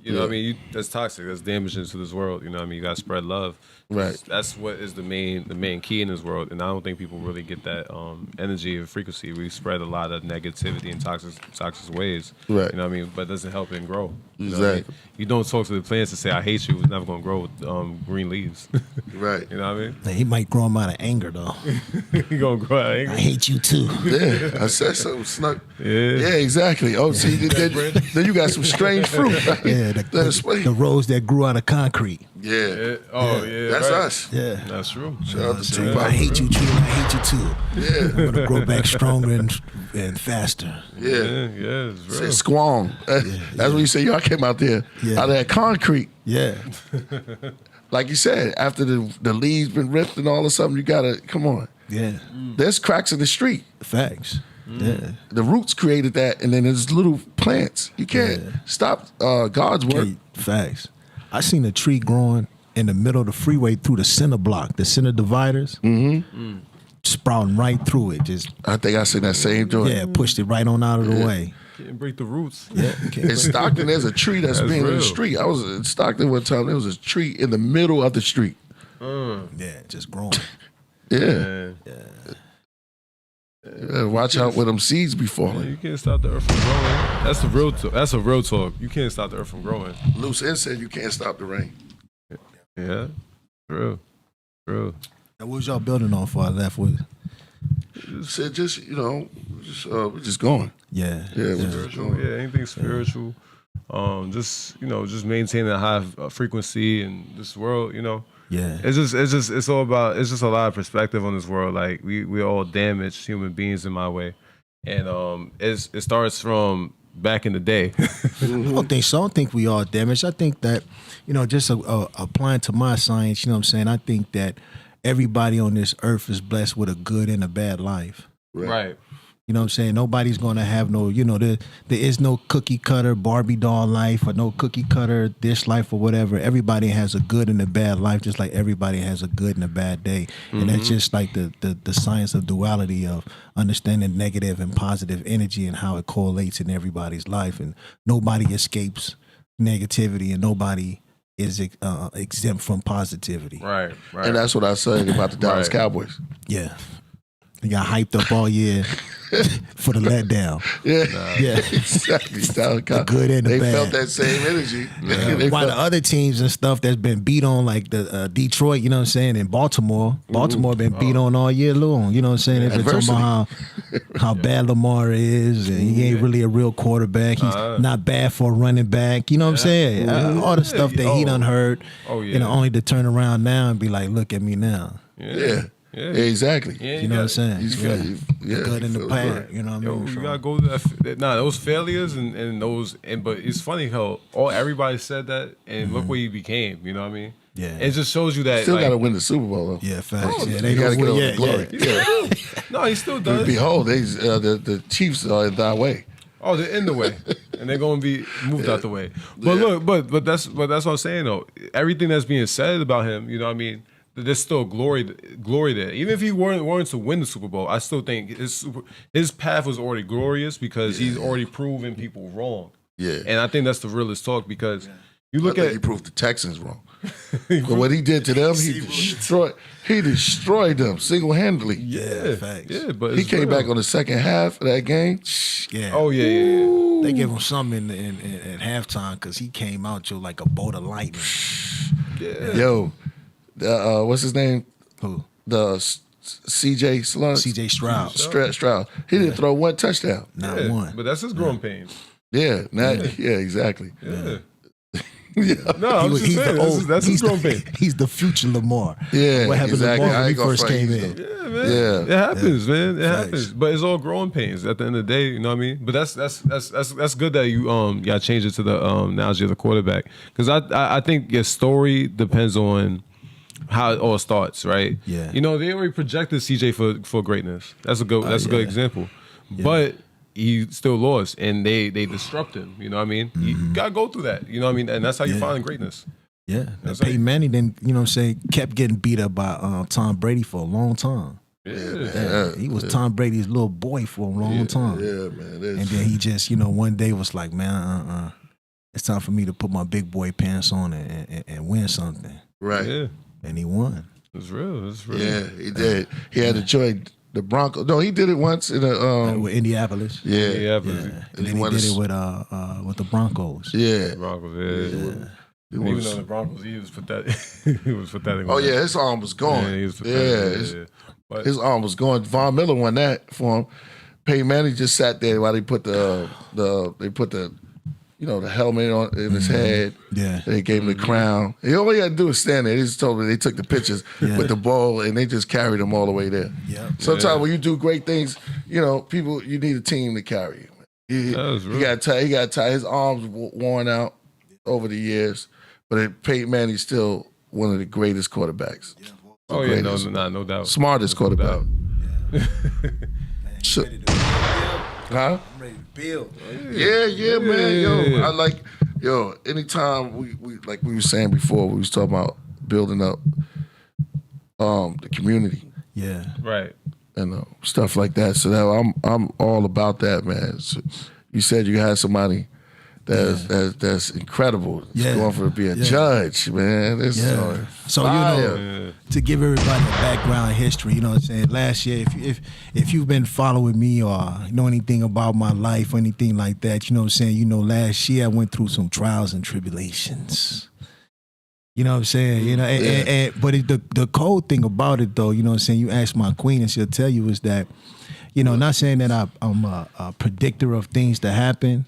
I mean? That's toxic. That's damaging to this world. You know what I mean? You got to spread love. Right. That's what is the main key in this world. And I don't think people really get that energy and frequency. We spread a lot of negativity in toxic ways. Right. You know what I mean? But it doesn't help it grow. You know Exactly. what I mean? You don't talk to the plants and say, I hate you. It's never going to grow with green leaves. Right. You know what I mean? He might grow them out of anger, though. He going to grow out of anger. I hate you, too. Yeah, I said something snuck. Yeah, exactly. Oh, see, then you got some strange fruit. Right? Yeah, the rose that grew out of concrete. Yeah. Yeah. That's right. us. Yeah. That's true. Shout out to Tupac. I hate you, tree, and I hate you, too. Yeah. I'm going to grow back stronger and faster. Yeah. It's Say real. squong. That's what you say. Yo, I came out there out of that concrete. Yeah. Like you said, after the leaves been ripped and all of something, you gotta come on. Yeah. There's cracks in the street. Facts. Yeah. The roots created that, and then there's little plants. You can't stop God's work. Facts. I seen a tree growing in the middle of the freeway through the center block, the center dividers. Mm-hmm. Sprouting right through it. I think I seen that same joint. Yeah, pushed it right on out of the way. Can't break the roots. Yeah. In Stockton, there's a tree that's being in real. the street. I was in Stockton one time. There was a tree in the middle of the street. Yeah, just growing. Yeah. You gotta watch out where them seeds be falling. You can't stop the earth from growing. That's a real talk. You can't stop the earth from growing. Loose end said you can't stop the rain. Yeah. True. And what was y'all building on before I left with? Said we're just going. Yeah. Yeah, we're just going. Yeah, anything spiritual. Just maintaining a high frequency in this world, Yeah. It's all about, it's just a lot of perspective on this world. Like we're all damaged human beings in my way. And it starts from back in the day. I don't think so. I don't think we all damaged. I think that, just applying to my science, I think that everybody on this earth is blessed with a good and a bad life. Right. Nobody's going to have no, there is no cookie cutter Barbie doll life or no cookie cutter this life or whatever. Everybody has a good and a bad life, just like everybody has a good and a bad day. Mm-hmm. And that's just like the science of duality of understanding negative and positive energy and how it correlates in everybody's life. And nobody escapes negativity and nobody is exempt from positivity. Right. And that's what I said about the Dallas Cowboys. Yeah. They got hyped up all year for the letdown. Yeah. Exactly. The good and the they bad. felt that same energy. While the other teams and stuff that's been beat on, like the Detroit, and Baltimore been beat on all year long. You know what I'm saying? They've been talking about how bad Lamar is, and he ain't really a real quarterback. He's not bad for a running back. You know what I'm saying? All the stuff that he done heard. Oh, yeah. Only to turn around now and be like, look at me now. Yeah, exactly. Yeah, You know what I'm saying? He's The good and the feels bad. good. You know what I mean? You gotta go to that. Those failures and those, but it's funny how everybody said that, and look where he became. You know what I mean? Yeah. It just shows you that Still got to win the Super Bowl though. Yeah, facts. Oh, They you got to get don't over win- the glory. Yeah. No, he still does. Behold, the Chiefs are in thy way. Oh, they're in the way, and they're gonna be moved out the way. But look, but that's what I'm saying though. Everything that's being said about him, you know what I mean? There's still glory there. Even if he weren't to win the Super Bowl, I still think his path was already glorious because he's already proven people wrong. Yeah. And I think that's the realest talk because you look he proved the Texans wrong. But what he did to them, he destroyed them single-handedly. Yeah, facts. Yeah, but he came back on the second half of that game. Yeah. Oh yeah. They gave him something in halftime because he came out like a bolt of lightning. Yeah. Yo, what's his name? Who? The CJ Stroud. He didn't throw one touchdown. Not one. But that's his growing pains. Yeah, exactly. Yeah. No, I'm just saying. That's his growing pain. He's the future Lamar. Yeah, what happened exactly. to Lamar when he first front came you, in? Yeah, man. Yeah. It happens, man. It Facts. happens. But it's all growing pains at the end of the day, you know what I mean? But that's good that you y'all changed it to the analogy of the quarterback. Because I think your story depends on how it all starts, right? Yeah. They already projected CJ for greatness. That's a good good example. Yeah. But he still lost and they disrupt him, you know what I mean? You gotta go through that, you know what I mean? And that's how you find greatness. Yeah, Peyton Manning then, you know what I'm saying, kept getting beat up by Tom Brady for a long time. He was Tom Brady's little boy for a long time. Yeah, man. And then he just, you know, one day was like, man, it's time for me to put my big boy pants on and win something. Right. Yeah. And he won. It's real. It's real. Yeah, he did. He had to join the Broncos. No, he did it once in a with Indianapolis. Yeah. Indianapolis. Yeah. And then he did it with the Broncos. Yeah. Broncos, yeah. Even though the Broncos, he was pathetic. He was pathetic. Oh yeah, his arm was gone. Yeah, he was pathetic. But his arm was gone. Von Miller won that for him. Peyton Manning just sat there while they put the the helmet on in his head. Yeah. They gave him the crown. All he had to do was stand there. They just told me they took the pictures with the ball and they just carried him all the way there. Yeah. Sometimes when you do great things, you know, you need a team to carry you. He got tired. His arms worn out over the years. But Peyton Manning's still one of the greatest quarterbacks. Oh yeah, no doubt. Smartest quarterback. Huh? I'm ready to build. Yeah, man. Anytime we like we were saying before, we was talking about building up the community. Yeah. Right. And stuff like that. So that I'm all about that, man. So you said you had somebody that's incredible. Yeah. Going for to be a judge, man. So to give everybody a background history, you know what I'm saying? Last year, if you've been following me or know anything about my life or anything like that, you know what I'm saying? You know, last year I went through some trials and tribulations. You know what I'm saying? You know, but the cold thing about it though, you know what I'm saying? You ask my queen and she'll tell you is that, you know, not saying that I'm a predictor of things to happen,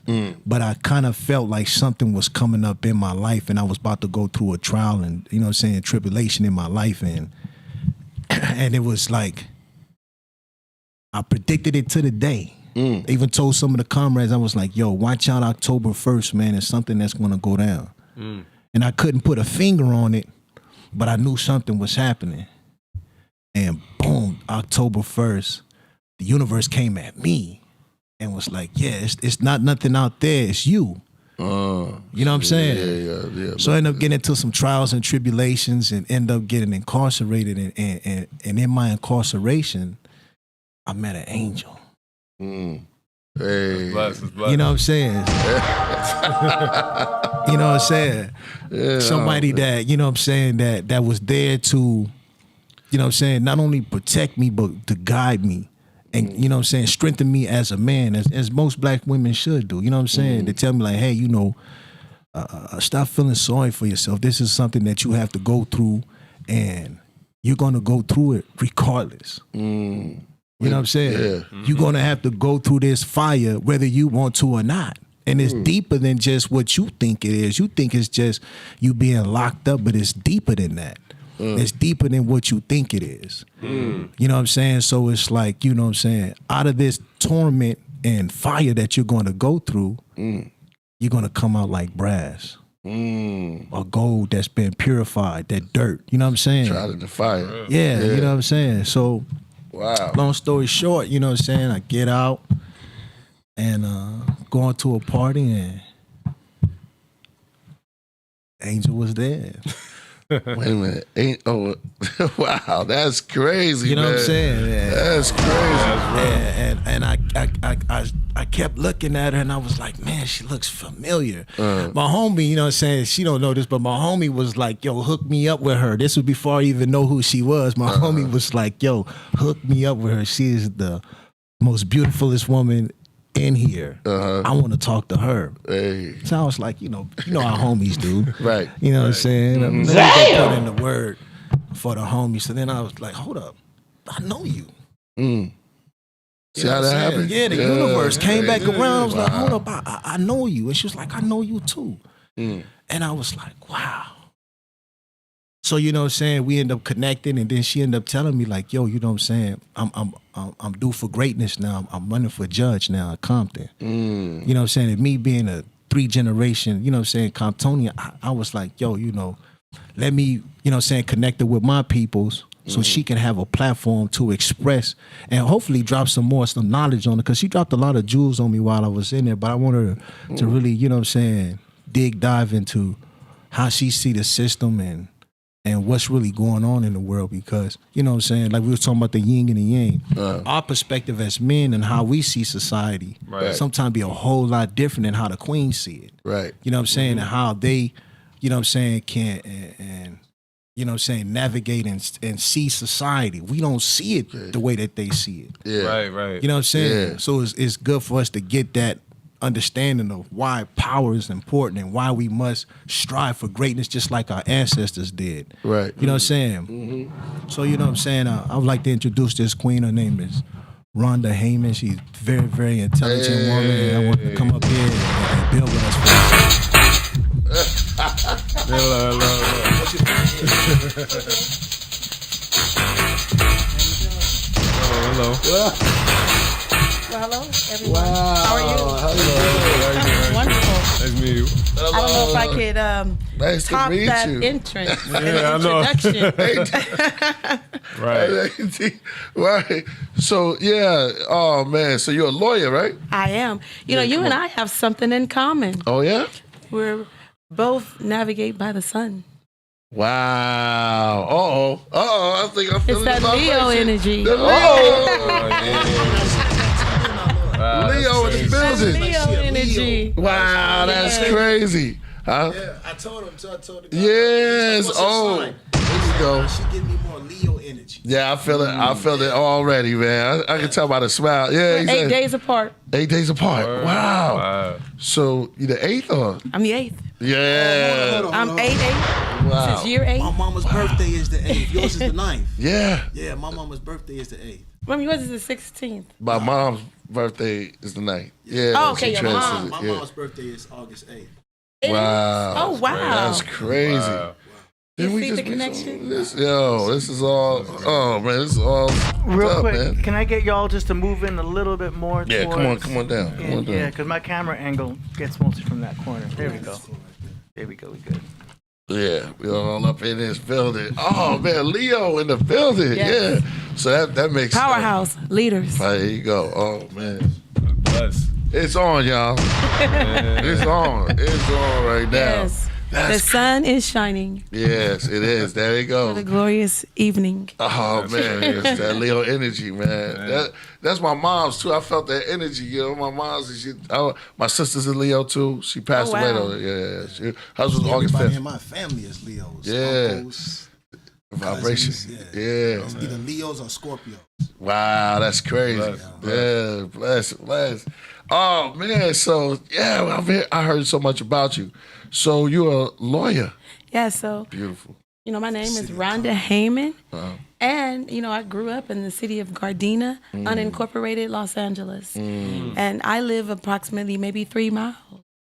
but I kind of felt like something was coming up in my life and I was about to go through a trial and, you know what I'm saying, tribulation in my life. And it was like, I predicted it to the day. I even told some of the comrades, I was like, yo, watch out October 1st, man. It's something that's going to go down. And I couldn't put a finger on it, but I knew something was happening. And boom, October 1st, the universe came at me and was like, yeah, it's not nothing out there, it's you. You know what I'm saying? Yeah. So I ended up getting into some trials and tribulations and end up getting incarcerated. And in my incarceration, I met an angel. Hey. It's blessed. You know what I'm saying? You know what I'm saying? Yeah. Somebody that, you know what I'm saying, that was there to, you know what I'm saying, not only protect me, but to guide me. And, you know what I'm saying, strengthen me as a man, as most black women should do. You know what I'm saying? They tell me like, hey, you know, stop feeling sorry for yourself. This is something that you have to go through, and you're going to go through it regardless. You know what I'm saying? Yeah. You're going to have to go through this fire whether you want to or not. And it's deeper than just what you think it is. You think it's just you being locked up, but it's deeper than that. It's deeper than what you think it is. You know what I'm saying? So it's like, you know what I'm saying, out of this torment and fire that you're going to go through, you're going to come out like brass. Or gold that's been purified, that dirt. You know what I'm saying? Tried in the fire. Yeah, you know what I'm saying? So, wow. Long story short, you know what I'm saying, I get out and going to a party and Angel was there. Wait a minute. Wow, that's crazy. You know what I'm saying? Yeah. That's crazy. And I kept looking at her and I was like, man, she looks familiar. My homie, you know what I'm saying, she don't know this, but my homie was like, yo, hook me up with her. This was before I even know who she was. My homie was like, yo, hook me up with her. She is the most beautifulest woman in here. I want to talk to her. Hey. So I was like, you know how homies do. Right. You know what I'm saying? Let me go put in the word for the homies. So then I was like, hold up, I know you. See how that happened? Yeah, the universe came back around. I was like, hold up, I know you. And she was like, I know you too. And I was like, wow. So you know what I'm saying, we end up connecting, and then she ended up telling me like, yo, you know what I'm saying, I'm due for greatness now. I'm running for judge now at Compton. You know what I'm saying? And me being a 3-generation, you know what I'm saying, Comptonian, I was like, yo, you know, let me, you know what I'm saying, connect her with my peoples so she can have a platform to express and hopefully drop some knowledge on her, because she dropped a lot of jewels on me while I was in there, but I want her to really, you know what I'm saying, dive into how she see the system and what's really going on in the world, because, you know what I'm saying, like we were talking about the yin and the yang. Our perspective as men and how we see society sometimes be a whole lot different than how the queens see it. Right. You know what I'm saying? And how they, you know what I'm saying, can and you know what I'm saying, navigate and see society. We don't see it the way that they see it. Yeah. Right. You know what I'm saying? Yeah. So it's good for us to get that understanding of why power is important and why we must strive for greatness just like our ancestors did. Right. You know what I'm saying? So, you know what I'm saying? I would like to introduce this queen. Her name is Rhonda Haymon. She's a very, very intelligent woman. And I want her to come up here and build with us for Hello. Well, hello, everyone. Wow. How are you? Hello. Wonderful. Nice to meet you. I don't know if I could Nice to top meet that you. entrance. Yeah, I know. Introduction. Right. Right. So, yeah. Oh, man. So you're a lawyer, right? I am. You know, you and I have something in common. Oh, yeah? We're both navigate by the sun. Wow. I think I'm feeling It's that Leo energy. Leo in the building. Leo energy. Wow, that's crazy. Huh? Yeah, I told him. So I told him. Yes. Oh, there you go. She give me more Leo energy. Yeah, I feel it. I feel it already, man. I can tell by the smile. Yeah, We're 8 days apart. 8 days apart. Wow. So you the 8th or? I'm the 8th. Yeah. Hold on. I'm 8/8. Wow. This is year 8. My mama's birthday is the 8th. Yours is the 9th. Yeah. Yeah, my mama's birthday is the 8th. Well, yours is the 16th. My mom's birthday is the 9th. Yeah. Oh, okay, she your mom. translated, My yeah. mom's birthday is August 8th. Wow. Oh, wow. That's crazy. Wow. Did You we see just the make connection? this is all. Oh man, this is all. Real tough, quick, man. can I get y'all just to move in a little bit more? Yeah, towards, come on down. Come on down. Yeah, because my camera angle gets mostly from that corner. There we go. There we go. We good. Yeah, we all up in this building. Oh man, Leo in the building. Yes. Yeah. So that makes sense. Powerhouse leaders. There you go. Oh man. Bless. It's on, y'all. It's on. It's on right now. Yes. The sun is shining. Yes, it is. There you go. What a glorious evening. Oh man, it's that Leo energy, man. That's my mom's too. I felt that energy. You know, my mom's. My sister's a Leo too. She passed away though. Yeah, hers was August 5th. Everybody in my family is Leos. Yeah. Uncles, Vibration. cousins, Yeah. Either Leos or Scorpios. Wow, that's crazy. Yeah, bless. Oh man, so yeah, I heard so much about you. So you're a lawyer. Yeah, so Beautiful. you know, my name is Rhonda Haymon. And, you know, I grew up in the city of Gardena, unincorporated Los Angeles. And I live approximately maybe 3 miles.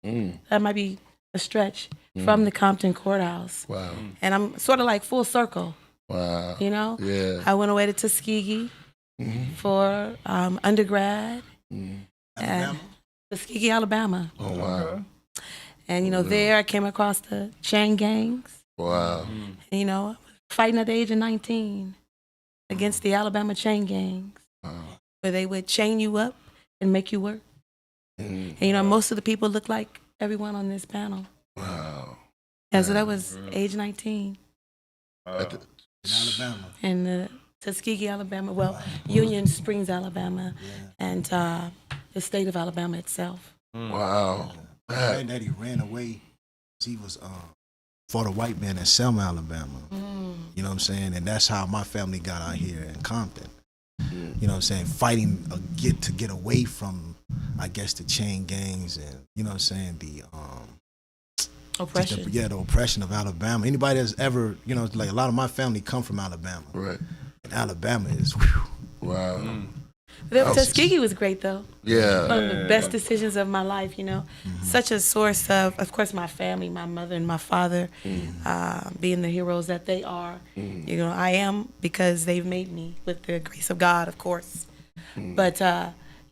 That might be a stretch from the Compton Courthouse. Wow. And I'm sort of like full circle. Wow. You know? Yeah. I went away to Tuskegee for undergrad. And Tuskegee, Alabama. Oh, wow. And, you know, there I came across the chain gangs. Wow. And, you know, fighting at the age of 19 against the Alabama chain gangs, where they would chain you up and make you work. And, you know, most of the people look like everyone on this panel. Wow. Yeah, so that was age 19. In Alabama. In Tuskegee, Alabama. Well, Union Springs, Alabama. And the state of Alabama itself. Wow. My granddaddy ran away. He was fought a white man in Selma, Alabama. You know what I'm saying? And that's how my family got out here in Compton. You know what I'm saying? Fighting to get away from, I guess, the chain gangs and, you know what I'm saying, the oppression. The oppression of Alabama. Anybody that's ever, you know, like a lot of my family come from Alabama. Right. And Alabama is, wow. Tuskegee was great, though. Yeah. One of the best decisions of my life, you know. Such a source of course, my family, my mother and my father, being the heroes that they are. You know, I am because they've made me with the grace of God, of course. But,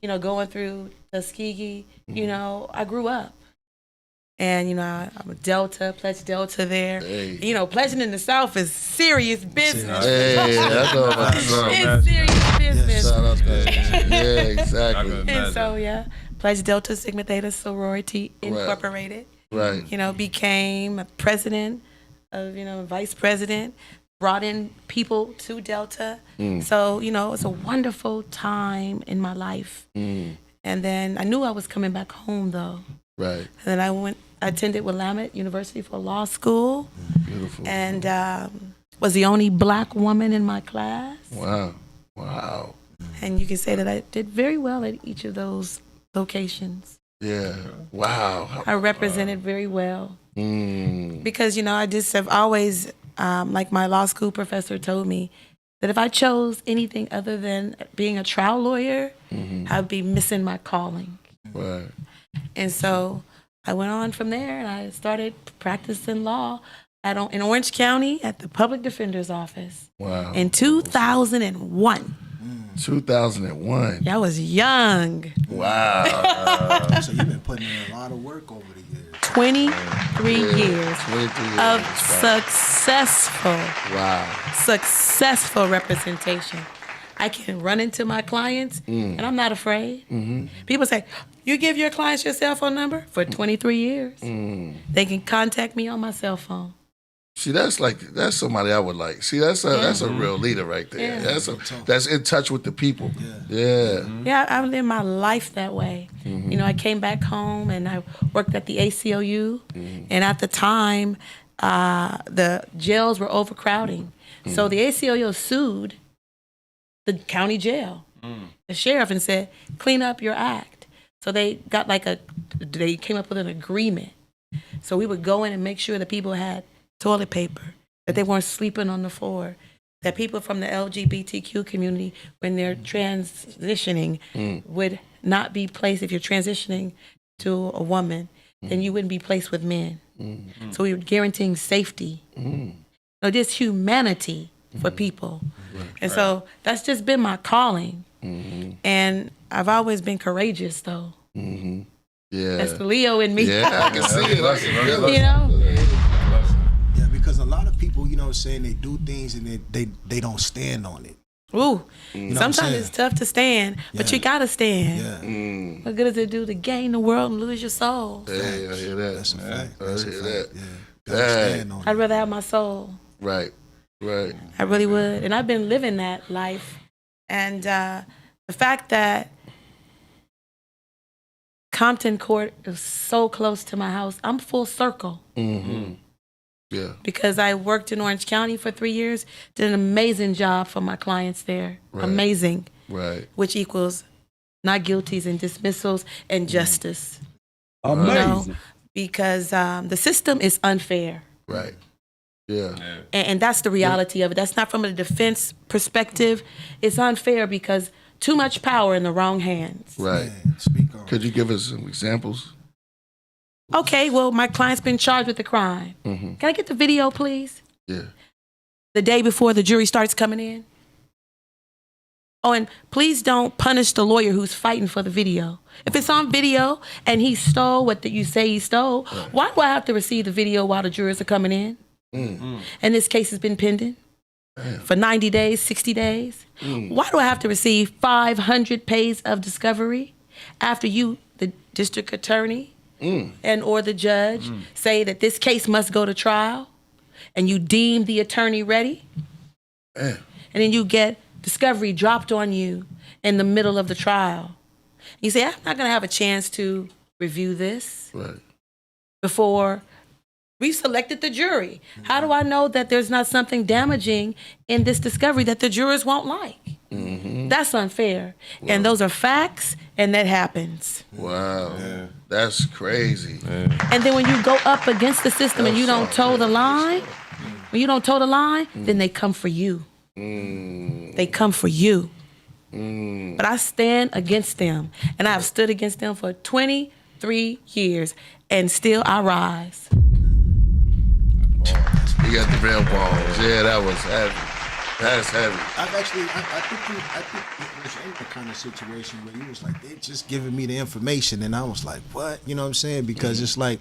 you know, going through Tuskegee, you know, I grew up. And, you know, I'm a Delta, pledge Delta there. Hey. You know, pledging in the South is serious business. Hey, I know about the South. It's serious business. Shout out to yeah, exactly. And so, yeah, pledge Delta Sigma Theta Sorority Incorporated. Right. You know, became a president of, vice president, brought in people to Delta. So, it's a wonderful time in my life. And then I knew I was coming back home, though. Right. And then I attended Willamette University for law school. Beautiful. And was the only black woman in my class. Wow. Wow. And you can say that I did very well at each of those locations. Yeah. Wow. I represented very well. Because, I just have always, like my law school professor told me, that if I chose anything other than being a trial lawyer, I'd be missing my calling. Right. And so I went on from there and I started practicing law in Orange County at the Public Defender's Office. Wow. In 2001. 2001. Yeah, I was young. Wow. So you've been putting in a lot of work over the years. 23 years 23 years of successful representation. I can run into my clients, and I'm not afraid. People say, you give your clients your cell phone number? For 23 years. They can contact me on my cell phone. See, that's somebody I would like. See, that's a real leader right there. Yeah. That's in touch with the people. Yeah, I live my life that way. I came back home and I worked at the ACLU, and at the time, the jails were overcrowding. So the ACLU sued the county jail, the sheriff, and said, clean up your act. So they got they came up with an agreement. So we would go in and make sure that people had toilet paper, that they weren't sleeping on the floor, that people from the LGBTQ community, when they're transitioning, would not be placed, if you're transitioning to a woman, then you wouldn't be placed with men. So we were guaranteeing safety. Just humanity for people. And so that's just been my calling. And I've always been courageous, though. Yeah. That's the Leo in me. Yeah, I can see it. I can feel it. Yeah, because a lot of people, they do things and they don't stand on it. Ooh, You know sometimes it's tough to stand, but you gotta stand. What good does it do to gain the world and lose your soul? Yeah, I hear that. That's a fact. I hear that. Stand on it. I'd rather have my soul. Right. I really would. And I've been living that life. And the fact that Compton Court is so close to my house, I'm full circle. Yeah. Because I worked in Orange County for 3 years, did an amazing job for my clients there. Right. Amazing. Right. Which equals not guilties and dismissals and justice. Amazing. Because the system is unfair. Right. Yeah. And that's the reality of it. That's not from a defense perspective. It's unfair because too much power in the wrong hands. Right. Could you give us some examples? Okay, well, my client's been charged with a crime. Can I get the video, please? Yeah. The day before the jury starts coming in. Oh, and please don't punish the lawyer who's fighting for the video. If it's on video and he stole what you say he stole, why do I have to receive the video while the jurors are coming in? And this case has been pending for 90 days, 60 days. Why do I have to receive 500 pages of discovery after you, the district attorney, and or the judge say that this case must go to trial, and you deem the attorney ready, and then you get discovery dropped on you in the middle of the trial. You say, I'm not going to have a chance to review this before we've selected the jury. How do I know that there's not something damaging in this discovery that the jurors won't like? That's unfair. And those are facts, and that happens. Wow. That's crazy. And then when you go up against the system and you don't toe the line, then they come for you. They come for you. But I stand against them. And I've stood against them for 23 years, and still I rise. You got the real balls. Yeah, that was heavy. That's heavy. I think it was in the kind of situation where you was like, they just giving me the information, and I was like, what? You know what I'm saying? Because it's like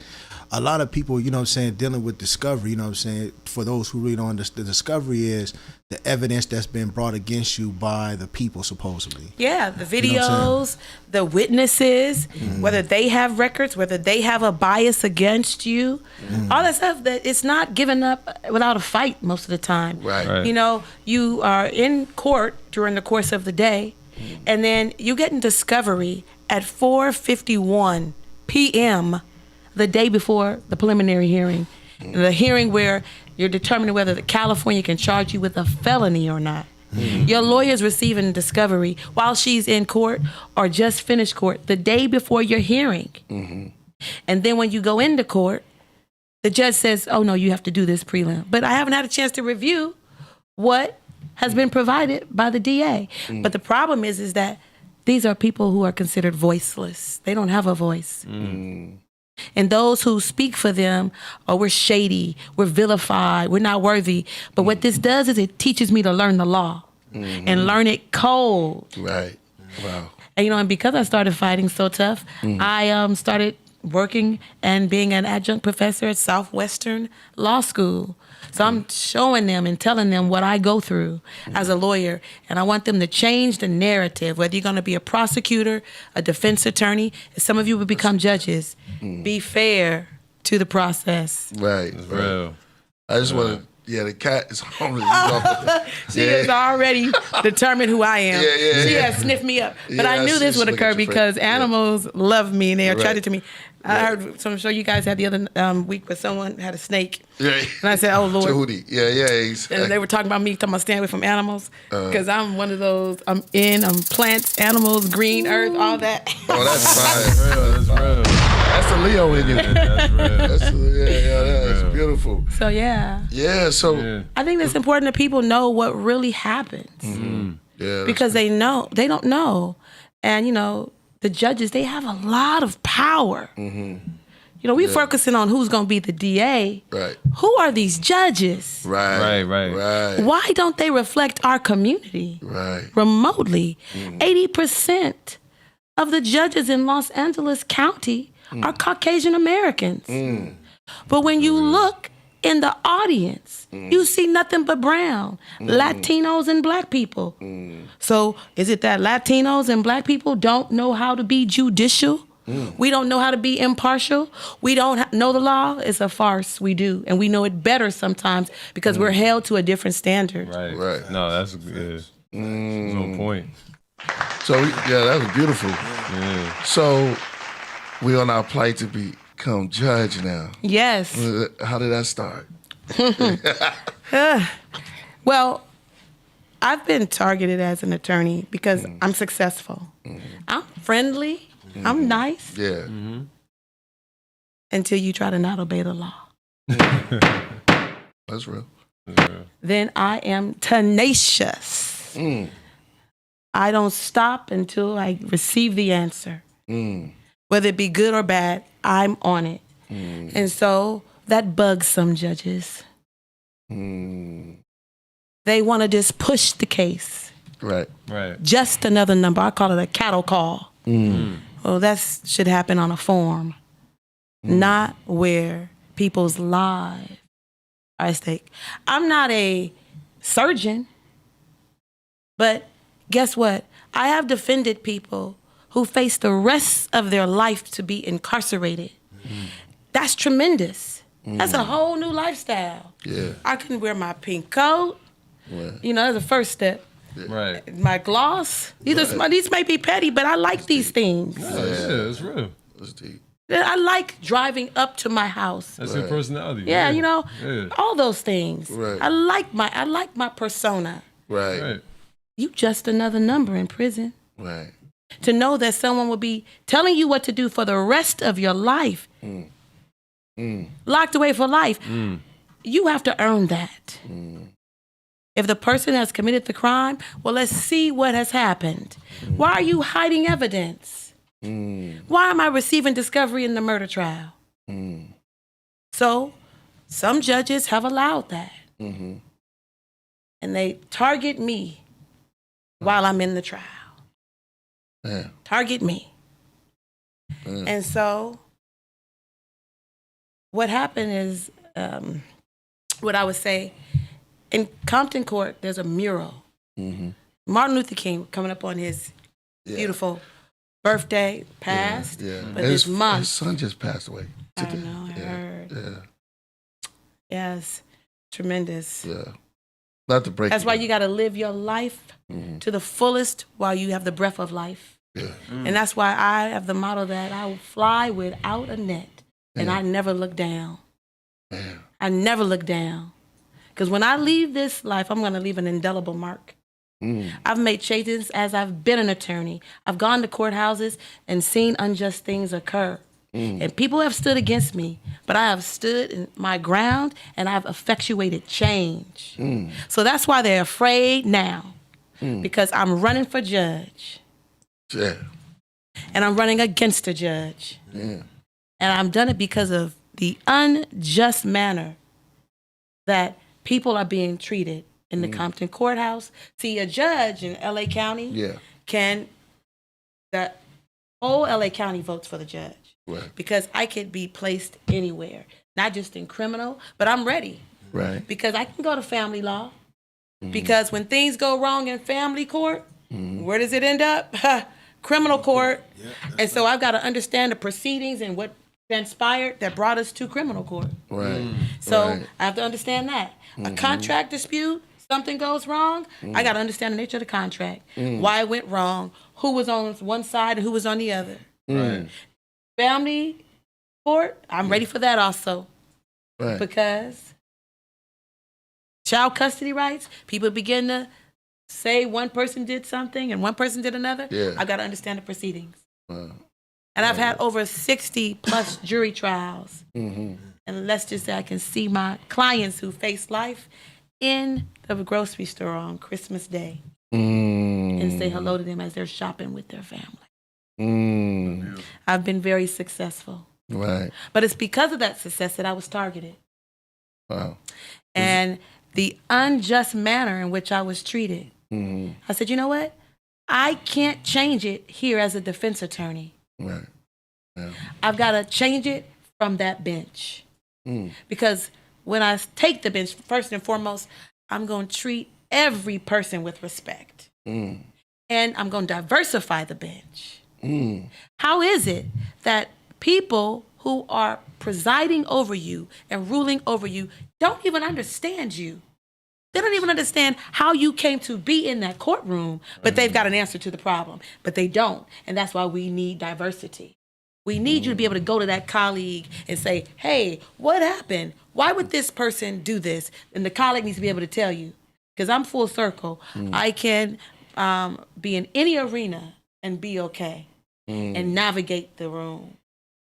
a lot of people, you know what I'm saying, dealing with discovery, you know what I'm saying, for those who read on the discovery is the evidence that's been brought against you by the people, supposedly. Yeah, the videos, You know what the witnesses, whether they have records, whether they have a bias against you, all that stuff, that it's not given up without a fight most of the time. Right. You know, you are in court during the course of the day, and then you get in discovery at 4:51 p.m. the day before the preliminary hearing, the hearing where you're determining whether the California can charge you with a felony or not. Your lawyer's receiving discovery while she's in court or just finished court the day before your hearing. And then when you go into court, the judge says, oh no, you have to do this prelim. But I haven't had a chance to review what has been provided by the DA. But the problem is that these are people who are considered voiceless. They don't have a voice. And those who speak for them, oh, we're shady, we're vilified, we're not worthy. But what this does is it teaches me to learn the law and learn it cold. Right. Wow. And, you know, and because I started fighting so tough, I started working and being an adjunct professor at Southwestern Law School. So I'm showing them and telling them what I go through as a lawyer. And I want them to change the narrative, whether you're going to be a prosecutor, a defense attorney, some of you will become judges. Be fair to the process. Right. Right. I just want to, the cat is hungry. She is already determined who I am. She yeah. has sniffed me up. But Yeah, I knew this would occur because animals love me and they are attracted to me. I heard some show you guys had the other week where someone had a snake. Yeah. And I said, oh, Lord. Judy. Yeah. And they were talking about me, talking about staying away from animals. Because I'm one of those, I'm plants, animals, green earth, all that. Oh, that's fine. That's real. That's the Leo in you. That's real. That's beautiful. So, yeah. Yeah, so. I think it's important that people know what really happens. Yeah. Because they don't know. And, you know, the judges, they have a lot of power. You know, we're focusing on who's going to be the DA. Right. Who are these judges? Right. Why don't they reflect our community? Remotely. 80% of the judges in Los Angeles County are Caucasian Americans. But when you look in the audience, you see nothing but brown, Latinos and black people. So is it that Latinos and black people don't know how to be judicial? We don't know how to be impartial. We don't know the law. It's a farce. We do. And we know it better sometimes because we're held to a different standard. Right. No, that's good. That's on point. So, that was beautiful. So, we're on our plight to become judge now. Yes. How did that start? Well, I've been targeted as an attorney because I'm successful. I'm friendly. I'm nice. Yeah. Until you try to not obey the law. That's real. Then I am tenacious. I don't stop until I receive the answer. Whether it be good or bad, I'm on it. And so that bugs some judges. They want to just push the case. Right. Just another number. I call it a cattle call. Well, that should happen on a form, not where people's lives are at stake. I'm not a surgeon, but guess what? I have defended people who face the rest of their life to be incarcerated. That's tremendous. That's a whole new lifestyle. Yeah. I can wear my pink coat. You know, that's the first step. My gloss. These may be petty, but I like these things. It's real. That's deep. I like driving up to my house. That's your personality. Yeah, you know, all those things. Right. I like my persona. Right. You just another number in prison. Right. To know that someone will be telling you what to do for the rest of your life. Locked away for life. You have to earn that. If the person has committed the crime, well, let's see what has happened. Why are you hiding evidence? Why am I receiving discovery in the murder trial? So some judges have allowed that. And they target me while I'm in the trial. Target me. And so what happened is what I would say, in Compton Court, there's a mural. Mm-hmm. Martin Luther King coming up on his beautiful birthday passed, but this month. His son just passed away. I know, I heard. Yeah. Yes, tremendous. Yeah. Not to break That's it why down. you got to live your life to the fullest while you have the breath of life. Yeah. And that's why I have the motto that I will fly without a net, and I never look down. I never look down. Because when I leave this life, I'm going to leave an indelible mark. I've made changes as I've been an attorney. I've gone to courthouses and seen unjust things occur. And people have stood against me, but I have stood in my ground and I've effectuated change. So that's why they're afraid now, because I'm running for judge. Yeah. And I'm running against a judge. Yeah. And I've done it because of the unjust manner that people are being treated in the Compton courthouse. See, a judge in LA County the whole LA County votes for the judge. Right. Because I could be placed anywhere, not just in criminal, but I'm ready. Right. Because I can go to family law. Because when things go wrong in family court, where does it end up? Criminal court. And so I've got to understand the proceedings and what transpired that brought us to criminal court. Right. So I have to understand that. A contract dispute, something goes wrong, I got to understand the nature of the contract, why it went wrong, who was on one side and who was on the other. Right. Family court, I'm ready for that also. Right. Because child custody rights, people begin to say one person did something and one person did another. I got to understand the proceedings. And I've had over 60 plus jury trials. And let's just say I can see my clients who face life in the grocery store on Christmas Day and say hello to them as they're shopping with their family. I've been very successful. Right. But it's because of that success that I was targeted. Wow. And the unjust manner in which I was treated. I said, you know what? I can't change it here as a defense attorney. Right. Yeah. I've got to change it from that bench. Because when I take the bench, first and foremost, I'm going to treat every person with respect. And I'm going to diversify the bench. How is it that people who are presiding over you and ruling over you don't even understand you? They don't even understand how you came to be in that courtroom, but they've got an answer to the problem, but they don't. And that's why we need diversity. We need you to be able to go to that colleague and say, hey, what happened? Why would this person do this? And the colleague needs to be able to tell you, because I'm full circle. I can be in any arena and be okay and navigate the room.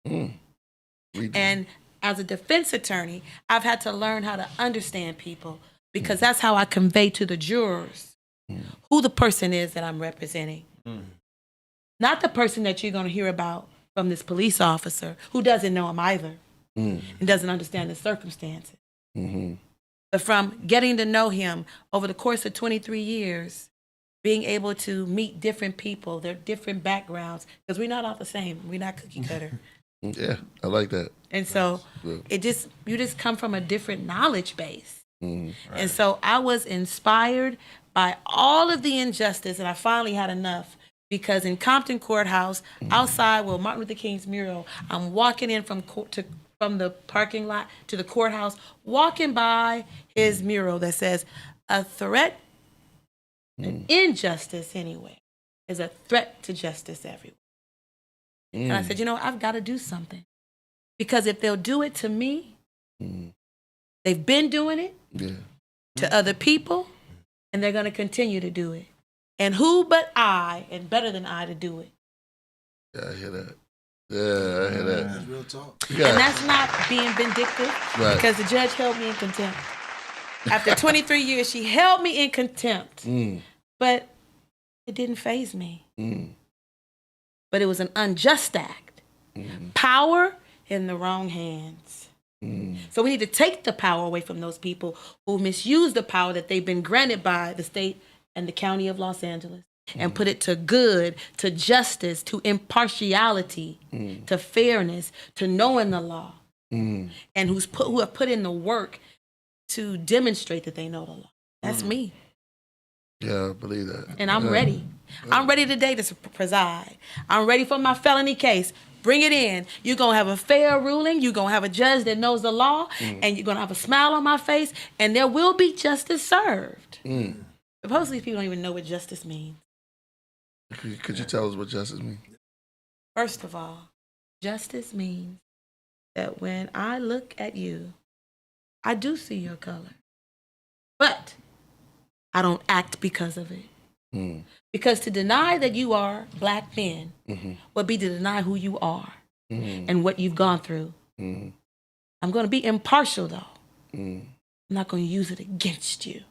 And as a defense attorney, I've had to learn how to understand people, because that's how I convey to the jurors who the person is that I'm representing. Not the person that you're going to hear about from this police officer who doesn't know him either and doesn't understand the circumstances. But from getting to know him over the course of 23 years, being able to meet different people, their different backgrounds, because we're not all the same. We're not cookie cutter. Yeah, I like that. And so you just come from a different knowledge base. And so I was inspired by all of the injustice, and I finally had enough, because in Compton Courthouse, outside where Martin Luther King's mural, I'm walking in from the parking lot to the courthouse, walking by his mural that says, a threat, an injustice anyway, is a threat to justice everywhere. And I said, you know, I've got to do something. Because if they'll do it to me, they've been doing it to other people, and they're going to continue to do it. And who but I, and better than I, to do it? Yeah, I hear that. Yeah, I hear that. That's real talk. And that's not being vindictive, because the judge held me in contempt. After 23 years, she held me in contempt. But it didn't faze me. But it was an unjust act. Power in the wrong hands. So we need to take the power away from those people who misuse the power that they've been granted by the state and the county of Los Angeles, and put it to good, to justice, to impartiality, to fairness, to knowing the law, and who have put in the work to demonstrate that they know the law. That's me. Yeah, I believe that. And I'm ready. I'm ready today to preside. I'm ready for my felony case. Bring it in. You're going to have a fair ruling. You're going to have a judge that knows the law. And you're going to have a smile on my face. And there will be justice served. Supposedly people don't even know what justice means. Could you tell us what justice means? First of all, justice means that when I look at you, I do see your color. But I don't act because of it. Because to deny that you are black men would be to deny who you are and what you've gone through. I'm going to be impartial, though. I'm not going to use it against you.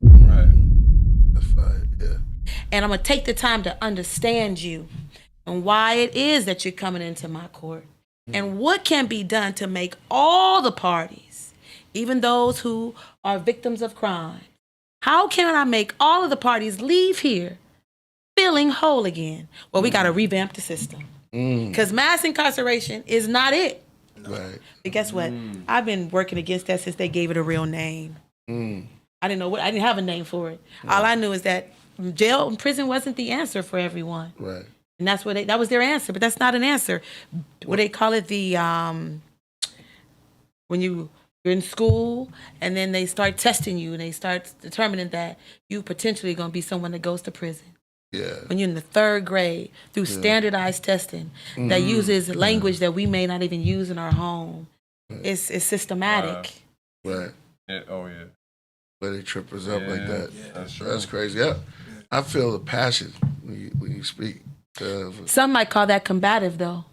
Right. That's fine, yeah. And I'm going to take the time to understand you and why it is that you're coming into my court and what can be done to make all the parties, even those who are victims of crime, how can I make all of the parties leave here feeling whole again? Well, we got to revamp the system. Because mass incarceration is not it. Right. But guess what? I've been working against that since they gave it a real name. I didn't have a name for it. All I knew is that jail and prison wasn't the answer for everyone. Right. And that's what that was their answer, but that's not an answer. What they call it, the when you're in school and then they start testing you and they start determining that you potentially going to be someone that goes to prison. Yeah. When you're in the 3rd grade through standardized testing that uses language that we may not even use in our home. It's systematic. Right. Yeah. Oh, yeah. But they trip us up like that. Yeah, that's true. That's crazy. Yeah. I feel the passion when you speak. Some might call that combative, though.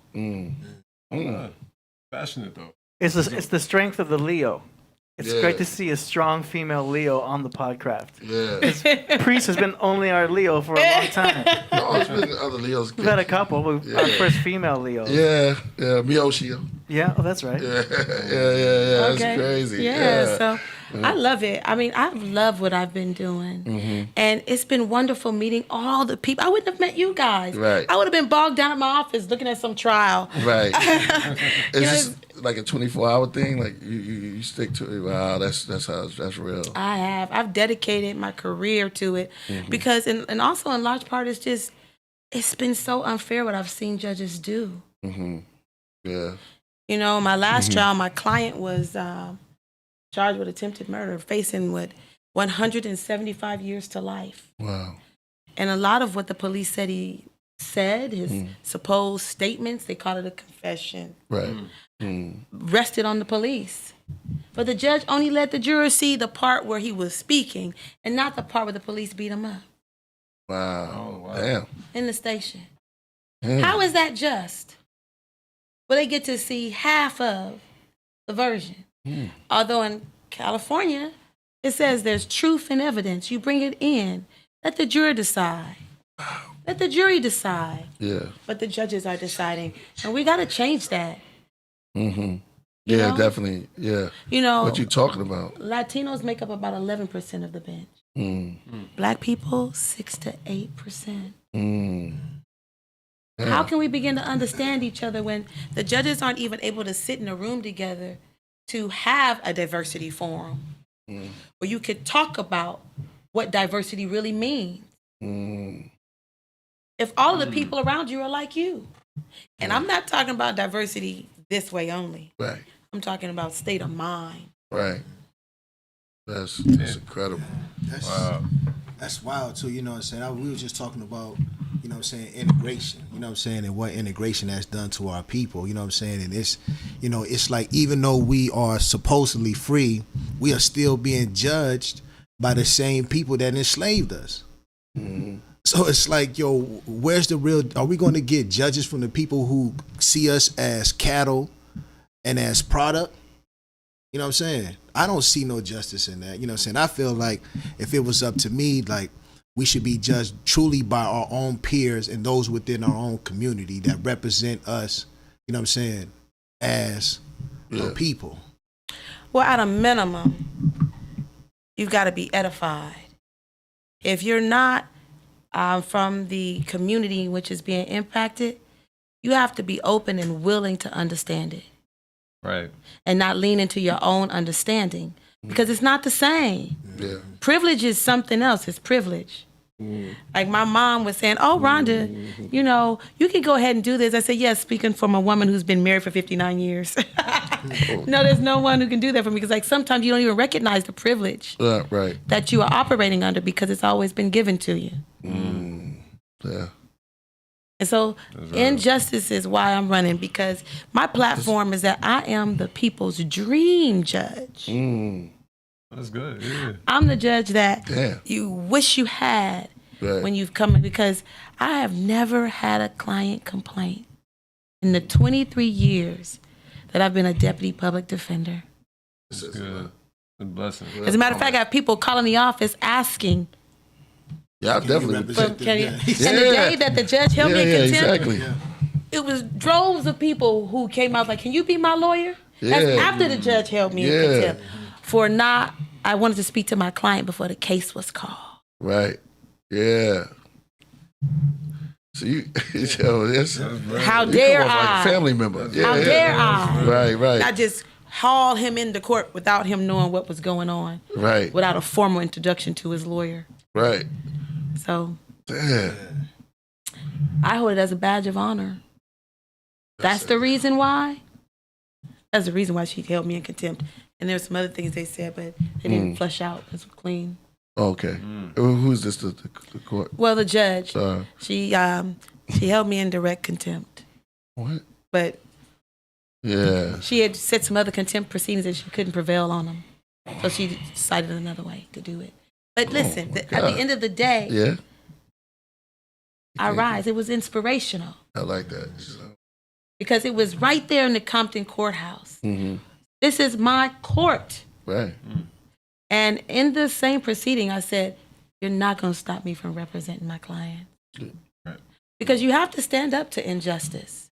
Passionate, though. It's the strength of the Leo. It's great to see a strong female Leo on the Podcraft. Yeah. Priest has been only our Leo for a long time. No, it's been other Leos. We've had a couple. Our first female Leo. Yeah. Miyoshi. Yeah, oh, that's right. Yeah. That's crazy. Yeah, so I love it. I mean, I've loved what I've been doing. And it's been wonderful meeting all the people. I wouldn't have met you guys. Right. I would have been bogged down at my office looking at some trial. Right. It's just like a 24-hour thing. Like you stick to it. Wow, that's real. I've dedicated my career to it because, and also in large part, it's been so unfair what I've seen judges do. Yeah. You know, my last trial, my client was charged with attempted murder, facing 175 years to life. Wow. And a lot of what the police said he said, his supposed statements, they call it a confession. Right. Rested on the police. But the judge only let the jurors see the part where he was speaking and not the part where the police beat him up. Wow. Damn. In the station. How is that just? Well, they get to see half of the version. Although in California, it says there's truth in evidence. You bring it in. Let the jury decide. Let the jury decide. Yeah. But the judges are deciding. And we got to change that. Yeah, know? definitely. Yeah. You know. What you talking about? Latinos make up about 11% of the bench. Black people, 6 to 8%. How can we begin to understand each other when the judges aren't even able to sit in a room together to have a diversity forum where you could talk about what diversity really means? If all of the people around you are like you. And I'm not talking about diversity this way only. Right. I'm talking about state of mind. Right. That's incredible. That's wild too, you know what I'm saying? We were just talking about, you know what I'm saying, integration, you know what I'm saying, and what integration has done to our people, you know what I'm saying? And it's, you know, it's like even though we are supposedly free, we are still being judged by the same people that enslaved us. So it's like, yo, where's the real, are we going to get judges from the people who see us as cattle and as product? You know what I'm saying? I don't see no justice in that. You know what I'm saying? I feel like if it was up to me, like we should be judged truly by our own peers and those within our own community that represent us, you know what I'm saying, as a people. Well, at a minimum, you've got to be edified. If you're not from the community which is being impacted, you have to be open and willing to understand it. Right. And not lean into your own understanding, because it's not the same. Yeah. Privilege is something else. It's privilege. Like my mom was saying, oh, Rhonda, you know, you can go ahead and do this. I said, yes, speaking from a woman who's been married for 59 years. No, there's no one who can do that for me because like sometimes you don't even recognize the privilege Right. that you are operating under because it's always been given to you. Yeah. And so injustice is why I'm running because my platform is that I am the people's dream judge. That's good. Yeah. I'm the judge that you wish you had when you've come in because I have never had a client complaint in the 23 years that I've been a deputy public defender. That's good. A blessing. As a matter of fact, I have people calling the office asking. Yeah, I definitely. And the day that the judge held me in contempt, it was droves of people who came out like, can you be my lawyer? That's after the judge held me in contempt. I wanted to speak to my client before the case was called. Right. Yeah. So how dare I? Like a family member. How dare I? Right. I just haul him into court without him knowing what was going on. Right. Without a formal introduction to his lawyer. Right. So. Damn. I hold it as a badge of honor. That's the reason why. That's the reason why she held me in contempt. And there were some other things they said, but they didn't flush out. It was clean. Okay. Who's this? The court? Well, the judge. She held me in direct contempt. What? But yeah, she had said some other contempt proceedings and she couldn't prevail on them, so she decided another way to do it. But listen, at the end of the day, I rise. It was inspirational. I like that. Because it was right there in the Compton courthouse. This is my court. Right. And in the same proceeding, I said, you're not going to stop me from representing my client. Right. Because you have to stand up to injustice.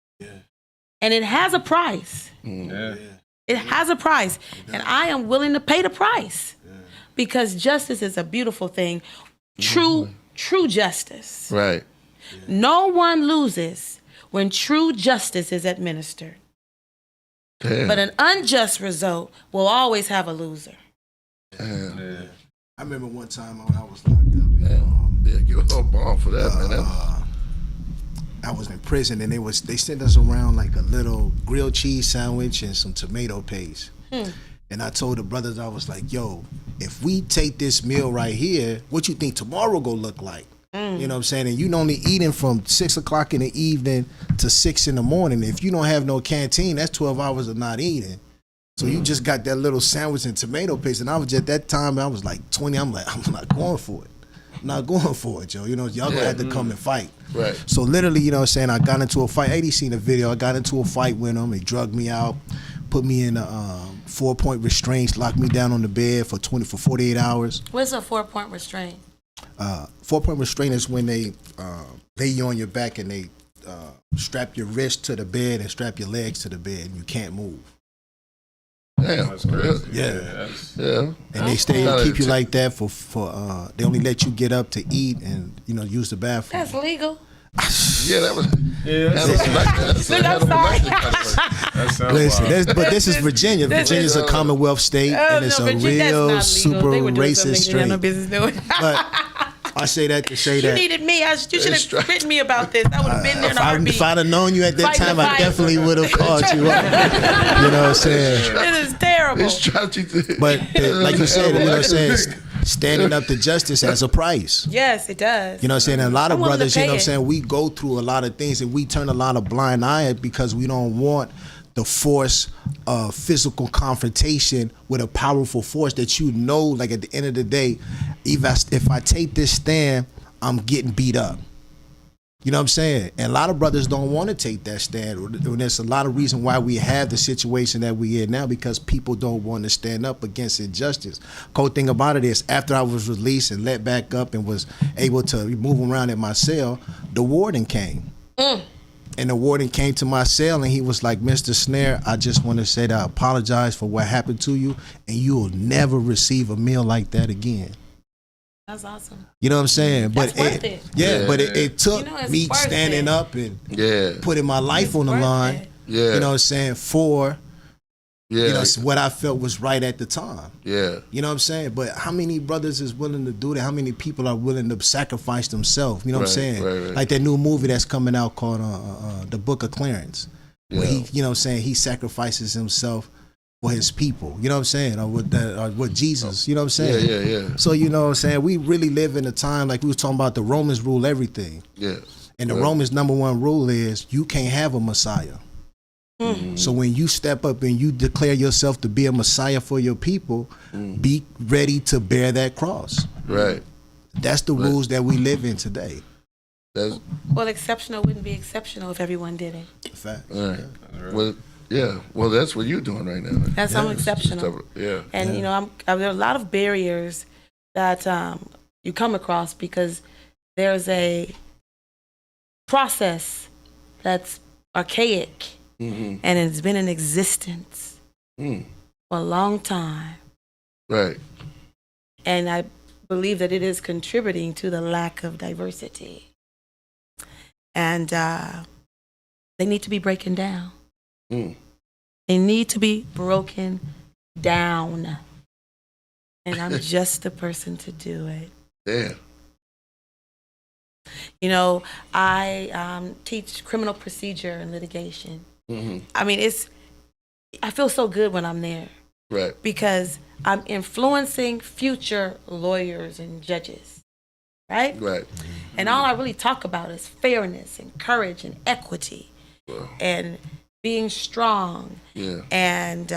And it has a price. It has a price. And I am willing to pay the price. Because justice is a beautiful thing. True justice. Right. No one loses when true justice is administered. Damn. But an unjust result will always have a loser. Damn. I remember one time when I was locked up. Give a bomb for that, man. I was in prison and they sent us around like a little grilled cheese sandwich and some tomato paste. And I told the brothers, I was like, yo, if we take this meal right here, what you think tomorrow gonna look like? You know what I'm saying? And you only eating from 6 o'clock in the evening to 6 in the morning. If you don't have no canteen, that's 12 hours of not eating. So you just got that little sandwich and tomato paste. And I was at that time, I was like 20. I'm like, I'm not going for it. I'm not going for it, yo. You know, y'all gonna have to come and fight. Right. So literally, you know what I'm saying, I got into a fight. 80 seen the video. I got into a fight with him. He drugged me out, put me in a 4-point restraints, locked me down on the bed for 48 hours. What's a 4-point restraint? 4-point restraint is when they lay you on your back and they strap your wrist to the bed and strap your legs to the bed and you can't move. Damn. That's crazy. Yeah. Yeah. And they stay and keep you like that for they only let you get up to eat and, you know, use the bathroom. That's legal. Yeah, that was. Listen, but this is Virginia. Virginia's a Commonwealth state, and it's a real super racist state. But I say that to say that you needed me. You should have written me about this. I would have been there in a heartbeat. If I'd have known you at that time, I definitely would have called you up. You know what I'm saying? This is terrible. But like you said, you know what I'm saying? Standing up to justice has a price. Yes, it does. You know what I'm saying? And a lot of brothers, you know what I'm saying, we go through a lot of things and we turn a lot of blind eye because we don't want the force of physical confrontation with a powerful force that you know, like at the end of the day, if I take this stand, I'm getting beat up. You know what I'm saying? And a lot of brothers don't want to take that stand. And there's a lot of reason why we have the situation that we in now, because people don't want to stand up against injustice. Cool thing about it is, after I was released and let back up and was able to move around in my cell, the warden came. And the warden came to my cell and he was like, Mr. Snare, I just want to say that I apologize for what happened to you, and you will never receive a meal like that again. That's awesome. You know what I'm saying? That's worth it. Yeah, but it took me standing up and putting my life on the line. Yeah. You know what I'm saying? For Yeah. You know, it's what I felt was right at the time. Yeah. You know what I'm saying? But how many brothers is willing to do that? How many people are willing to sacrifice themselves? You know what I'm saying? Right. Like that new movie that's coming out called The Book of Clarence. Where he, you know what I'm saying, he sacrifices himself for his people. You know what I'm saying? Or with Jesus. You know what I'm saying? Yeah. So you know what I'm saying? We really live in a time like we was talking about the Romans rule everything. Yeah. And the Romans' #1 rule is you can't have a Messiah. So when you step up and you declare yourself to be a Messiah for your people, be ready to bear that cross. Right. That's the rules that we live in today. Well, exceptional wouldn't be exceptional if everyone did it. Fact. Right. Well, yeah. Well, that's what you're doing right now. I'm exceptional. Yeah. And you know, there are a lot of barriers that you come across because there's a process that's archaic. And it's been in existence for a long time. Right. And I believe that it is contributing to the lack of diversity. And they need to be broken down. They need to be broken down. And I'm just the person to do it. Yeah. You know, I teach criminal procedure and litigation. I mean, I feel so good when I'm there. Right. Because I'm influencing future lawyers and judges. Right? Right. And all I really talk about is fairness and courage and equity and being strong. Yeah. And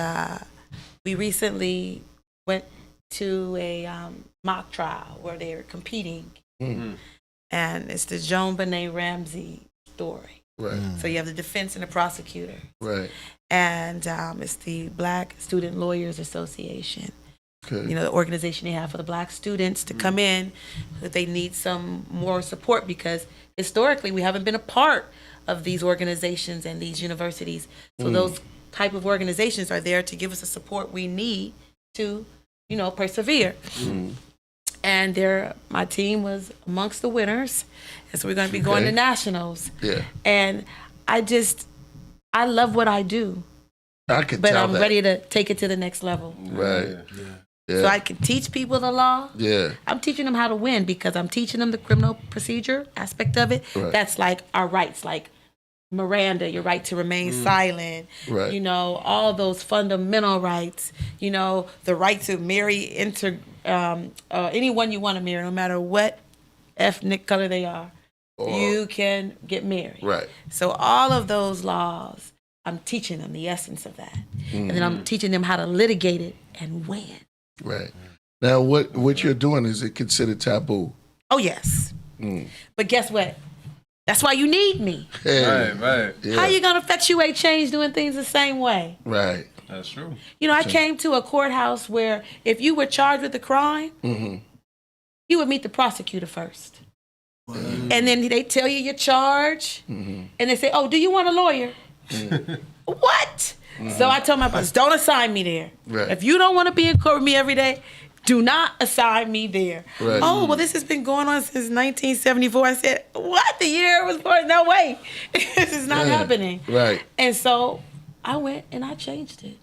we recently went to a mock trial where they were competing. And it's the Joan Benet Ramsey story. Right. So you have the defense and the prosecutor. Right. And it's the Black Student Lawyers Association. Okay. You know, the organization they have for the Black students to come in, that they need some more support because historically we haven't been a part of these organizations and these universities. So those type of organizations are there to give us the support we need to, you know, persevere. And my team was amongst the winners. And so we're going to be going to nationals. Yeah. And I love what I do. I can but tell I'm that. ready to take it to the next level. Right. Yeah. So I can teach people the law. Yeah. I'm teaching them how to win because I'm teaching them the criminal procedure aspect of it. Right. That's like our rights, like Miranda, your right to remain silent. Right. You know, all those fundamental rights. You know, the right to marry anyone you want to marry, no matter what ethnic color they are. You can get married. Right. So all of those laws, I'm teaching them the essence of that. And then I'm teaching them how to litigate it and win. Right. Now, what you're doing, is it considered taboo? Oh, yes. But guess what? That's why you need me. Hey. Right. Yeah. How you going to effectuate change doing things the same way? Right. That's true. You know, I came to a courthouse where if you were charged with a crime, you would meet the prosecutor first. And then they tell you your charge, and they say, "Oh, do you want a lawyer?" What? So I told my boss, "Don't assign me there. Right. If you don't want to be in court with me every day, do not assign me there." Right. Oh, well, this has been going on since 1974. I said, "What? The year was born? No way. This is not happening." Right. And so I went and I changed it.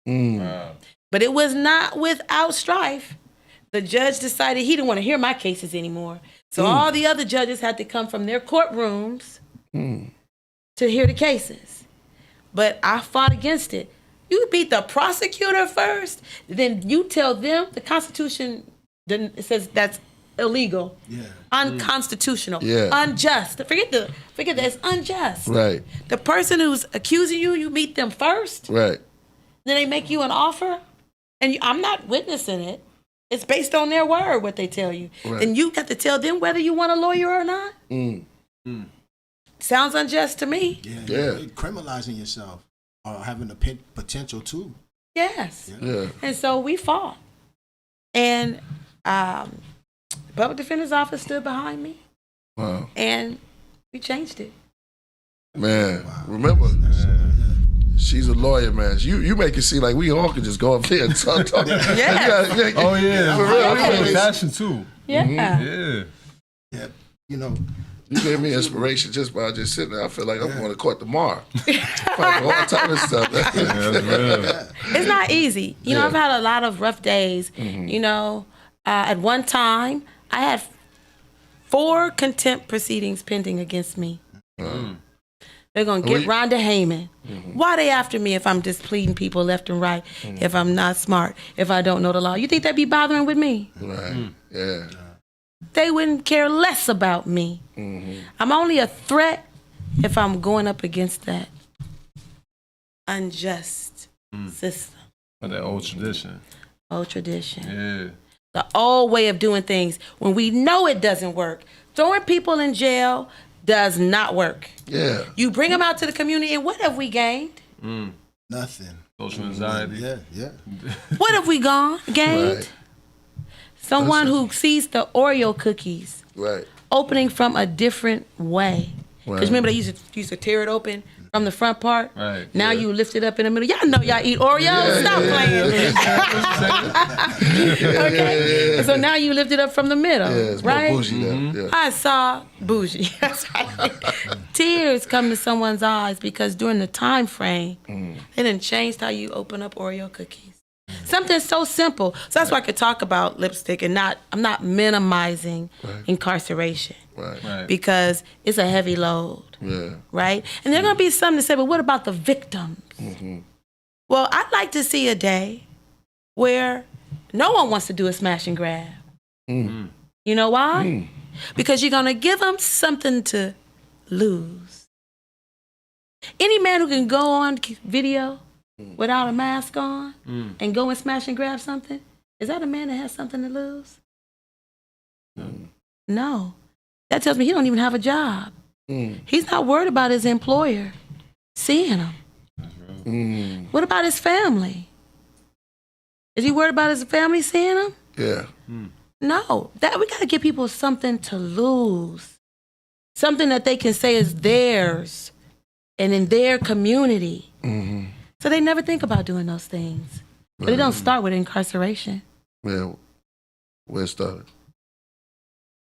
Wow. But it was not without strife. The judge decided he didn't want to hear my cases anymore. So all the other judges had to come from their courtrooms to hear the cases. But I fought against it. You beat the prosecutor first, then you tell them the Constitution it says that's illegal, unconstitutional, unjust. Forget that. It's unjust. Right. The person who's accusing you, you meet them first. Right. Then they make you an offer, and I'm not witnessing it. It's based on their word, what they tell you. Right. Then you got to tell them whether you want a lawyer or not. Sounds unjust to me. Yeah. You're criminalizing yourself or having the potential to. Yes. Yeah. And so we fought. And public defender's office stood behind me. Wow. And we changed it. Man, remember, she's a lawyer, man. You make it seem like we all can just go up there and talk. Yes. Oh, yeah. For real. Fashion, too. Yeah. Yeah. Yeah. You know, You gave me inspiration just by just sitting there. I feel like I'm going to court tomorrow. All type of stuff. It's not easy. You know, I've had a lot of rough days. You know, at one time, I had 4 contempt proceedings pending against me. They're going to get Rhonda Haymon. Why they after me if I'm displeasing people left and right, if I'm not smart, if I don't know the law? You think they'd be bothering with me? Right, yeah. They wouldn't care less about me. I'm only a threat if I'm going up against that unjust system. But that old tradition. Old tradition. Yeah. The old way of doing things when we know it doesn't work. Throwing people in jail does not work. Yeah. You bring them out to the community, and what have we gained? Nothing. Social anxiety. Yeah. What have we gained? Right. Someone who sees the Oreo cookies Right. opening from a different way. Because remember, they used to tear it open from the front part. Right. Now you lift it up in the middle. Y'all know y'all eat Oreos. Stop playing. Okay. So now you lift it up from the middle. Yeah, it's right? more bougie now. Yeah. I saw bougie. That's right. Tears come to someone's eyes because during the time frame, they done changed how you open up Oreo cookies. Something so simple. So that's why I could talk about lipstick and I'm not minimizing incarceration. Right. Because it's a heavy load. Yeah. Right? And there's going to be something to say, but what about the victims? Well, I'd like to see a day where no one wants to do a smash and grab. You know why? Because you're going to give them something to lose. Any man who can go on video without a mask on and go and smash and grab something, is that a man that has something to lose? No. That tells me he don't even have a job. He's not worried about his employer seeing him. What about his family? Is he worried about his family seeing him? Yeah. No. We got to give people something to lose. Something that they can say is theirs and in their community. So they never think about doing those things. But it don't start with incarceration. Yeah. Where it started.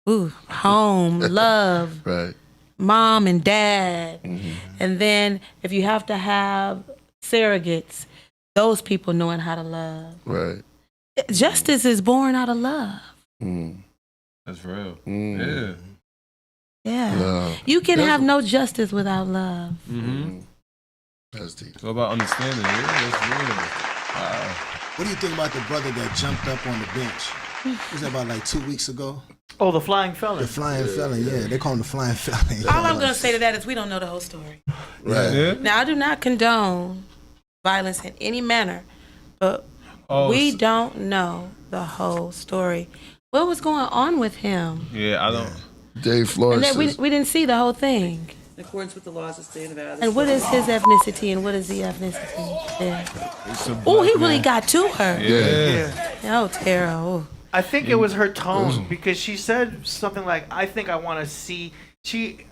Ooh, home, love, Right. mom and dad. And then if you have to have surrogates, those people knowing how to love. Right. Justice is born out of love. That's real. Yeah. Yeah. Love. You can have no justice without love. That's deep. It's all about understanding. Yeah, that's real. Wow. What do you think about the brother that jumped up on the bench? Was that about like 2 weeks ago? Oh, the flying felon. The flying felon, yeah. They call him the flying felon. All I'm going to say to that is we don't know the whole story. Right. Yeah. Now, I do not condone violence in any manner, but we don't know the whole story. What was going on with him? Yeah, I don't. Dave Flores. And then we didn't see the whole thing. In accordance with the laws of the state of Nevada. And what is his ethnicity and what is the ethnicity there? Oh, he really got to her. Yeah. Oh, Tara. Oh. I think it was her tone because she said something like, I think I want to see. It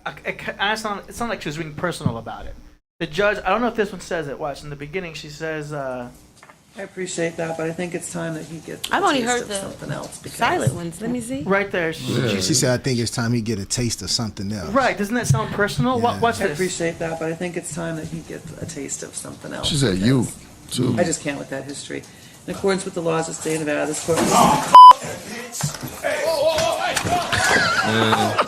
sounded like she was being personal about it. The judge, I don't know if this one says it. Watch, in the beginning she says, I appreciate that, but I think it's time that he gets I've only heard of the something else. silent ones. Let me see. Right there. She said, I think it's time he get a taste of something else. Right, doesn't that sound personal? Yeah. What's I this? appreciate that, but I think it's time that he gets a taste of something else. She said you, too. I just can't with that history. In accordance with the laws of the state of Nevada, this court...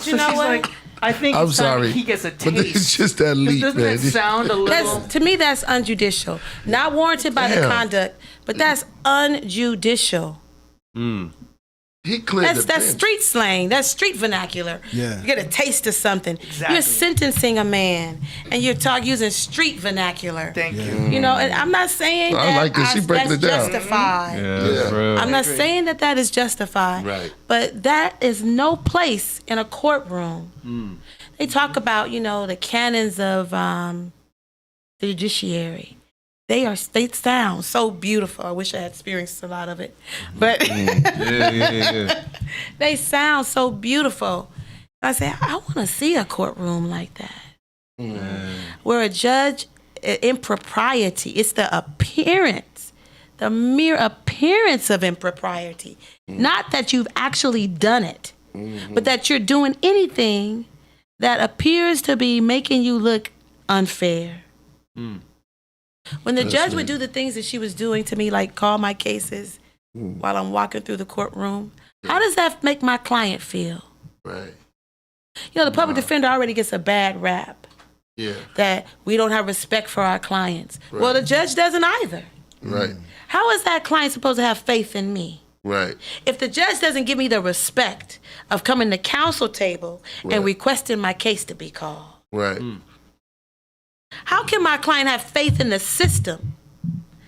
So you know what? Like, I think I'm it's time sorry. he gets a But taste. it's just that leap, Doesn't man. that sound a little... To me, that's unjudicial. Not warranted by the conduct, but that's unjudicial. He cleared That's street slang. That's street vernacular. Yeah. You get a taste of something. Exactly. You're sentencing a man, and you're using street vernacular. Thank you. You know, and I'm not saying I like this. She breaking that's it down. justified. Yeah. Real. I'm not saying that is justified. Right. But that is no place in a courtroom. They talk about, the canons of the judiciary. They sound so beautiful. I wish I had experienced a lot of it. But they sound so beautiful. I say, I want to see a courtroom like that. Where a judge, impropriety, it's the appearance, the mere appearance of impropriety. Not that you've actually done it, but that you're doing anything that appears to be making you look unfair. When the judge would do the things that she was doing to me, like call my cases while I'm walking through the courtroom, how does that make my client feel? Right. You know, the public defender already gets a bad rap. Yeah. That we don't have respect for our clients. Right. Well, the judge doesn't either. Right. How is that client supposed to have faith in me? Right. If the judge doesn't give me the respect of coming to counsel table and requesting my case to be called. Right. How can my client have faith in the system?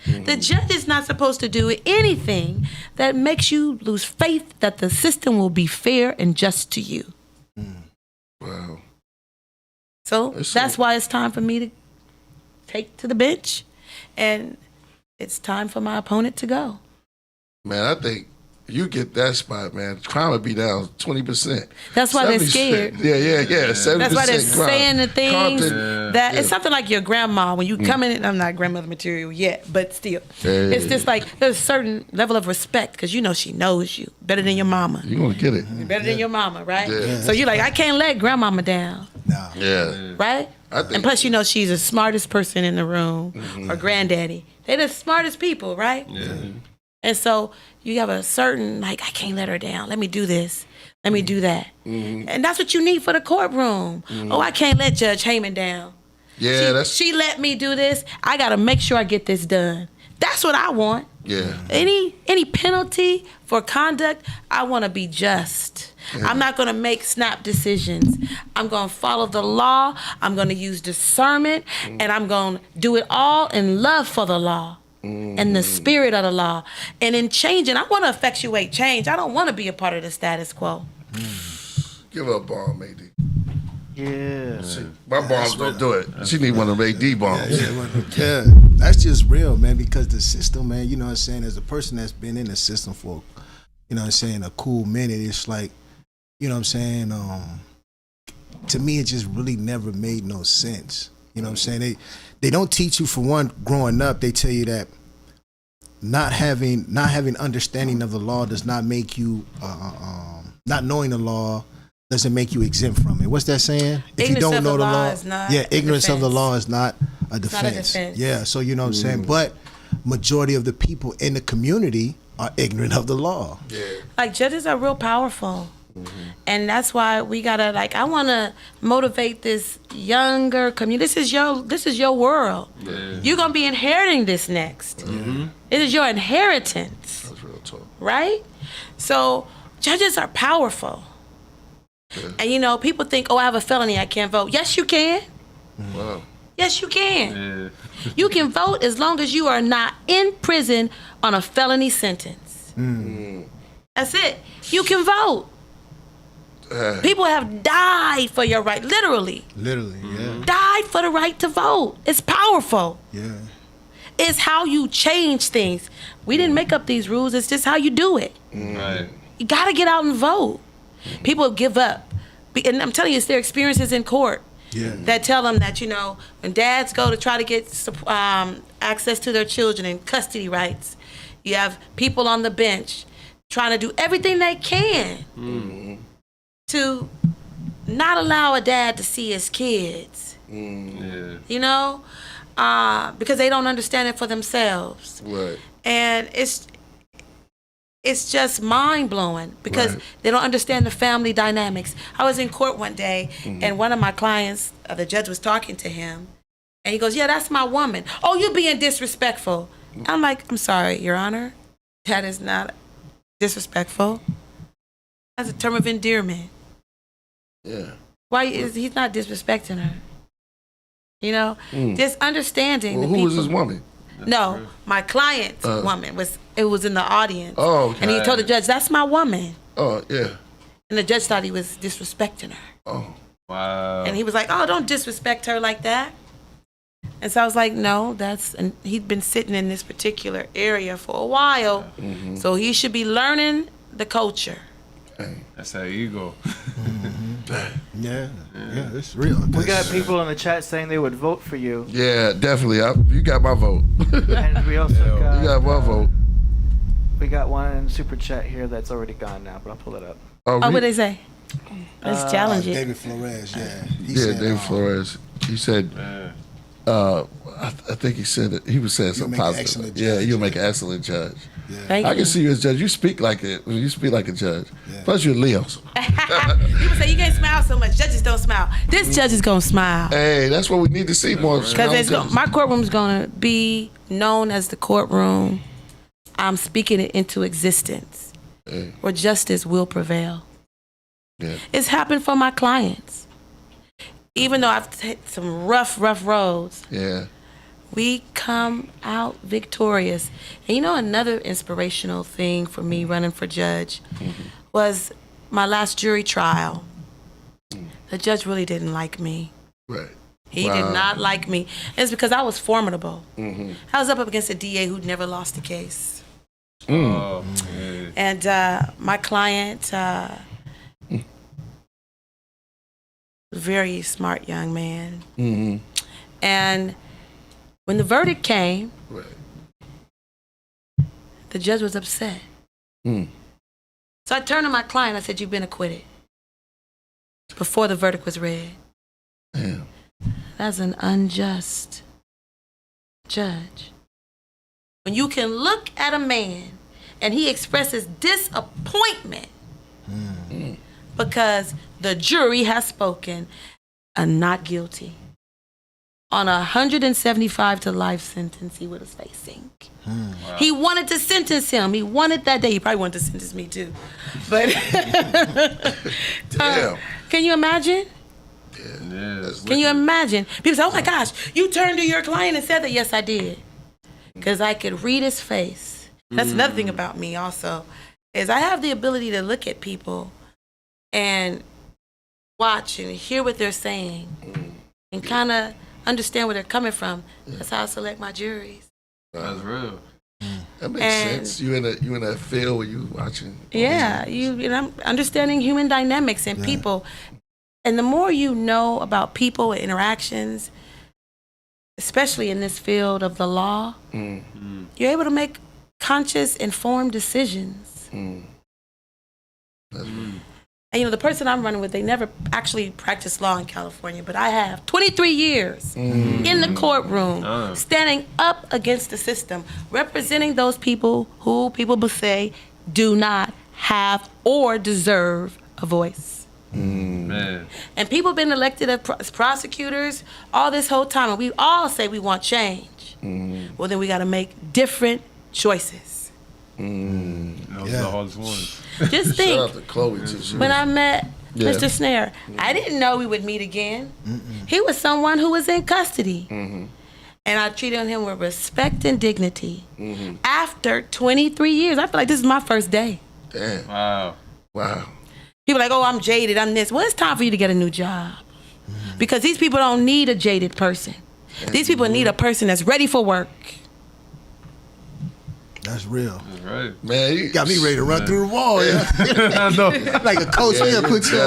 The judge is not supposed to do anything that makes you lose faith that the system will be fair and just to you. Wow. So that's why it's time for me to take to the bench, and it's time for my opponent to go. Man, I think you get that spot, man. Crime would be down 20%. That's why they're scared. Yeah. 70% That's why they're crime. saying the things Compton, that it's something like your grandma when you come in. I'm not grandmother material yet, but still, it's just like there's a certain level of respect because you know she knows you better than your mama. You're gonna get it. Better than your mama, right? Yeah. So you're like, I can't let grandmama down. Yeah. Right? And plus, you know, she's the smartest person in the room, or granddaddy. They're the smartest people, right? Yeah. And so you have a certain, like, I can't let her down. Let me do this. Let me do that. And that's what you need for the courtroom. Oh, I can't let Judge Haymon down. Yeah, she let me do this. I got to make sure I get this done. That's what I want. Yeah. Any penalty for conduct, I want to be just. I'm not going to make snap decisions. I'm going to follow the law. I'm going to use discernment, and I'm going to do it all in love for the law and the spirit of the law. And in changing, I want to effectuate change. I don't want to be a part of the status quo. Give her a bomb, AD. Yeah. My bombs don't do it. She need one of them AD bombs. Yeah, that's just real, man, because the system, man, you know what I'm saying, as a person that's been in the system for, you know what I'm saying, a cool minute, it's like, you know what I'm saying, to me, it just really never made no sense. You know what I'm saying? They don't teach you, for one, growing up, they tell you that not having understanding of the law does not make you, not knowing the law doesn't make you exempt from it. What's that saying? If you don't know the law, ignorance of the law is not a defense. Yeah, so you know what I'm saying? But majority of the people in the community are ignorant of the law. Yeah. Like, judges are real powerful. And that's why we gotta, like, I wanna motivate this younger community. This is your world. Yeah. You're gonna be inheriting this next. It is your inheritance. That's real talk. Right? So judges are powerful. And you know, people think, oh, I have a felony, I can't vote. Yes, you can. Wow. Yes, you can. You can vote as long as you are not in prison on a felony sentence. That's it. You can vote. People have died for your right, literally. Literally, yeah. Died for the right to vote. It's powerful. Yeah. It's how you change things. We didn't make up these rules. It's just how you do it. Right. You got to get out and vote. People give up. And I'm telling you, it's their experiences in court that tell them that, you know, when dads go to try to get access to their children and custody rights, you have people on the bench trying to do everything they can to not allow a dad to see his kids. You know? Because they don't understand it for themselves. Right. And it's just mind-blowing because they don't understand the family dynamics. I was in court one day, and one of my clients, the judge was talking to him, and he goes, yeah, that's my woman. Oh, you're being disrespectful. I'm like, I'm sorry, Your Honor. That is not disrespectful. That's a term of endearment. Yeah. Why is he's not disrespecting her? You know, just understanding. Well, the who was people. his woman? No, my client's woman was in the audience. Oh, okay. And he told the judge, that's my woman. Oh, yeah. And the judge thought he was disrespecting her. Oh. Wow. And he was like, oh, don't disrespect her like that. And so I was like, no, and he'd been sitting in this particular area for a while. So he should be learning the culture. That's how you go. Yeah, it's real. We got people in the chat saying they would vote for you. Yeah, definitely. You got my vote. And we also got... You got my vote. We got one in super chat here that's already gone now, but I'll pull it up. Oh, what did they say? Let's challenge it. David Flores, David Flores. He said, I think he said it. He was saying something positive. You'll make an excellent judge. Thank I you. can see you as judge. You speak like it. You speak like a judge. Plus, you're Leo. People say you can't smile so much. Judges don't smile. This judge is gonna smile. Hey, that's what we need to see more. Because my courtroom's gonna be known as the courtroom. I'm speaking it into existence, where justice will prevail. It's happened for my clients. Even though I've taken some rough roads. We come out victorious. And you know, another inspirational thing for me running for judge was my last jury trial. The judge really didn't like me. He did not like me. It's because I was formidable. I was up against a DA who'd never lost a case. And my client, very smart young man. And when the verdict came, the judge was upset. So I turned to my client, I said, "You've been acquitted," before the verdict was read. That's an unjust judge. When you can look at a man and he expresses disappointment because the jury has spoken a not guilty on a 175 to life sentence he was facing. He wanted to sentence him. He wanted that day. He probably wanted to sentence me too. But can you imagine? Can you imagine? People say, "Oh my gosh, you turned to your client and said that." Yes, I did. Because I could read his face. That's another thing about me also, is I have the ability to look at people and watch and hear what they're saying and kind of understand where they're coming from. That's how I select my juries. That's real. That makes sense. You in that field where you watching. You know, understanding human dynamics and people. And the more you know about people and interactions, especially in this field of the law, you're able to make conscious, informed decisions. And you know, the person I'm running with, they never actually practiced law in California, but I have 23 years in the courtroom, standing up against the system, representing those people who people will say do not have or deserve a voice. And people have been elected as prosecutors all this whole time, and we all say we want change. Well, then we got to make different choices. Those are the hardest ones. Just think, Shout out to Chloe too. when I met Mr. Snare, I didn't know we would meet again. He was someone who was in custody. And I treated him with respect and dignity. After 23 years, I feel like this is my first day. Damn. Wow. People are like, "Oh, I'm jaded, I'm this." Well, it's time for you to get a new job. Because these people don't need a jaded person. These people need a person that's ready for work. That's real. That's right. Man, you got me ready to run through the wall. I know. Like a coach, put you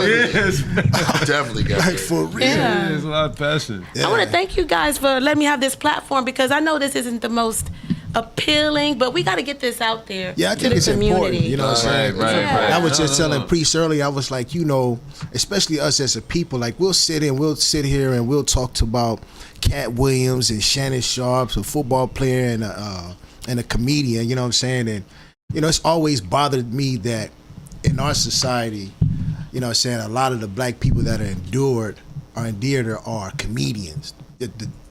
definitely got like for real. There's a lot of passion. I want to thank you guys for letting me have this platform, because I know this isn't the most appealing, but we got to get this out there I to think the it's community. important. You know what I'm saying? Right. I was just telling Priest earlier, I was like, you know, especially us as a people, like we'll sit here and we'll talk about Cat Williams and Shannon Sharps, a football player and a comedian, you know what I'm saying? And, you know, it's always bothered me that in our society, you know what I'm saying, a lot of the black people that are endeared are comedians,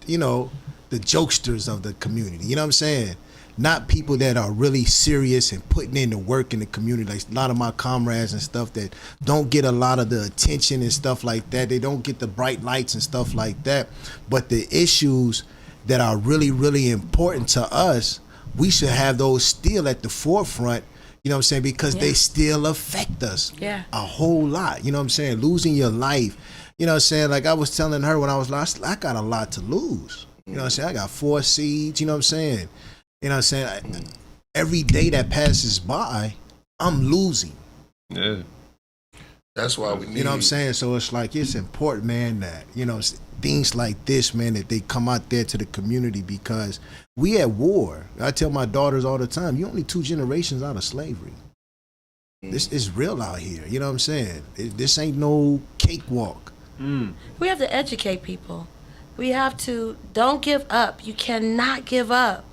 you know, the jokesters of the community, you know what I'm saying? Not people that are really serious and putting in the work in the community. Like a lot of my comrades and stuff that don't get a lot of the attention and stuff like that. They don't get the bright lights and stuff like that. But the issues that are really, really important to us, we should have those still at the forefront, you know what I'm saying? Because they still affect us a whole lot. You know what I'm saying? Losing your life, you know what I'm saying? Like I was telling her when I was lost, I got a lot to lose. You know what I'm saying? I got 4 seeds, you know what I'm saying? You know what I'm saying? Every day that passes by, I'm losing. Yeah. That's why we need. You know what I'm saying? So it's like, it's important, man, that, you know, things like this, man, that they come out there to the community, because we at war. I tell my daughters all the time, you're only 2 generations out of slavery. This is real out here. You know what I'm saying? This ain't no cakewalk. We have to educate people. We have to, don't give up. You cannot give up.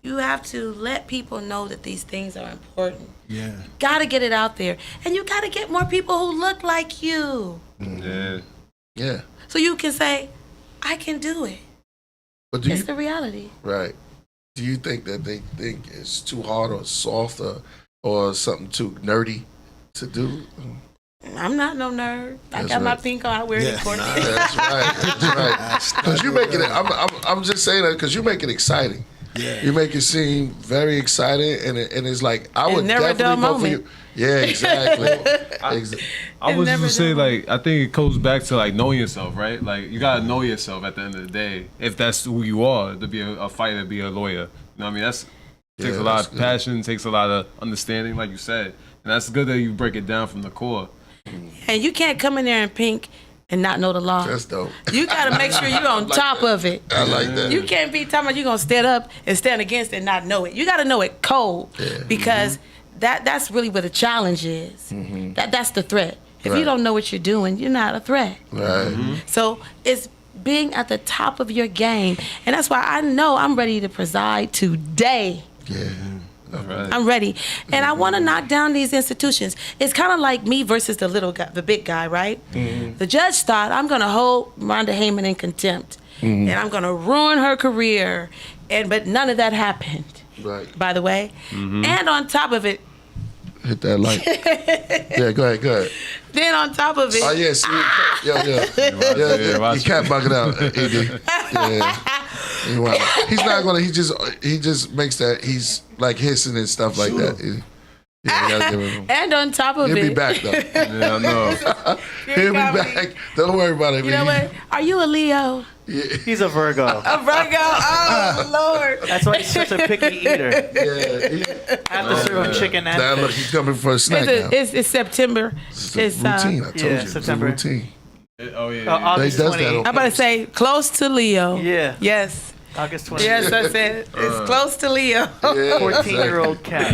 You have to let people know that these things are important. Yeah. You gotta get it out there. And you gotta get more people who look like you. Yeah. Yeah. So you can say, I can do it. But It's the reality. Right. Do you think that they think it's too hard or soft or something too nerdy to do? I'm not no nerd. I That's got my right. pink on. I wear it important. That's right. That's right. Because you make it. I'm just saying that because you make it exciting. Yeah. You make it seem very exciting, and it's like I would never a dull definitely vote for moment. you. Yeah, exactly. I was just say like I think it goes back to like knowing yourself, right? Like you gotta know yourself at the end of the day. If that's who you are, to be a fighter, be a lawyer. You know what I mean? Takes a lot of passion, takes a lot of understanding, like you said, and that's good that you break it down from the core. And you can't come in there in pink and not know the law. That's dope. You got to make sure you're on top of it. I like that. You can't be talking about you're going to stand up and stand against it and not know it. You got to know it cold because that's really where the challenge is. That's the threat. If you don't know what you're doing, you're not a threat. Right. So it's being at the top of your game. And that's why I know I'm ready to preside today. Yeah. Right. I'm ready. And I want to knock down these institutions. It's kind of like me versus the little guy, the big guy, right? The judge thought, I'm going to hold Rhonda Haymon in contempt. And I'm going to ruin her career. But none of that happened, by the way. And on top of it, hit that light. Yeah, go ahead. Then on top of it. Oh, yeah, see, yeah. You can't bug it out, ED. Yeah. He's not gonna. He just makes that. He's like hissing and stuff like that. And on top of he'll it, be back though. Yeah, I know. He'll be back. Don't worry about it. You know what? Are you a Leo? Yeah. He's a Virgo. A Virgo? Oh, Lord. That's why he's such a picky eater. Yeah. I have to serve him chicken and now look, fish. he's coming for a snack now. It's September. It's routine. I told you. September. It's a routine. August He does 20. that on I'm about to say close to Leo. Yeah. Yes. August 20. Yes, I said it's close to Leo. 14-year-old cat.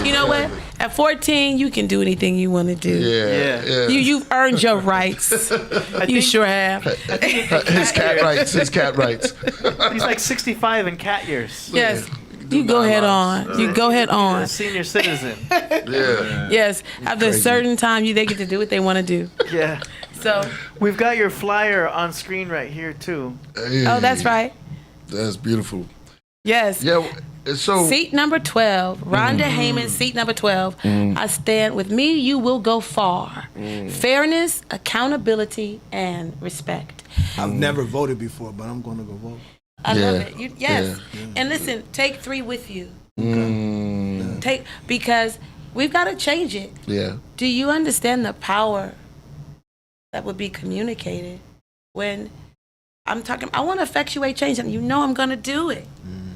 You know what? At 14, you can do anything you want to do. Yeah. You've earned your rights. You sure have. His cat rights. He's like 65 in cat years. Yes. You go head on. You go head on. A senior citizen. Yeah. Yes. After a certain time, they get to do what they want to do. Yeah. So we've got your flyer on screen right here too. Hey, oh, that's right. That's beautiful. Yes. Yeah. So seat number 12, Rhonda Haymon, seat number 12. I stand with me. You will go far. Fairness, accountability, and respect. I've never voted before, but I'm going to go vote. I love it. Yes. And listen, take 3 with you. Because we've got to change it. Yeah. Do you understand the power that would be communicated when I'm talking? I want to effectuate change, and you know I'm going to do it.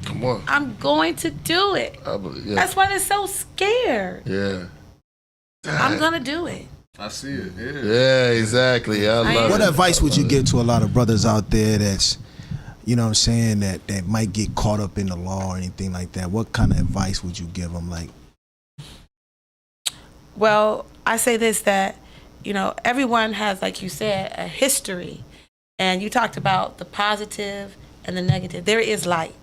Come on. I'm going to do it. That's why they're so scared. Yeah. I'm going to do it. I see it. Yeah, exactly. I love it. What advice would you give to a lot of brothers out there that's, you know what I'm saying, that might get caught up in the law or anything like that? What kind of advice would you give them? Like, well, I say this, that, you know, everyone has, like you said, a history. And you talked about the positive and the negative. There is light.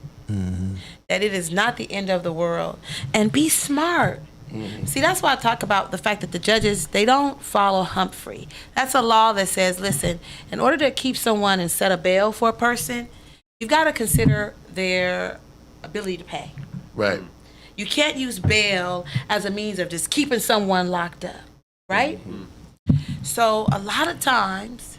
That it is not the end of the world. And be smart. See, that's why I talk about the fact that the judges, they don't follow Humphrey. That's a law that says, listen, in order to keep someone and set a bail for a person, you've got to consider their ability to pay. Right. You can't use bail as a means of just keeping someone locked up, right? So a lot of times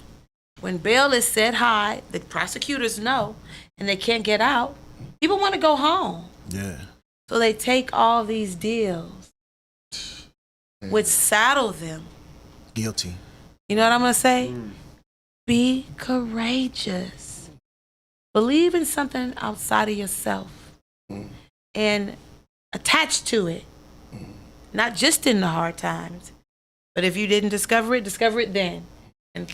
when bail is set high, the prosecutors know, and they can't get out, people want to go home. Yeah. So they take all these deals, which saddle them. Guilty. You know what I'm going to say? Be courageous. Believe in something outside of yourself and attach to it. Not just in the hard times, but if you didn't discover it then. And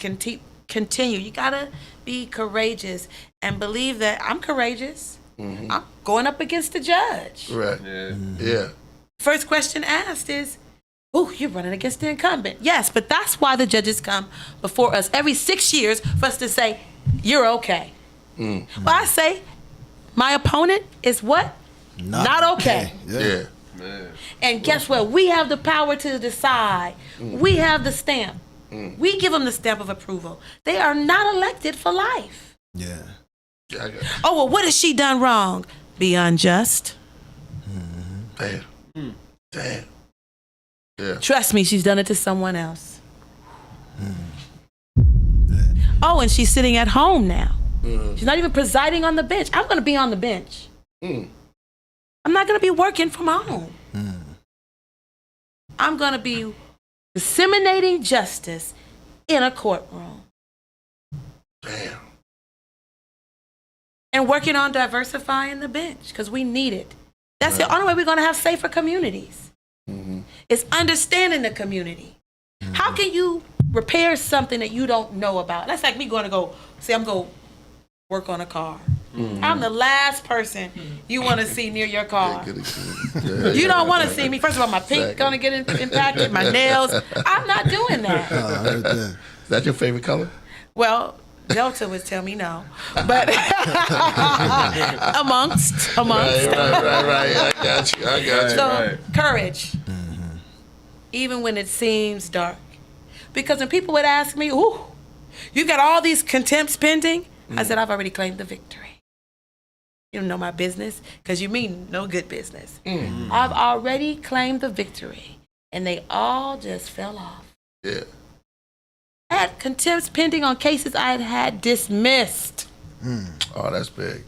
continue. You got to be courageous and believe that I'm courageous. I'm going up against the judge. Right. Yeah. First question asked is, oh, you're running against the incumbent. Yes, but that's why the judges come before us every 6 years for us to say, you're okay. Well, I say, my opponent is what? Not okay. Yeah. And guess what? We have the power to decide. We have the stamp. We give them the stamp of approval. They are not elected for life. Yeah. Oh, well, what has she done wrong? Be unjust. Damn. Damn. Yeah. Trust me, she's done it to someone else. Oh, and she's sitting at home now. She's not even presiding on the bench. I'm going to be on the bench. I'm not going to be working from home. I'm going to be disseminating justice in a courtroom. Damn. And working on diversifying the bench because we need it. That's the only way we're going to have safer communities. It's understanding the community. How can you repair something that you don't know about? That's like me going to go, say I'm going to work on a car. I'm the last person you want to see near your car. You don't want to see me. First of all, my pink going to get impacted, my nails. I'm not doing that. Is that your favorite color? Well, Delta would tell me no, but amongst. Right. I got you. So courage, even when it seems dark, because when people would ask me, "Ooh, you got all these contempts pending," I said, "I've already claimed the victory." You don't know my business because you mean no good business. I've already claimed the victory, and they all just fell off. Yeah. I had contempts pending on cases I had dismissed. Oh, that's big.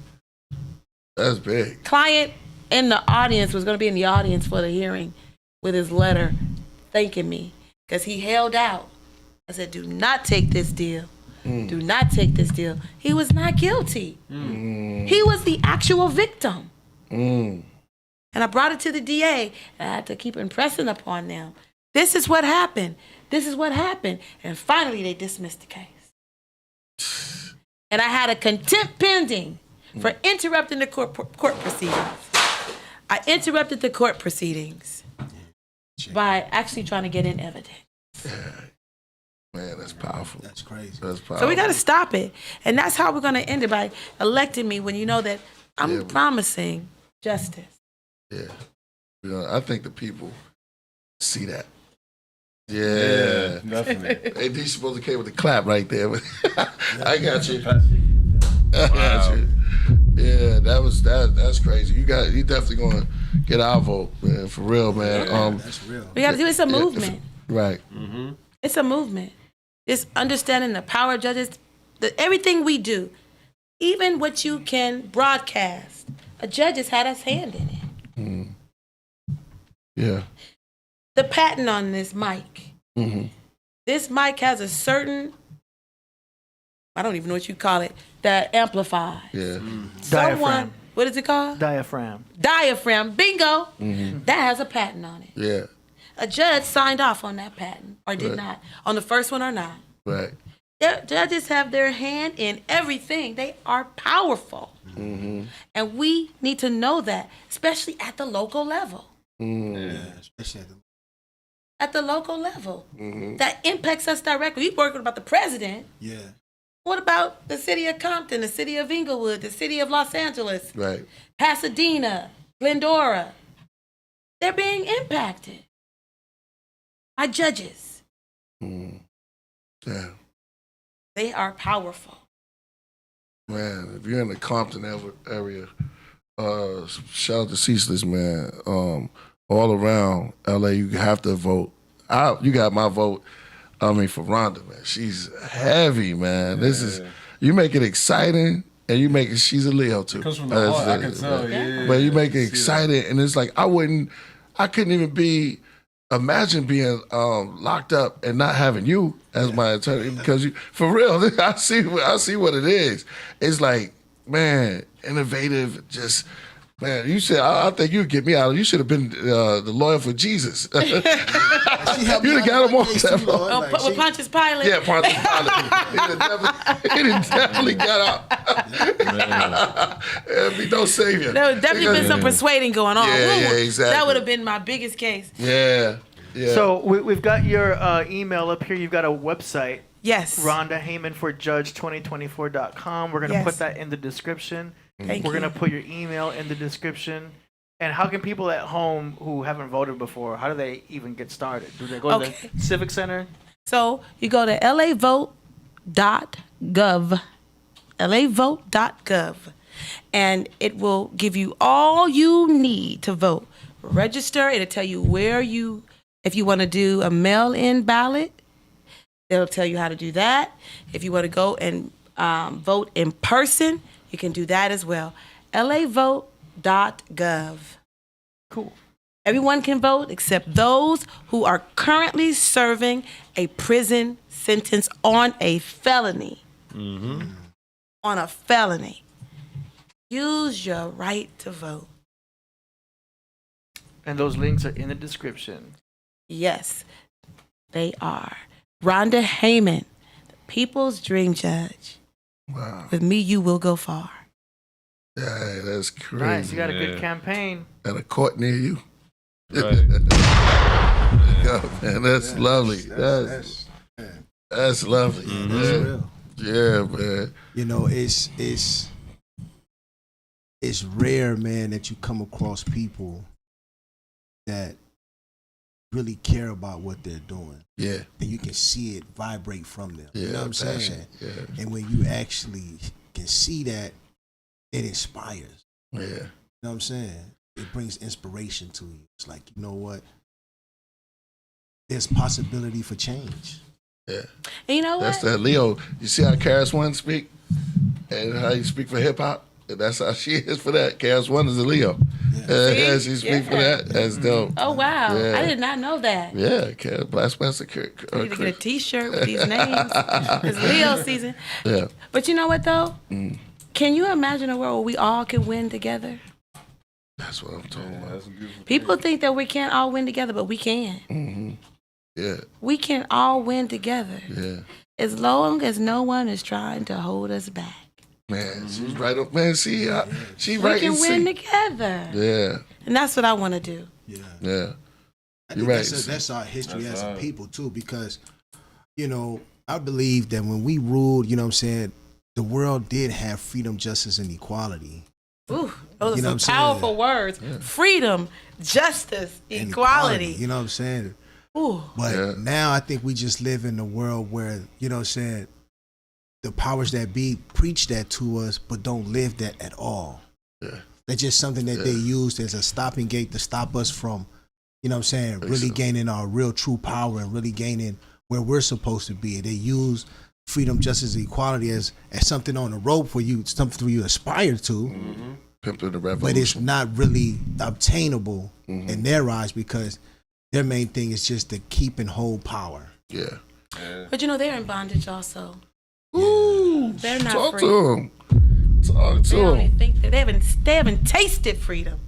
That's big. Client in the audience was going to be in the audience for the hearing with his letter thanking me because he held out. I said, do not take this deal. Do not take this deal. He was not guilty. He was the actual victim. And I brought it to the DA, and I had to keep impressing upon them. This is what happened. This is what happened. And finally, they dismissed the case. And I had a contempt pending for interrupting the court proceedings. I interrupted the court proceedings by actually trying to get in evidence. Man, that's powerful. That's crazy. That's powerful. So we got to stop it. And that's how we're going to end it, by electing me when you know that I'm promising justice. Yeah. I think the people see that. Yeah, definitely. Hey, D supposed to came with the clap right there. I got you. Yeah, that's crazy. You definitely gonna get our vote, man, for real, man. That's real. We got to do it's a movement. Right. It's a movement. It's understanding the power of judges, everything we do, even what you can broadcast. A judge has had his hand in it. Yeah. The patent on this mic. This mic has a certain, I don't even know what you call it, that amplifies. Yeah. Diaphragm. What is it called? Diaphragm. Diaphragm. Bingo. That has a patent on it. Yeah. A judge signed off on that patent, or did not. On the first one or not. Right. Judges have their hand in everything. They are powerful. And we need to know that, especially at the local level. Yeah, especially at the local level. That impacts us directly. We work about the president. Yeah. What about the city of Compton, the city of Inglewood, the city of Los Angeles, right? Pasadena, Glendora? They're being impacted by judges. Yeah. They are powerful. Man, if you're in the Compton area, shout out to Ceaseless, man. All around LA, you have to vote. You got my vote. I mean, for Rhonda, man. She's heavy, man. This is, you make it exciting, and you make it, she's a Leo too. Comes from the heart, I can tell, yeah. But you make it exciting, and it's like, I couldn't even imagine being locked up and not having you as my attorney, because for real, I see what it is. It's like, man, innovative, just, man, you said, I think you'd get me out. You should have been the lawyer for Jesus. You'd have got him on that. With Pontius Pilate? Yeah, Pontius Pilate. He definitely got out. There'd be no savior. There would definitely been some persuading going on. Yeah, exactly. That would have been my biggest case. Yeah. Yeah. So we've got your email up here. You've got a website. Yes. Rhonda Haymon for Judge2024.com. We're going to put that in the description. We're going to put your email in the description. And how can people at home who haven't voted before, how do they even get started? Do they go to the Civic Center? So you go to lavote.gov, lavote.gov, and it will give you all you need to vote. Register. It'll tell you if you want to do a mail-in ballot, it'll tell you how to do that. If you want to go and vote in person, you can do that as well. lavote.gov. Cool. Everyone can vote except those who are currently serving a prison sentence on a felony. Mm-hmm. On a felony. Use your right to vote. And those links are in the description. Yes, they are. Rhonda Haymon, the people's dream judge. Wow. With me, you will go far. Yeah, that's crazy. Nice. You got a good campaign. And a court near you. Right. Yo, man, that's lovely. That's lovely. Mm-hmm. Man. That's real. Yeah, man. You know, it's rare, man, that you come across people that really care about what they're doing. Yeah. And you can see it vibrate from them. Yeah, You know what I'm saying? passion. Yeah. And when you actually can see that, it inspires. Yeah. You know what I'm saying? It brings inspiration to you. It's like, you know what? There's possibility for change. Yeah. And you know what? That's that Leo. You see how Karis One speak? And how you speak for hip hop? That's how she is for that. Karis One is a Leo. Yeah, she speak for that. That's dope. Oh, wow. Yeah. I did not know that. Yeah, Blast Master. I need to get a t-shirt with these names. It's Leo season. Yeah. But you know what, though? Can you imagine a world where we all can win together? That's what I'm talking about. People think that we can't all win together, but we can. Mm-hmm. Yeah. We can all win together. Yeah. As long as no one is trying to hold us back. Man, she's right up. Man, she We right. can and win see. together. Yeah. And that's what I want to do. Yeah. I You're think right. that's our history That's as a right. people, too, because, you know, I believe that when we ruled, you know what I'm saying, the world did have freedom, justice, and equality. Ooh, those You know are what some I'm saying? powerful words. Freedom, justice, And equality. You know what I'm saying? Ooh. But now I think we just live in a world where, you know what I'm saying, the powers that be preach that to us, but don't live that at all. Yeah. That's just something that they used as a stopping gate to stop us from, you know what I'm saying, really gaining our real true power and really gaining where we're supposed to be. They use freedom, justice, and equality as something on the rope for you, something for you to aspire to. Pimping the revolution. But it's not really obtainable in their eyes because their main thing is just to keep and hold power. Yeah. But you know, they're in bondage also. Ooh, They're not talk free. to him. Talk They to don't him. even think that they haven't tasted freedom.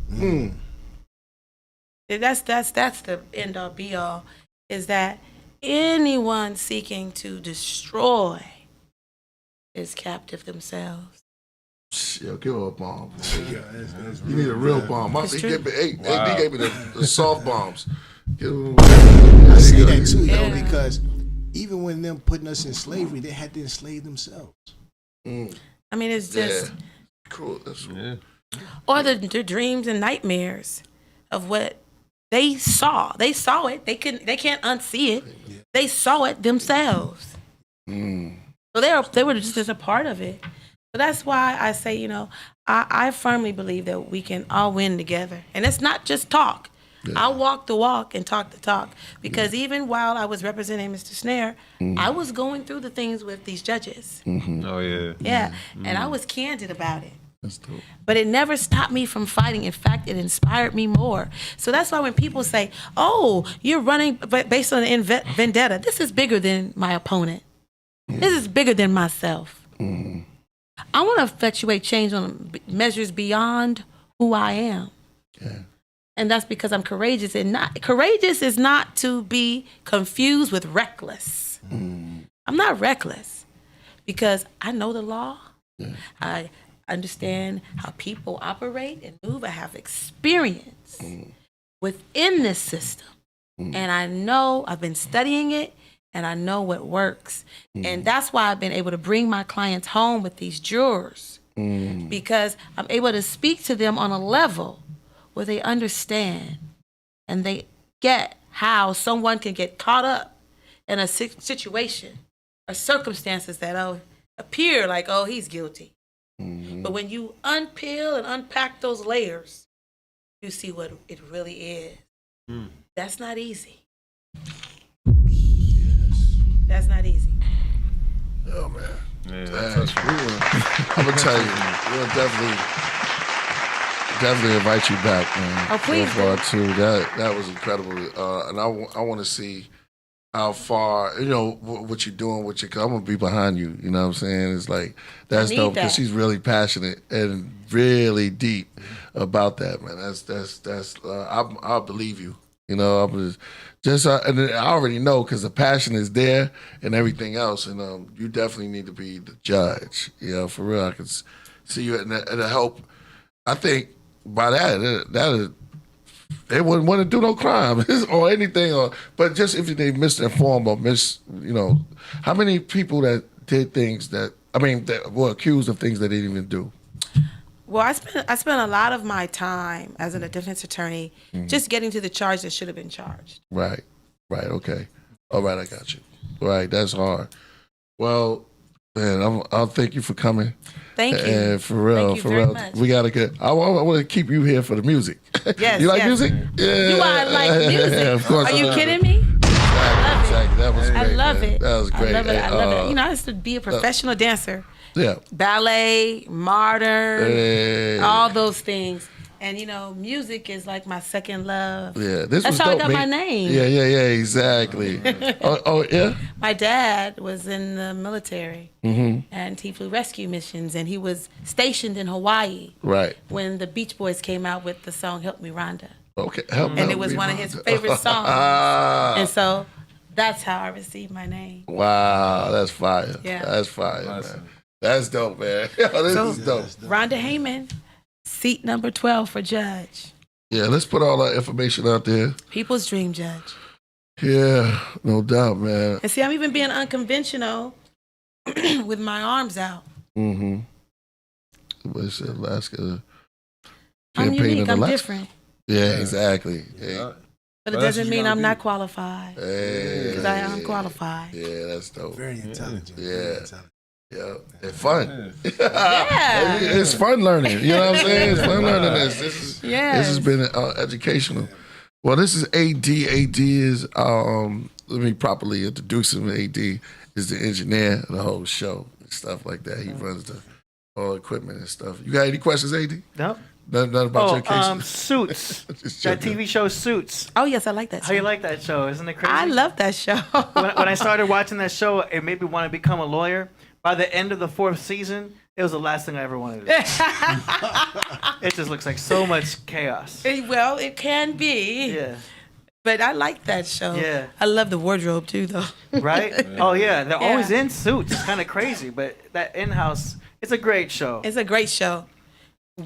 That's the end all be all. Is that anyone seeking to destroy is captive themselves. Yo, give her a bomb. You need a real bomb. It's He true. gave me, he gave me the soft bombs. Give him, I see that too, yo, because even when them putting us in slavery, they had to enslave themselves. I mean, it's just cool. That's cool. or the dreams and nightmares of what they saw. They saw it. They can't unsee it. They saw it themselves. So they were just a part of it. So that's why I say, you know, I firmly believe that we can all win together. And it's not just talk. I walk the walk and talk the talk. Because even while I was representing Mr. Snare, I was going through the things with these judges. Oh, yeah. Yeah. And I was candid about it. That's dope. But it never stopped me from fighting. In fact, it inspired me more. So that's why when people say, oh, you're running based on an vendetta, this is bigger than my opponent. This is bigger than myself. I want to effectuate change on measures beyond who I am. And that's because I'm courageous. And courageous is not to be confused with reckless. I'm not reckless because I know the law. I understand how people operate and move. I have experience within this system. And I know I've been studying it, and I know what works. And that's why I've been able to bring my clients home with these jurors, because I'm able to speak to them on a level where they understand and they get how someone can get caught up in a situation or circumstances that appear like, oh, he's guilty. But when you unpeel and unpack those layers, you see what it really is. That's not easy. That's not easy. Oh, man. Yeah, I'm going to tell you, we'll definitely invite you back, man. Oh, please. So far, too. That was incredible. And I want to see how far, what you're doing with your, cause I'm going to be behind you. You know what I'm saying? It's like, that's dope, because she's really passionate and really deep about that, man. I'll believe you. And I already know, because the passion is there and everything else. And you definitely need to be the judge. For real. I can see you, and it'll help. I think by that they wouldn't want to do no crime or anything, but just if they misinformed or how many people that did things that were accused of things that they didn't even do? Well, I spent a lot of my time as a defense attorney just getting to the charge that should have been charged. Right. Okay. All right, I got you. Right, that's hard. Well, man, I'll thank you for coming. Thank you. And for real, much. we gotta get. I want to keep you here for the music. Yes. You like music? Yeah. Do I like music? Yeah, of course. Are you kidding me? Exactly. That was great. I love it. That was great. I love it. I used to be a professional dancer. Yeah. Ballet, modern, all those things. And music is like my second love. Yeah, that's how I got my name. Yeah, exactly. oh, yeah. My dad was in the military, and he flew rescue missions, and he was stationed in Hawaii. Right. When the Beach Boys came out with the song "Help Me, Rhonda." Okay, and it was one of his favorite songs. And so that's how I received my name. Wow, that's fire. Yeah, that's fire. Man. That's dope, man. This is dope. Rhonda Haymon. Seat number 12 for judge. Yeah, let's put all that information out there. People's dream judge. Yeah, no doubt, man. And see, I'm even being unconventional with my arms out. What's Alaska? I'm unique. I'm different. Yeah, exactly. Yeah. But it doesn't mean I'm not qualified. Because I am qualified. Yeah, that's dope. Very intelligent. Yeah. Very intelligent. Yeah, it's fun. Yeah. It's fun learning. You know what I'm saying? It's fun learning this. This has been educational. Well, this is AD. AD is, let me properly introduce him. AD is the engineer of the whole show and stuff like that. He runs the all equipment and stuff. You got any questions, AD? No. Nothing about your case? Suits. That TV show Suits. Oh, yes, I like that show. How you like that show? Isn't it crazy? I love that show. when I started watching that show, it made me want to become a lawyer. By the end of the 4th season, it was the last thing I ever wanted to do. It just looks like so much chaos. Well, it can be. Yeah. But I like that show. Yeah. I love the wardrobe too, though. Right? Oh, yeah. They're always in suits. It's kind of crazy. But that in-house, it's a great show. It's a great show.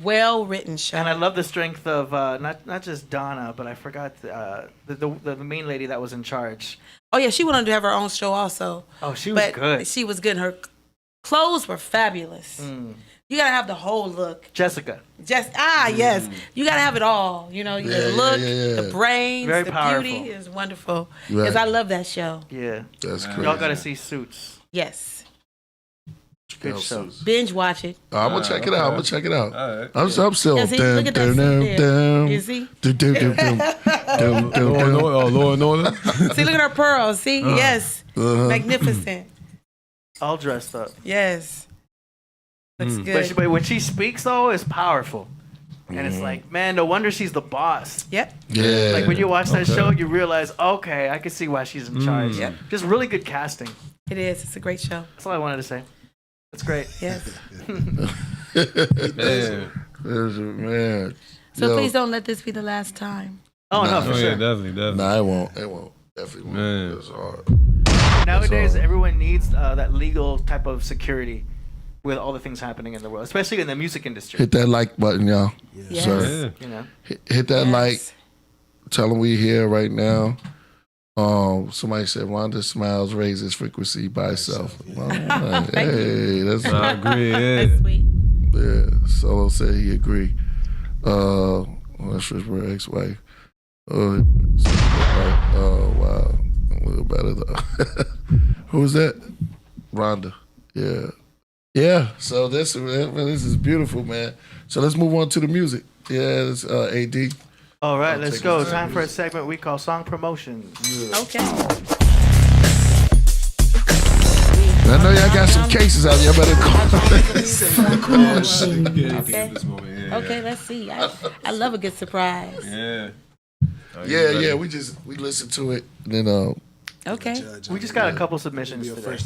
Well-written show. And I love the strength of not just Donna, but I forgot the main lady that was in charge. Oh, yeah. She went on to have her own show also. Oh, she was good. She was good. Her clothes were fabulous. You gotta have the whole look. Jessica. Yes. You gotta have it all. The look, the brains, very the powerful. beauty is wonderful. Because I love that show. Yeah. That's crazy. Y'all gotta see Suits. Yes. Good show. Binge watch it. I'm gonna check it out. I'm gonna check it out. I'm still. Yeah, see, look at that suit there. You see? Law and Order. See, look at her pearls. See? Yes. Magnificent. All dressed up. Yes. Looks good. But when she speaks, though, it's powerful. And it's like, man, no wonder she's the boss. Yep. Yeah. Like when you watch that show, you realize, okay, I can see why she's in charge. Yep. Just really good casting. It is. It's a great show. That's all I wanted to say. That's great. Yes. Man. So please don't let this be the last time. Oh, no, for sure. Yeah, definitely. Nah, it won't. It won't. Definitely won't. Man. It's hard. Nowadays, everyone needs that legal type of security with all the things happening in the world, especially in the music industry. Hit that like button, y'all. Yes. Sir. You know? Hit that like. Tell them we here right now. Somebody said Rhonda smiles raises frequency by itself. Hey, that's I agree. Yeah. That's sweet. Yeah, Solo said he agree. That's just her ex-wife. Oh wow, a little better though. Who was that? Rhonda. Yeah. So this is beautiful, man. So let's move on to the music. Yeah, it's AD. All right, let's go. Time for a segment we call Song Promotions. Okay. I know y'all got some cases out there. Y'all better call. Okay, let's see. I love a good surprise. Yeah. Yeah. We listened to it, and then Okay. We just got a couple submissions today.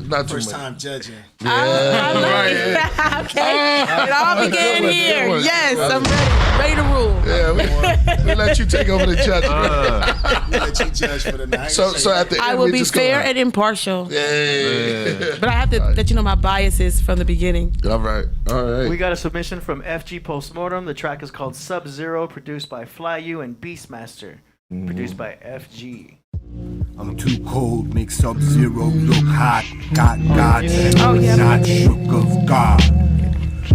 Not First time judging. I love it. Okay. It all began here. Yes, I'm ready to rule. Yeah, we let you take over the judgment. We let you judge for the night. So at the end, I will be fair and impartial. Yeah. But I have to let you know my biases from the beginning. All right. We got a submission from FG Postmortem. The track is called Sub-Zero, produced by Fly You and Beastmaster. Produced by FG. I'm too cold, make Sub-Zero look hot. Got God and not shook of God.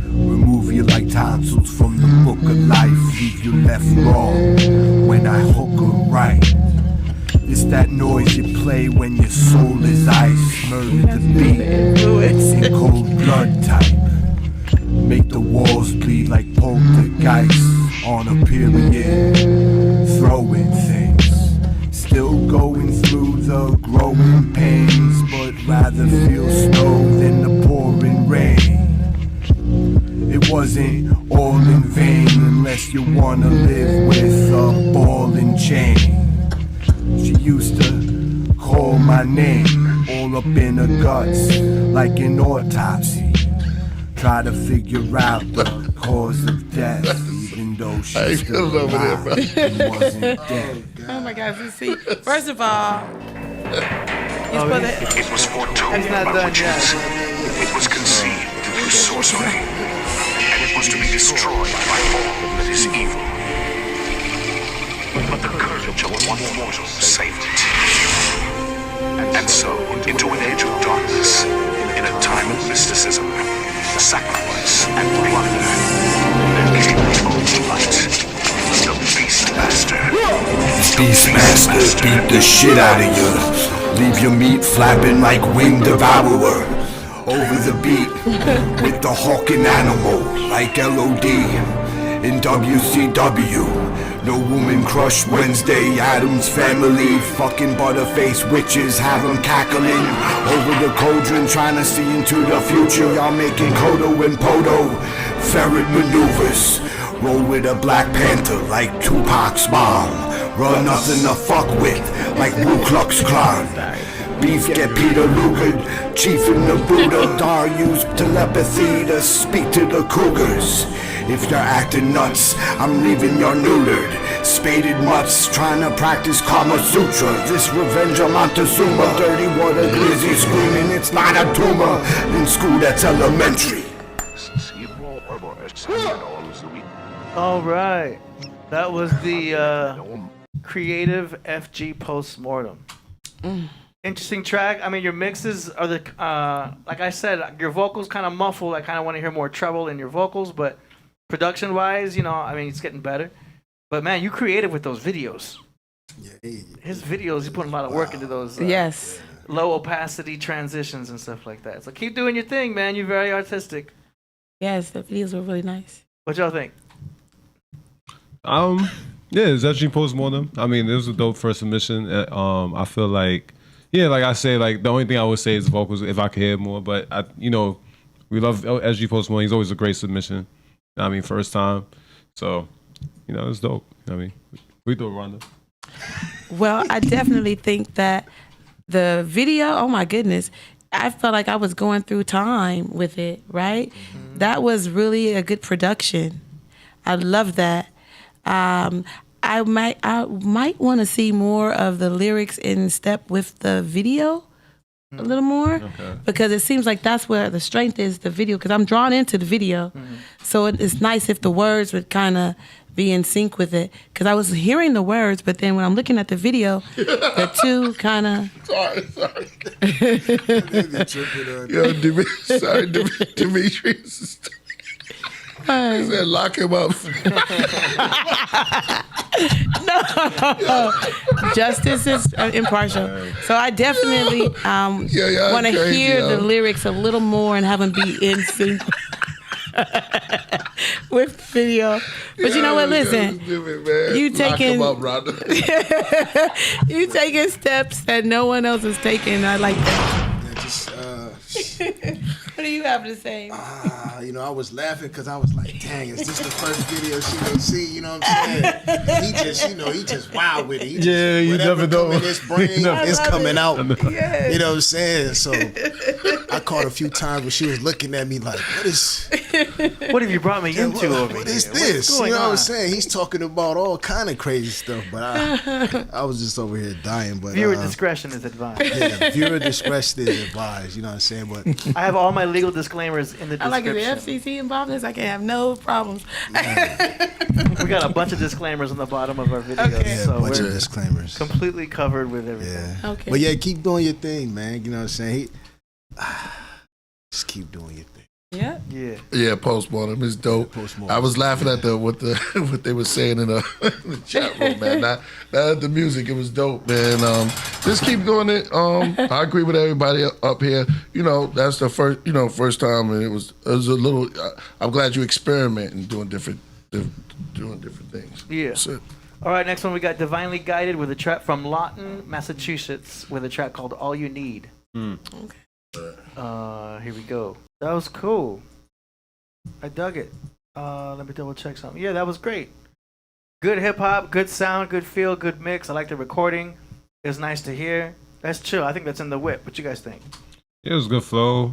Remove you like tonsils from the book of life. Leave you left wrong when I hook her right. It's that noise you play when your soul is ice. Murder the beat in cold blood type. Make the walls bleed like poltergeist on a period. Throwing things. Still going through the growing pains, but rather feel snow than the pouring rain. It wasn't all in vain unless you wanna live with a ball and chain. She used to call my name all up in her guts like an autopsy. Try to figure out the cause of death, even though she still alive and wasn't dead. Oh my God, you see. First of all, it was foretold by witches. It was conceived through sorcery. And it was to be destroyed by all that is evil. But the courage of one mortal saved it. And so, into an age of darkness, in a time of mysticism, sacrifice, and plunder, there came to light the Beastmaster. Beastmaster beat the shit out of you. Leave your meat flapping like winged devourer. Over the beat with the hawking animal like LOD in WCW. No woman crush Wednesday Addams family. Fucking butterface witches have them cackling over the cauldron, trying to see into the future. Y'all making Kodo and Podo ferret maneuvers. Roll with a Black Panther like Tupac's mom. Run nothing to fuck with like Wu Klux Klan. Beef get Peter Luger, chief in the Buddha. Dar use telepathy to speak to the cougars. If you're acting nuts, I'm leaving you neutered. Spaded mutts trying to practice Kama Sutra. This revenge of Montezuma. Dirty water glizzy screaming it's not a tumor. In school that's elementary. All right. That was the creative FG Postmortem. Interesting track. I mean, your mixes are the, like I said, your vocals kind of muffled. I kind of want to hear more treble in your vocals, but production-wise, you know, I mean, it's getting better. But man, you creative with those videos. His videos, you put a lot of work into those. Yes. Low opacity transitions and stuff like that. So keep doing your thing, man. You're very artistic. Yes, the videos were really nice. What y'all think? Yeah, it's actually Postmortem. I mean, it was a dope first submission. I feel like, yeah, like I say, like the only thing I would say is vocals if I could hear more. But we love SG Postmortem. He's always a great submission. I mean, first time. So, it's dope. I mean, we do it, Rhonda. Well, I definitely think that the video, oh my goodness, I felt like I was going through time with it, right? Mm-hmm. That was really a good production. I love that. I might want to see more of the lyrics in step with the video a little more, because it seems like that's where the strength is, the video, because I'm drawn into the video. So it's nice if the words would kind of be in sync with it. Because I was hearing the words, but then when I'm looking at the video, the two kind of. Sorry. Yo, Demetrius. He said, lock him up. No, justice is impartial. So I definitely want to hear the lyrics a little more and have them be in sync with the video. But you know what? Listen, you taking you taking steps that no one else is taking. I like that. What do you have to say? You know, I was laughing because I was like, dang, is this the first video she gonna see? You know what I'm saying? He just wild with it. You never know. In his brain, it's coming out. Yes. You know what I'm saying? So I caught a few times when she was looking at me like, what have you brought me into over What here? is this? You know what I'm saying? He's talking about all kind of crazy stuff, but I was just over here dying. But viewer discretion is advised. Yeah, viewer discretion is advised. You know what I'm saying? But I have all my legal disclaimers in the description. I like it. The FCC involved in this, I can have no problems. We got a bunch of disclaimers on the bottom of our videos. Okay. Yeah, so a bunch we're of disclaimers. completely covered with everything. Yeah. Okay. But yeah, keep doing your thing, man. You know what I'm saying? Just keep doing your thing. Yeah. Yeah, postmortem is dope. I was laughing at what they were saying in the chat room, man. Not at the music, it was dope, man. Just keep doing it. I agree with everybody up here. You know, that's the first time, and it was a little. I'm glad you experiment and doing different things. Yeah. That's it. All right, next one we got Divinely Guided with a track from Lawton, Massachusetts, with a track called All You Need. Okay. Here we go. That was cool. I dug it. Let me double check something. Yeah, that was great. Good hip hop, good sound, good feel, good mix. I like the recording. It was nice to hear. That's chill. I think that's in the whip. What you guys think? Yeah, it was good flow,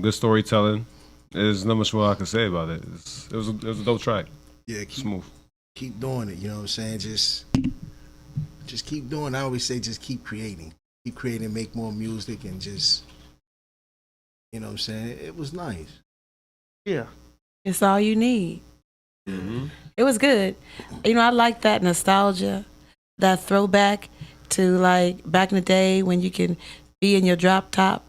good storytelling. There's not much more I can say about it. It was a dope track. Yeah, smooth. Keep doing it. You know what I'm saying? Just keep doing. I always say, just keep creating. Keep creating, make more music, and just. You know what I'm saying? It was nice. Yeah. It's all you need. Mm-hmm. It was good. You know, I like that nostalgia, that throwback to like back in the day when you can be in your drop top,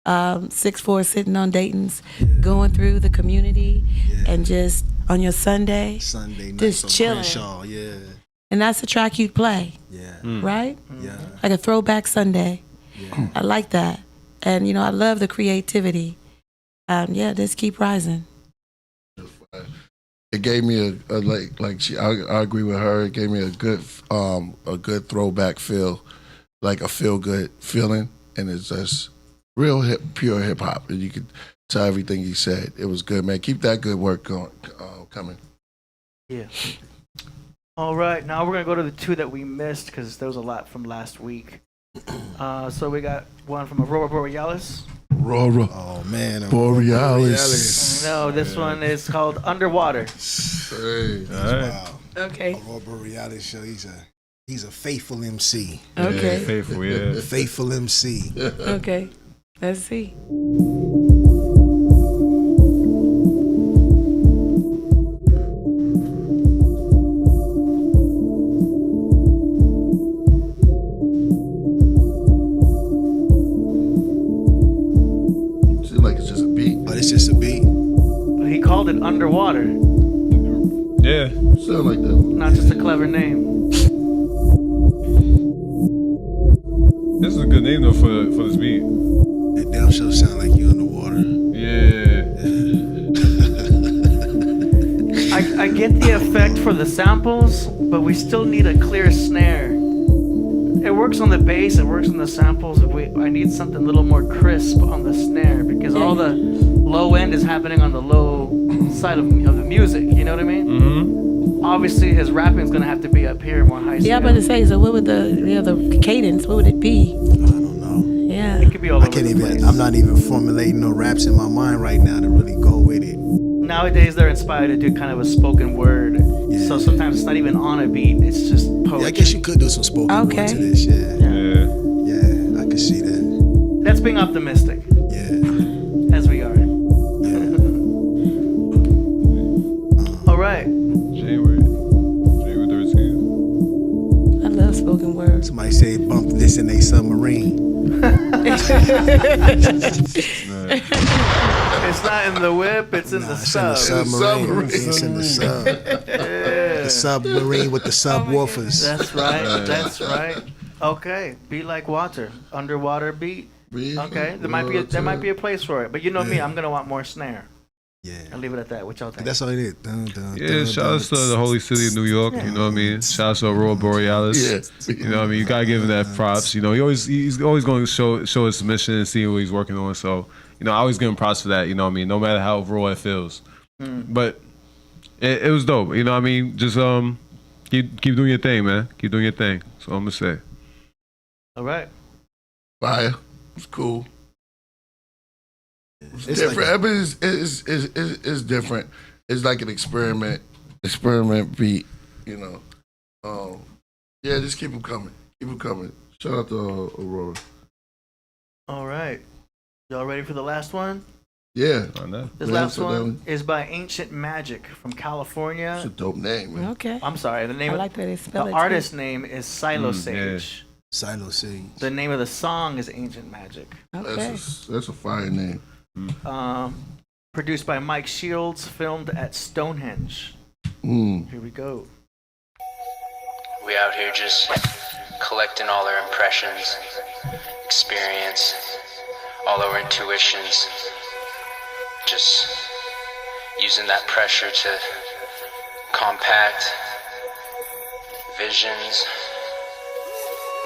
6'4", sitting on Dayton's, going through the community and just on your Sunday night, just chilling. Yeah. And that's the track you'd play. Yeah. Right? Yeah. Like a throwback Sunday. Yeah. I like that. And, you know, I love the creativity. Just keep rising. It gave me I agree with her. It gave me a good throwback feel, like a feel good feeling, and it's just real pure hip hop. And you could tell everything he said. It was good, man. Keep that good work coming. Yeah. All right, now we're gonna go to the two that we missed because there was a lot from last week. So we got one from Aurora Borealis. Aurora. Oh man, Borealis. No, this one is called Underwater. Hey. Wow. Okay. Aurora Borealis show. He's a faithful MC. Okay. Yeah, faithful, yeah. Faithful MC. Okay. Let's see. It's just a beat. He called it Underwater. Yeah. Sound like that. Not just a clever name. This is a good name though for this beat. It damn sure sound like you underwater. Yeah. I get the effect for the samples, but we still need a clear snare. It works on the bass, it works on the samples. I need something a little more crisp on the snare because all the low end is happening on the low side of the music. You know what I mean? Mm-hmm. Obviously, his rapping is gonna have to be up here more high. Yeah, I'm about to say. So, what would the cadence? What would it be? I don't know. Yeah, it could be all over the place. I'm not even formulating no raps in my mind right now to really go with it. Nowadays, they're inspired to do kind of a spoken word. Yeah. So sometimes it's not even on a beat; it's just poetry. Yeah, I guess you could do some spoken word to this. Yeah, I can see that. That's being optimistic. Yeah, as we are. Yeah. All right. January. Somebody say bump this in a submarine. It's not in the whip, it's in the sub. Submarine. It's in the sub. The submarine with the subwoofers. That's right. That's right. Okay, beat like water, underwater beat. Okay, there might be a place for it, but you know me, I'm gonna want more snare. Yeah, I'll leave it at that. What y'all think? That's all it is. Shout out to the holy city of New York. You know what I mean? Shout out to Aurora Borealis. Yeah. You know what I mean? You gotta give him that props. You know, he's always going to show his submission and see what he's working on. So, you know, I always give him props for that. You know what I mean? No matter how raw it feels, but it was dope. You know what I mean? Just keep doing your thing, man. Keep doing your thing. That's all I'm gonna say. All right. Fire. It's cool. It's different. Like it's different. It's like an experiment beat, you know. Yeah, just keep them coming. Keep them coming. Shout out to Aurora. All right. Y'all ready for the last one? Yeah. This last one is by Ancient Magic from California. It's a dope name, man. Okay. I'm sorry. The name I like that they spell it. The artist name is Silosage. Silosage. The name of the song is Ancient Magic. Okay. That's a fire name. Produced by Mike Shields, filmed at Stonehenge. Here we go. We out here just collecting all our impressions, experience, all our intuitions, just using that pressure to compact visions,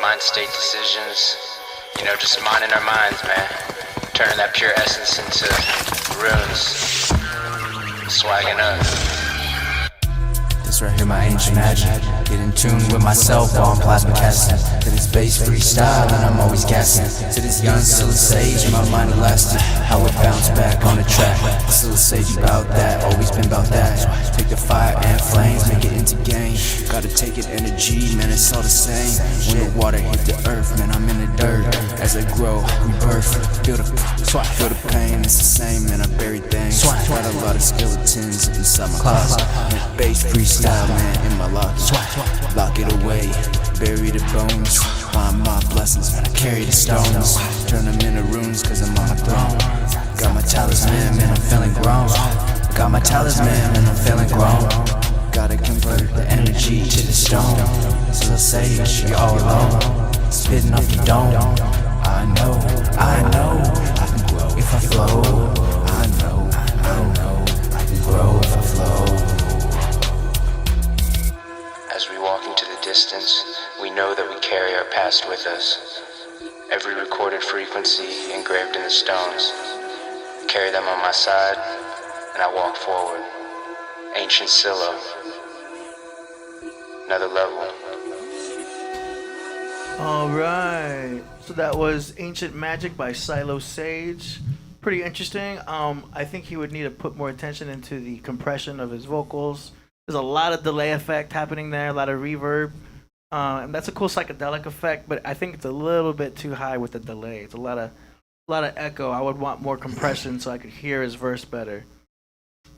mind state decisions, you know, just minding our minds, man. Turning that pure essence into runes, swagging up. This right here, my ancient magic. Get in tune with myself while I'm plasma casting. To this bass freestyle, and I'm always gassing. To this young silly sage, and my mind elastic. How it bounce back on the track. The silly sage about that, always been about that. Take the fire and flames, make it into game. Gotta take it energy, man, it's all the same. When the water hit the earth, man, I'm in the dirt. As I grow, rebirth, feel the pain, it's the same, man, I bury things. Got a lot of skeletons inside my closet. Bass freestyle, man, in my locket. Lock it away, bury the bones. Find my blessings, man, I carry the stones. Turn them into runes, cause I'm on my throne. Got my talisman, man, I'm feeling grown. Got my talisman, man, I'm feeling grown. Gotta convert the energy to the stone. So sage, you're all alone. Spitting off your dome. I know, I can grow if I flow. I know, I can grow if I flow. As we walk into the distance, we know that we carry our past with us. Every recorded frequency engraved in the stones. I carry them on my side, and I walk forward. Ancient Scylla. Another level. All right. So that was Ancient Magic by Silo Sage. Pretty interesting. I think he would need to put more attention into the compression of his vocals. There's a lot of delay effect happening there, a lot of reverb. And that's a cool psychedelic effect, but I think it's a little bit too high with the delay. It's a lot of echo. I would want more compression so I could hear his verse better.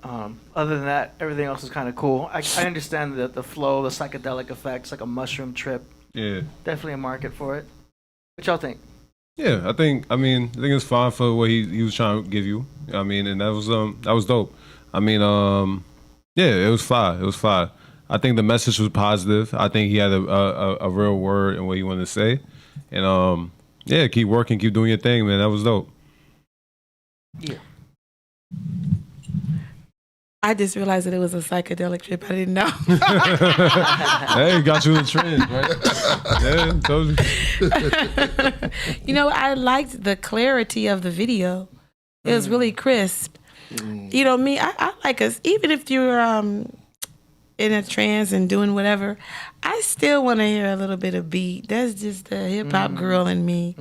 Other than that, everything else is kind of cool. I understand the flow, the psychedelic effects, like a mushroom trip. Yeah. Definitely a market for it. What y'all think? Yeah, I think it's fine for what he was trying to give you. I mean, and that was dope. I mean, yeah, it was fire. It was fire. I think the message was positive. I think he had a real word in what he wanted to say. And yeah, keep working, keep doing your thing, man. That was dope. Yeah. I just realized that it was a psychedelic trip. I didn't know. Hey, got you in the trend, right? Yeah, told you. You know, I liked the clarity of the video. It was really crisp. You know me, I like us, even if you're in a trance and doing whatever, I still want to hear a little bit of beat. That's just the hip hop girl in me.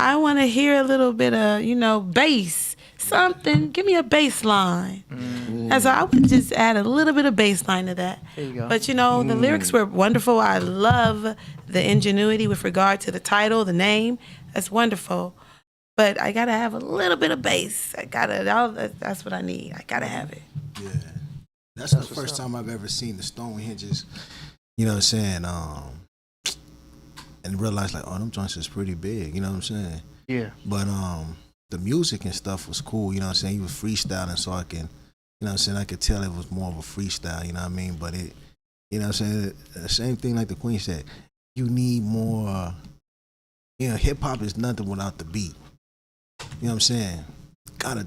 I want to hear a little bit of, bass, something. Give me a bass line. And so I would just add a little bit of bass line to that. There you go. But the lyrics were wonderful. I love the ingenuity with regard to the title, the name. That's wonderful. But I gotta have a little bit of bass. That's what I need. I gotta have it. Yeah. That's the first time I've ever seen the Stonehenges, you know what I'm saying, and realized like, oh, them joints is pretty big. You know what I'm saying? Yeah. But the music and stuff was cool. You know what I'm saying? He was freestyling, so I can, you know what I'm saying? I could tell it was more of a freestyle. You know what I mean? But it, you know what I'm saying? The same thing like the Queen said. You need more. You know, hip hop is nothing without the beat. You know what I'm saying? Gotta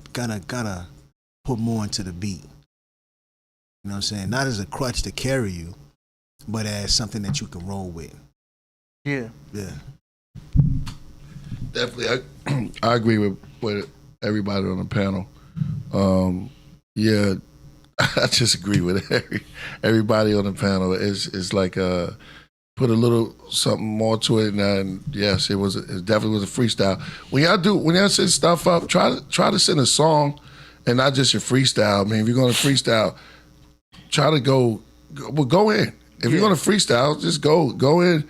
put more into the beat. You know what I'm saying? Not as a crutch to carry you, but as something that you can roll with. Yeah. Yeah. Definitely, I agree with everybody on the panel. Yeah, I just agree with everybody on the panel. It's like put a little something more to it, and yes, it definitely was a freestyle. When y'all send stuff up, try to send a song, and not just your freestyle. I mean, if you're gonna freestyle, try to go in. If you're gonna freestyle, just go in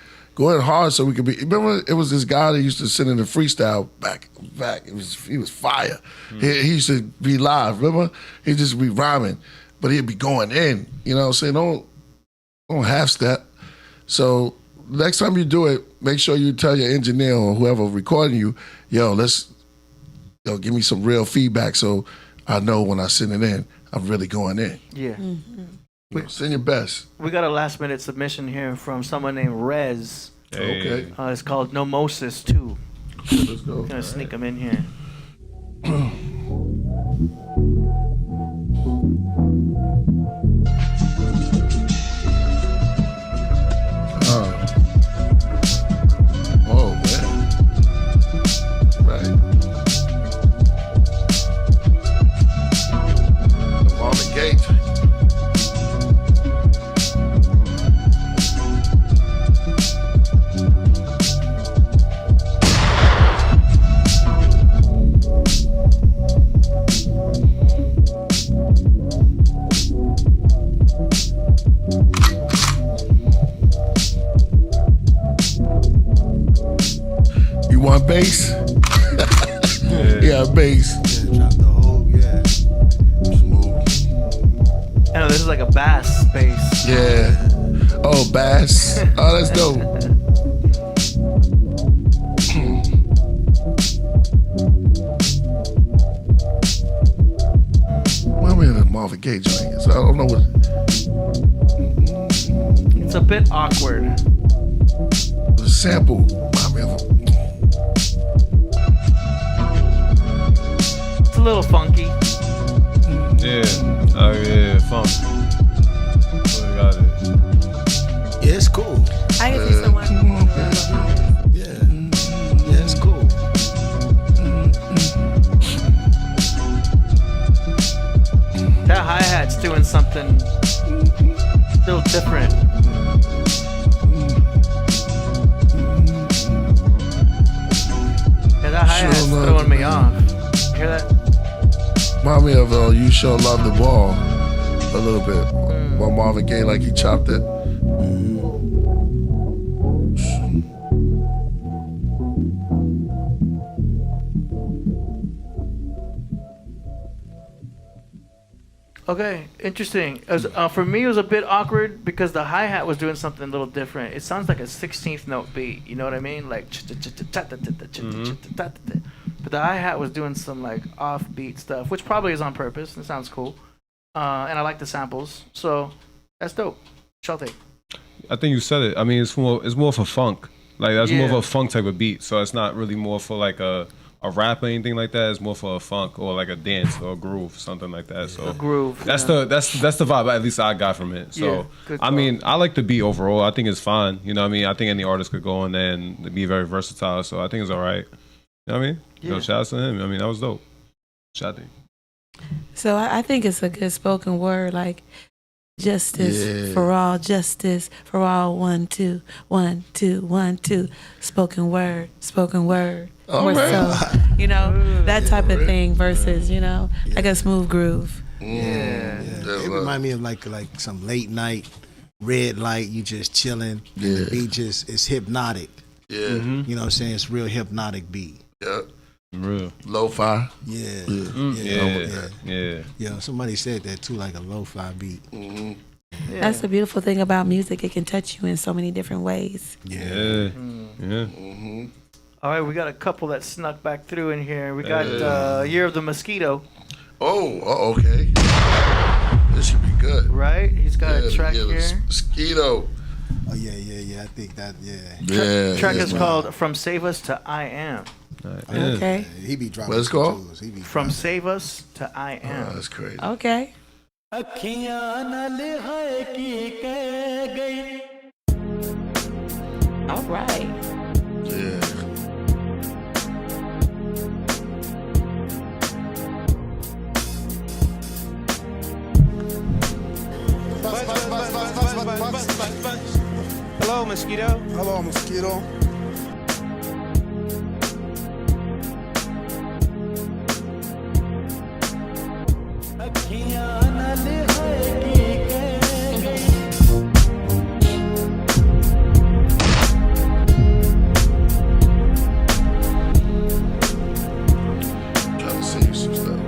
hard so we could be. Remember, it was this guy that used to send in the freestyle back. He was fire. He used to be live. Remember, he'd just be rhyming, but he'd be going in. You know what I'm saying? Don't half step. So next time you do it, make sure you tell your engineer or whoever recording you, give me some real feedback so I know when I send it in, I'm really going in. Yeah. Send your best. We got a last minute submission here from someone named Rez. Hey. Okay. It's called Nomosis 2. Let's go. Gonna sneak them in here. Oh man. Right. I'm on the gate. You want bass? Yeah, bass. Yeah, drop the whole, yeah. I know this is like a bass bass. Yeah. Oh, bass. Oh, that's dope. Why am I in a Marvin Gaye joint? So I don't know what. It's a bit awkward. The sample. It's a little funky. Yeah. Oh yeah, funk. Oh, got it. Yeah, it's cool. I can see someone. Yeah, it's cool. That hi-hat's doing something still different. Yeah, that hi-hat's throwing me off. You hear that? Remind me of You Sure Love the Ball a little bit. While Marvin Gaye, like he chopped it. Okay, interesting. For me, it was a bit awkward because the hi-hat was doing something a little different. It sounds like a 16th note beat. You know what I mean? Like, but the hi-hat was doing some like offbeat stuff, which probably is on purpose. It sounds cool, and I like the samples, so that's dope. Shelty. I think you said it. I mean, it's more for funk. Like that's more of a funk type of beat. So it's not really more for like a rap or anything like that. It's more for a funk or like a dance or a groove, something like that. So a groove. That's the vibe at least I got from it. So I mean, I like the beat overall. I think it's fine. You know what I mean? I think any artist could go in there and be very versatile. So I think it's all right. You know what I mean? Yeah. Shout out to him. I mean, that was dope. Shout out. So I think it's a good spoken word, like justice for all, 1, 2, 1, 2, 1, 2. Spoken word. More so, you know, that type of thing versus, you know, like a smooth groove. Yeah. It remind me of like some late night red light. You just chilling. And the beat just it's hypnotic. Yeah. You know what I'm saying? It's real hypnotic beat. Yeah. Real. Lo-fi. Yeah. Yeah. Yeah, somebody said that too, like a lo-fi beat. Yeah. That's the beautiful thing about music. It can touch you in so many different ways. Yeah. All right, we got a couple that snuck back through in here. We got Year of the Mosquito. Oh, okay. This should be good. Right? He's got a track here. Mosquito. Oh, yeah. I think that, Track is called From Save Us to I Am. Okay. He be dropping. What's it called? From Save Us to I Am. Oh, that's crazy. Okay. All right. Yeah. Hello, Mosquito. Hello, Mosquito. Trying to save some stuff.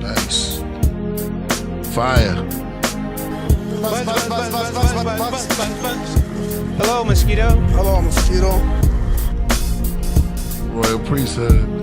Nice. Fire. Hello, Mosquito. Hello, Mosquito. Royal Priesthood.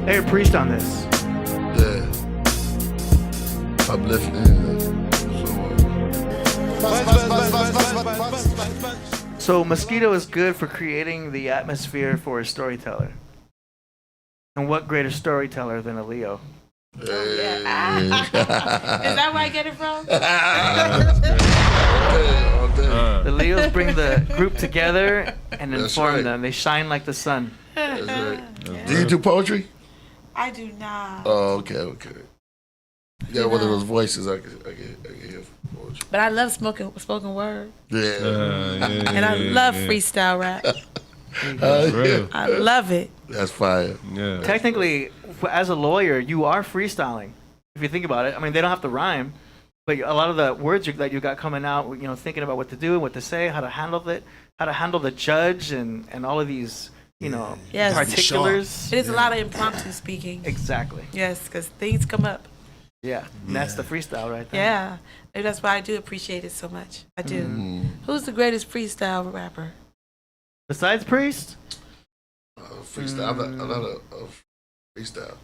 Hey, Priest on this. Yeah. Uplifting. So Mosquito is good for creating the atmosphere for a storyteller. And what greater storyteller than a Leo? Is that where I get it from? The Leos bring the group together and inform them. They shine like the sun. That's right. Do you do poetry? I do not. Oh, okay. You got one of those voices I can hear poetry. But I love spoken word. Yeah. And I love freestyle rap. I love it. That's fire. Yeah. Technically, as a lawyer, you are freestyling. If you think about it, I mean, they don't have to rhyme, but a lot of the words that you got coming out, thinking about what to do, what to say, how to handle it, how to handle the judge, and all of these, particulars. It is a lot of impromptu speaking. Exactly. Yes, because things come up. Yeah, and that's the freestyle right there. Yeah, maybe that's why I do appreciate it so much. I do. Who's the greatest freestyle rapper? Besides Priest? Freestyle. I'm not a freestyle.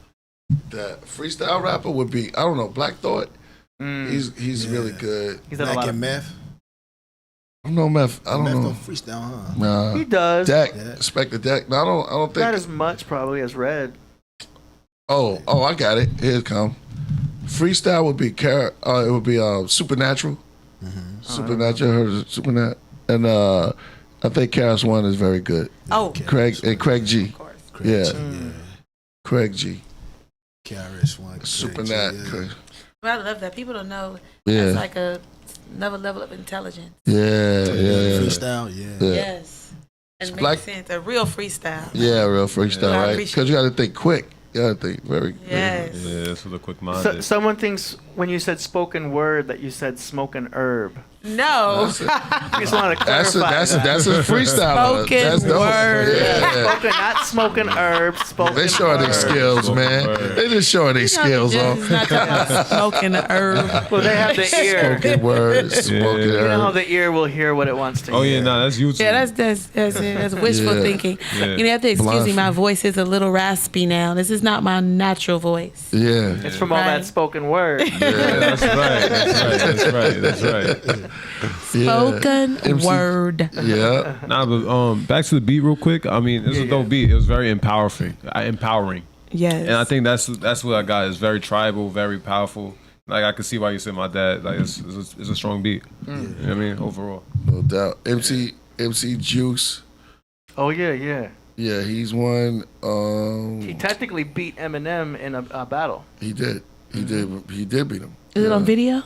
That freestyle rapper would be, I don't know, Black Thought. He's really good. He's done a lot of Meth. I don't know Meth. I don't know. Meth don't freestyle, huh? Nah. He does. Deck. Inspector Deck. No, I don't think. Not as much probably as Red. Oh, I got it. Here it come. Freestyle would be Supernatural. Supernatural. I heard of Supernatural. And I think Karis One is very good. Oh, Craig G. Craig G. Craig G. Karis One. Supernatural. Well, I love that. People don't know. Yeah. That's like another level of intelligence. Yeah. Freestyle, yeah. Yes. And it makes sense. A real freestyle. Yeah, real freestyle, right? Because you got to think quick. You got to think very quick. Yes. Yeah, that's what a quick mind. Someone thinks when you said spoken word that you said smoking herb. No. I just wanted to clarify. That's a freestyle. Spoken that's dope. word. Yeah. Spoken, not smoking herb. Spoken. They showing their skills, man. They just showing their skills Not talking about smoking herb. Well, they have the ear. Spoken words. Spoken You know how herb. the ear will hear what it wants to hear. Oh yeah, that's YouTube. Yeah, that's wishful thinking. Yeah. You have to excuse me. My voice is a little raspy now. This is not my natural voice. Yeah. It's from all that spoken word. Yeah, that's right. That's right. Spoken word. Yeah. Nah, but back to the beat real quick. I mean, it's a dope beat. It was very empowering. Yes. And I think that's what I got. It's very tribal, very powerful. Like I can see why you said my dad. Like it's a strong beat. You know what I mean? Overall. No doubt. MC Juice. Oh yeah. Yeah, he's won. He technically beat Eminem in a battle. He did. He did beat him. Is it on video?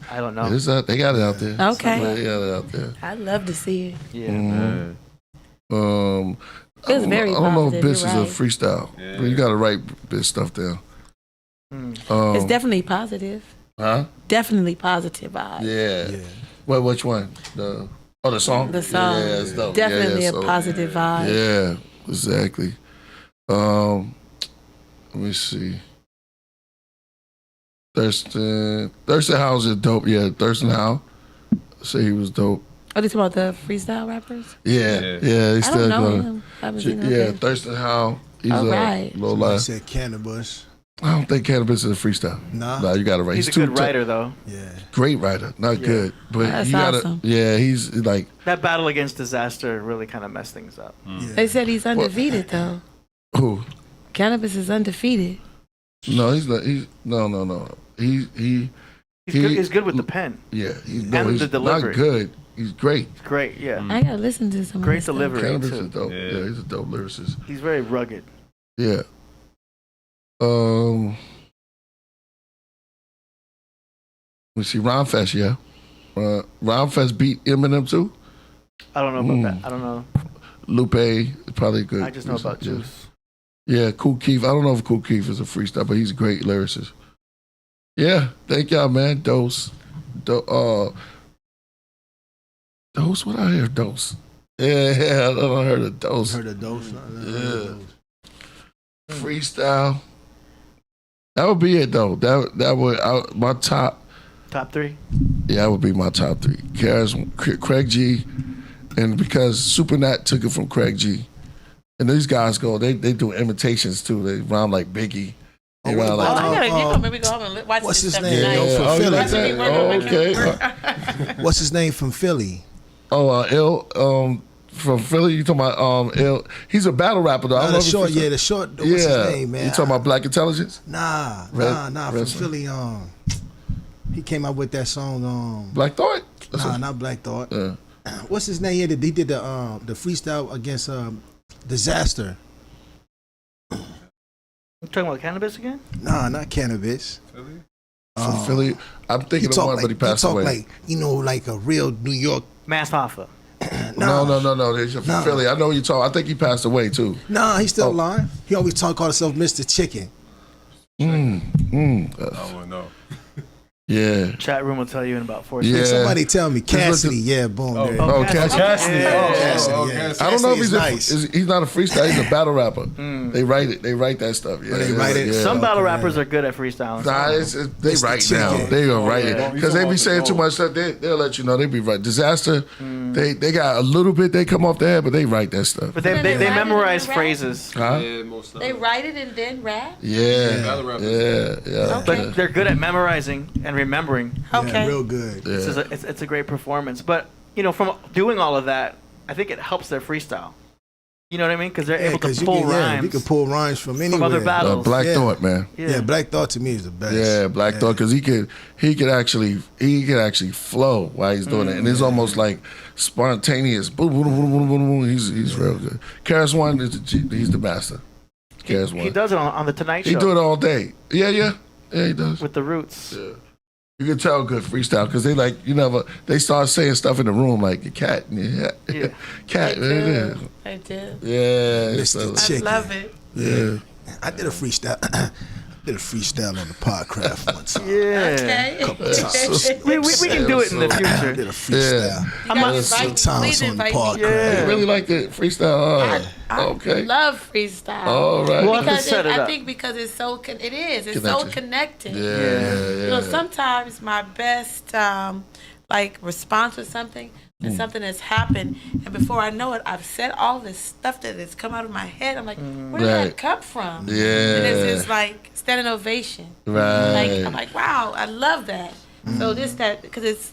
I don't know. They got it out there. Okay. They got it out there. I'd love to see it. Yeah. Man. It was very I don't know if positive, Bitch is you're a right. freestyle, but you got to write Bitch stuff down. It's definitely positive. Huh? Definitely positive vibes. Yeah. Well, which one? The song? The song. Yeah, it's dope. Definitely Yeah, a positive vibe. Yeah, exactly. Let me see. Thurston Howell's is dope. Yeah, Thurston Howell. Say he was dope. Are they talking about the freestyle rappers? Yeah. He's still I don't know going. him. I haven't seen him. Yeah, Okay. Thurston Howell. He's All a right. low Somebody life. said cannabis. I don't think Cannabis is a freestyle. Nah. You got to write. He's a good writer though. Yeah. Great writer, not good, but That's you gotta. awesome. Yeah, he's like. That battle against Disaster really kind of messed things up. They said he's undefeated though. Who? Cannabis is undefeated. No, he's not. No. He's good with the pen. Yeah, he's And the delivery. not good. He's great. Great, yeah. I gotta listen to some. Great of his stuff. delivery Cannabis too. is dope. Yeah, he's a dope lyricist. He's very rugged. Yeah. We see Ron Fest. Yeah, Ron Fest beat Eminem too. I don't know about that. I don't know. Lupe is probably good. I just know about Yeah. Juice. Yeah, Kool Keith. I don't know if Kool Keith is a freestyle, but he's a great lyricist. Yeah, thank y'all, man. Dose. Dose, what I hear? Dose. Yeah, I don't heard of Dose. Heard of Dose? Yeah. Freestyle. That would be it though. That would my top. Top three? Yeah, that would be my top three. Craig G, and because Supernat took it from Craig G. And these guys they do imitations too. They rhyme like Biggie. They rhyme like maybe go home and watch what's this his stuff name? tonight. From Philly. okay. What's his name from Philly? Ill from Philly. You talking about Ill? He's a battle rapper though. I don't know if the he's- short. What's his name, man? You talking about Black Intelligence? Nah. From Resin. Philly. He came out with that song. Black Thought? Nah, not Black Thought. What's his name? He did the freestyle against Disaster. You talking about Cannabis again? Nah, not Cannabis. From Philly. I'm thinking of one, but he passed away. Like like a real New York. Mass Hoffa. No. They're from Philly. I know you talk. I think he passed away too. Nah, he's still alive. He always called himself Mr. Chicken. Oh no. Yeah. Chat room will tell you in about 4 Yeah. seconds. Somebody tell me Cassidy. Yeah, boom. there. Cassidy. Cassidy. Yeah. I don't know if he's not a freestyle. He's a battle rapper. Mm. They write it. They write that stuff. Yeah, they write it. Yeah. Some battle rappers are good at freestyling. Nah, they write now. They gonna write it because they be saying too much stuff. They'll let you know. They be right. Disaster. They got a little bit. They come off the head, but they write that stuff. But they memorize phrases. Huh? They write it and then rap. Yeah. But they're good at memorizing and remembering. Okay. Yeah, real good. It's a great performance. But, from doing all of that, I think it helps their freestyle. You know what I mean? Because they're able to pull rhymes. You can pull rhymes from anywhere. From other battles. Black Thought, man. Yeah, Black Thought to me is the best. Yeah, Black Thought, because he could actually flow while he's doing it, and it's almost like spontaneous. Boom, boom, boom, boom, boom, boom. He's real good. Karis One he's the master. Karis One. He does it on the Tonight Show. He do it all day. Yeah, he does. With the Roots. Yeah. You can tell good freestyle because they start saying stuff in the room like cat, cat. I do. Yeah, Mr. Chicken. I love it. Yeah, I did a freestyle. Did a freestyle on the Podcraft once. Yeah. Okay. Couple times. we can do it in the I future. did a freestyle. Sometimes on the Podcraft. You really like the freestyle? I love freestyle. All right. We'll have to Because set it I up. think because it's so it's Connected. so connected. Yeah. Sometimes my best response to something is something that's happened, and before I know it, I've said all this stuff that has come out of my head. I'm like, where did that come from? Yeah. And it's just like standing ovation. Right. I'm like, wow, I love that. So because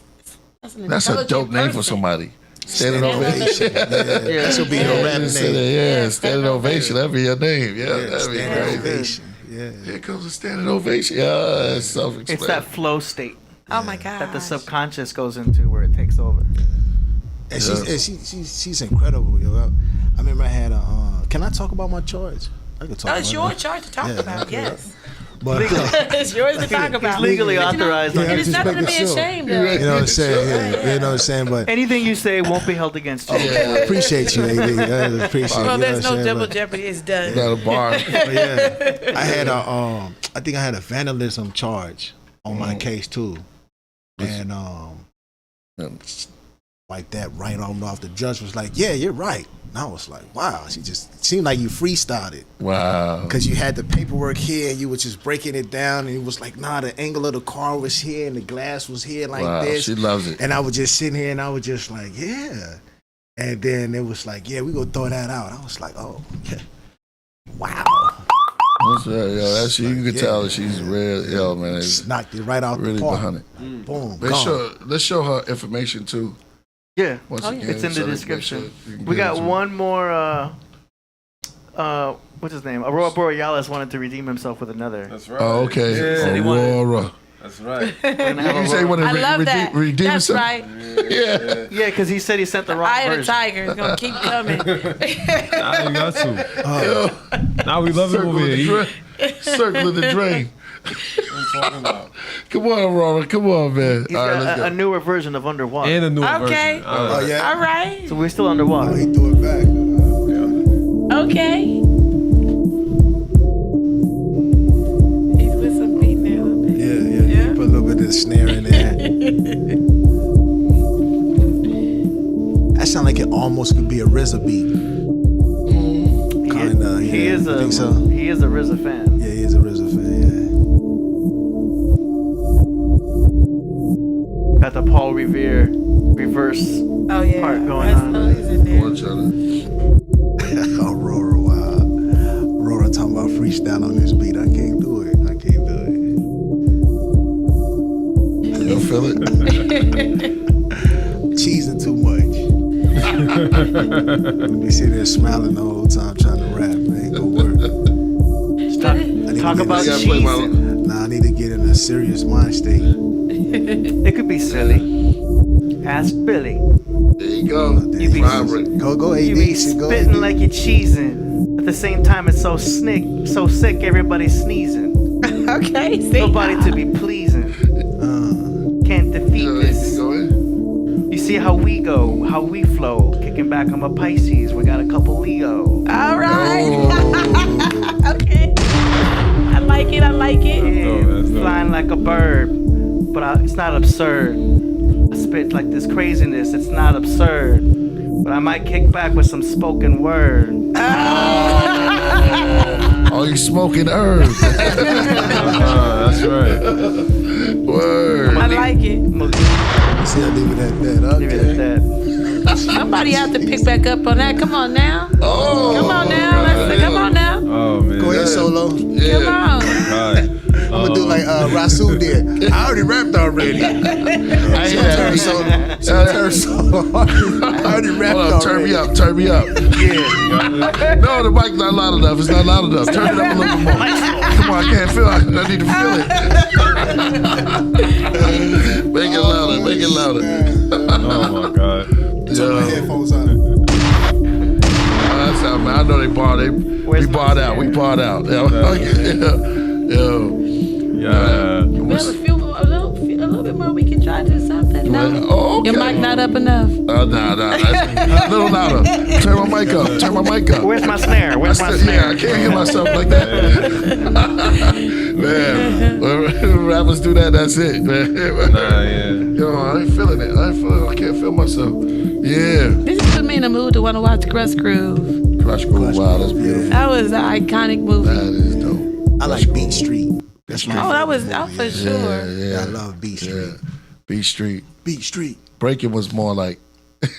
That's a dope name for somebody. Standing ovation. That should be your rap name. Yeah, standing ovation. That'd be your name. Yeah, that'd be Standing great. ovation. Yeah. Here comes a standing ovation. Yeah, it's self-explanatory. It's that flow state. Oh my God. That the subconscious goes into where it takes over. And she's incredible, yo. I remember I had a. Can I talk about my charge? I can talk. Oh, it's your charge to talk about. Yes. But it's yours to talk about. It's legally authorized. And it's nothing to be ashamed of. You know what I'm saying? Yeah, you know what I'm saying? But anything you say won't be held against you. I appreciate you, AD. I appreciate Well, you. there's no double but, jeopardy. It's done. Got a bar. yeah, I had a. I think I had a vandalism charge on my case too, and like that right on off. The judge was like, "Yeah, you're right." And I was like, "Wow!" She just seemed like you freestyled it. Wow. Because you had the paperwork here, and you were just breaking it down, and it was like, "Nah, the angle of the car was here, and the glass was here, like Wow, this." she loves it. And I was just sitting here, and I was just like, "Yeah." And then it was like, "Yeah, we gonna throw that out." I was like, "Oh, yeah. Wow." That's right, yo. That's you can tell that she's real, yo, man. Just knocked it right out really the park. behind it. Boom. Let's show her information too. Yeah, Once again, it's in so the that description. you can We get got into it. one more. What's his name? Aurora Borealis wanted to redeem himself with another. That's right. Oh, okay. Yeah. Aurora. That's right. You say when I love that. redeem That's himself? right. Yeah. Yeah, because he said he sent the wrong Eye of the version. tiger is gonna keep coming. Nah, you got to. Now we love it over here. Circle of the drain. Come on, Aurora. Come on, man. He's All right, got let's go. a newer version of Underwater. And a newer Okay. version. Oh yeah. All right. So we're still underwater. Oh, he threw it back. Okay. He's with some beat there a little bit. Yeah. Put a little bit of the snare in there. That sounds like it almost could be a RZA beat. Kinda. He yeah. is I a think so. he is a RZA fan. Yeah, he is a RZA fan. Yeah. Got the Paul Revere reverse part going on. Aurora, wow. Aurora talking about freestyle on this beat. I can't do it. You don't feel it? Cheesing too much. Be sitting there smiling the whole time trying to rap. It ain't gonna work. Talk about cheese. Nah, I need to get in a serious mind state. It could be silly. Ask Billy. There you go. You be vibrant. Go, AD. You be Go, spitting AD. like you're cheesing. At the same time, it's so sick, everybody's sneezing. Okay. See. Nobody to be pleasing. Can't defeat this. You see how we go, how we flow. Kicking back, I'm a Pisces. We got a couple Leo. All right. Okay. I like it. Yeah, flying like a bird, but it's not absurd. I spit like this craziness. It's not absurd, but I might kick back with some spoken word. Oh, you smoking herbs. That's right. Word. I like it. See, I leave it at that. Okay. Leave it at that. Somebody have to pick back up on that. Come on now. Oh. Come on now. Come on now. Oh man. Go ahead, Solo. Come on. God. I'm gonna do like Rasul did. I already rapped already. Turn solo. I already rapped Hold on, already. turn me up. Yeah. No, the mic's not loud enough. It's not loud enough. Turn it up a little bit more. Come on, I can't feel it. I need to feel it. Make it louder. Oh my God. Turn my headphones on. That's how, man. I know they barred. We barred out. Yeah. We have a little bit more. We can try to do something. No. Oh, okay. Your mic not up enough. Nah. A little louder. Turn my mic up. Where's my snare? Yeah, I can't hear myself like that. Man, when rappers do that, that's it, man. Nah, yeah. Yo, I ain't feeling it. I can't feel myself. Yeah. This just put me in a mood to want to watch Crush Groove. Crush Groove, wow, that's beautiful. That was an iconic movie. That is dope. I like Beat Street. That's my that was for sure. Yeah. I love Beat Street. Beat Street. Beat Street. Breaking was more like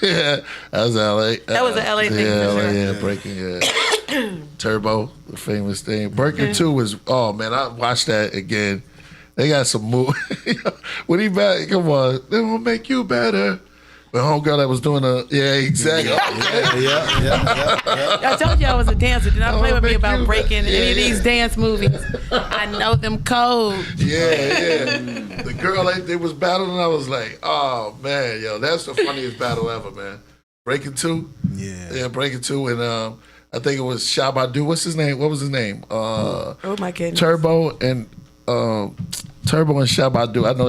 that was LA. That was an LA thing for sure. Yeah, Breaking, yeah. Turbo, the famous thing. Breaking 2 was, oh man, I watched that again. They got some move. When he back, come on, they gonna make you better. The homegirl that was doing exactly. Yeah. I told you I was a dancer. Do not play with me about breaking any of these dance movies. I know them codes. Yeah. The girl they was battling, I was like, oh man, yo, that's the funniest battle ever, man. Breaking Two. Yeah, Breaking Two, and I think it was Shabadu. What's his name? What was his name? Oh my goodness. Turbo and Shabadu. I know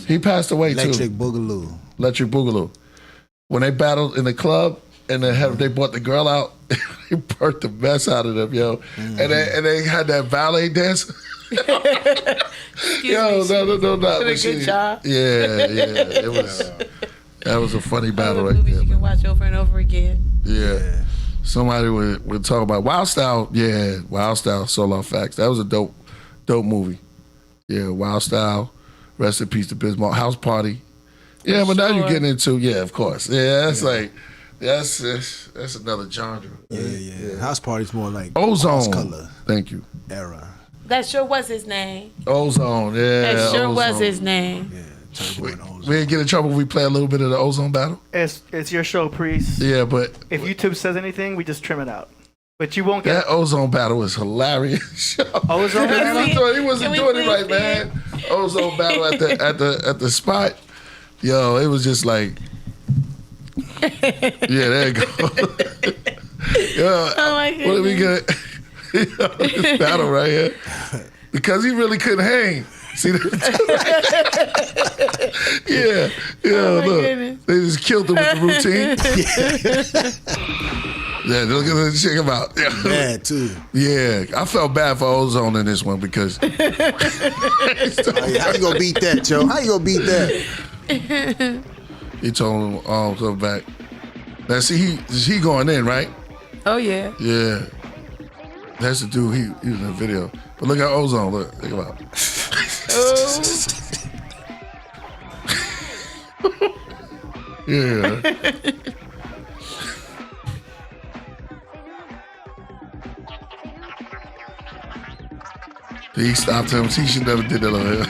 he passed away Electric too. Boogaloo. When they battled in the club and they brought the girl out, he burnt the mess out of them, yo. And they had that ballet dance. No. Did a good job. Yeah. It was. That was a funny battle right movies there. You can watch over and over again. Yeah. Somebody would talk about Wild Style. Yeah, Wild Style, Solar Facts. That was a dope movie. Yeah, Wild Style. Rest in peace to Bismarck. House Party. Yeah, but now you're getting into, of course. Yeah, that's like, that's another genre. Yeah. House Party's more like Ozone. Color. Thank you. Era. That sure was his name. Ozone, yeah. That sure Ozone. was his name. Yeah, Turbo and Ozone. We didn't get in trouble if we play a little bit of the Ozone battle. It's your show, Priest. Yeah, but if YouTube says anything, we just trim it out. But you won't get that Ozone battle was hilarious. Ozone battle? He wasn't doing it right, man. Ozone battle at the spot. Yo, it was just like, there you go. Yo, oh my goodness. What did we get? This battle right here, because he really couldn't hang. See that? Look, goodness. they just killed him with the routine. Look at this. Check him out. Bad too. Yeah, I felt bad for Ozone in this one because. How you gonna beat that, Joe? How you gonna beat that? He told him, come back. Now see, he going in, right? Oh yeah. Yeah. That's the dude. He was in the video. But look at Ozone. Look, think about it. Yeah. He stopped him. He should never did that on him.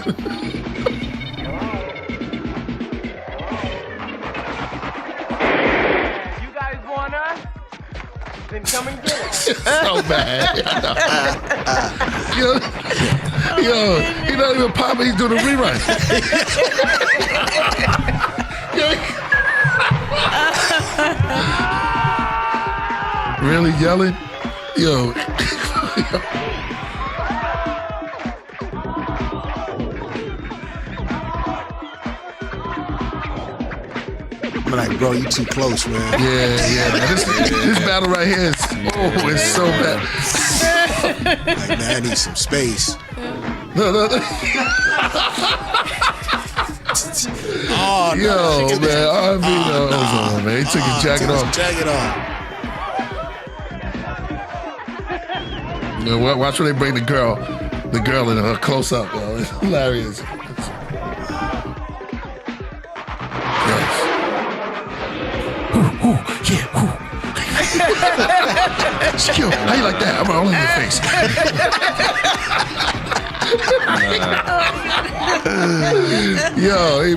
You guys wanna? Then come and get it. So bad. Yo, he's not even popping. He's doing a rerun. Really yelling? Yo. I'm like, bro, you too close, man. Yeah. Man, this battle right here is, it's so bad. Like, man, I need some space. No. Oh, no. Yo, man, Ozone, man. He took his jacket off. You know, watch when they bring the girl in her close up, yo. It's hilarious. Skill, how you like that? I'm all in your face. Yo, he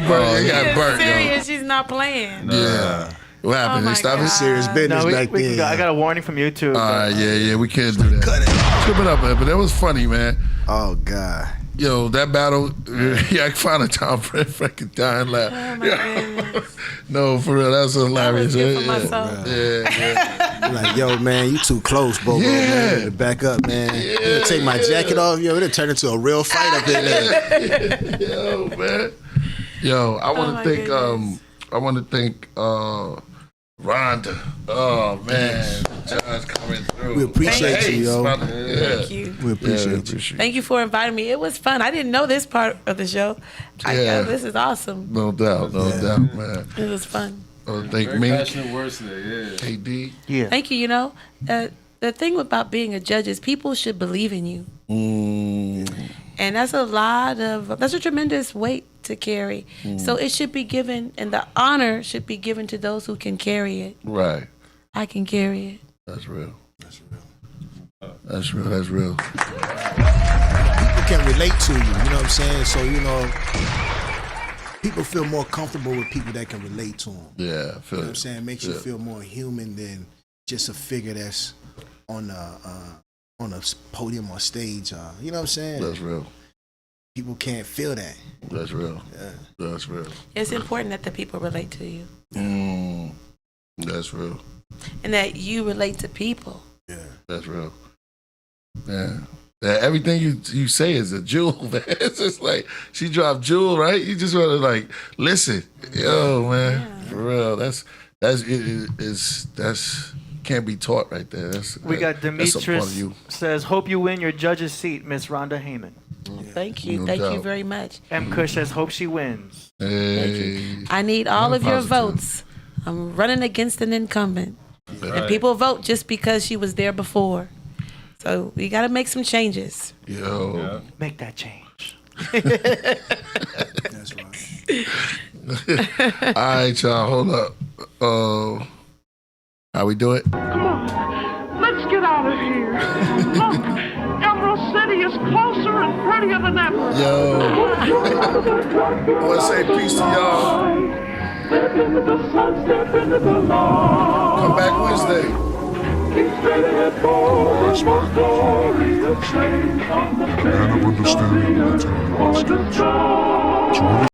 got burnt. Serious, she's not playing. Yeah. What happened? They stopped it? Serious business back then. I got a warning from YouTube. Yeah, we can't do that. Cut it off. Strip it up, man. But that was funny, man. Oh, God. Yo, that battle, I found a Tom freaking dying laugh. Oh my goodness. No, for real, that's hilarious. Yeah. Like, yo, man, you too close, bro. Man. To back up, man. Yeah, take my jacket off, yo. It'll turn into a real fight up in there. Yo, man. Yo, I want to thank Rhonda. Oh man, John's coming through. We appreciate you, yo. Thank you. We appreciate you. Thank you for inviting me. It was fun. I didn't know this part of the show. This is awesome. No doubt, man. It was fun. Thank Very me. passionate words today. Yeah. Hey D. Yeah. Thank you. You know, the thing about being a judge is people should believe in you. And that's a tremendous weight to carry. So it should be given, and the honor should be given to those who can carry it. Right. I can carry it. That's real. People can relate to you, you know what I'm saying? So, you know, people feel more comfortable with people that can relate to them. Yeah, I feel you know what I'm saying? It makes you Yeah. feel more human than just a figure that's on a podium or stage. You know what I'm saying? That's real. People can't feel that. That's real. Yeah. That's real. It's important that the people relate to you. That's real. And that you relate to people. Yeah, that's real. Yeah. Everything you say is a jewel, man. It's just like she dropped jewel, right? You just want to like listen, yo, man, for real. That's can't be taught right there. We got Demetrius says, "Hope you win your judge's seat, Miss Rhonda Haymon." Thank you, thank you very much. M. Kush says, "Hope she wins." Hey. I need all of your votes. I'm running against an incumbent, and people vote just because she was there before. So we got to make some changes. Yo. Make that change. That's right. All right, y'all. Hold up. How we do it? Come on. Let's get out of here. Look, Emerald City is closer and prettier than ever. Yo. I want to say peace to y'all. Come back Wednesday. Man of understanding of the time.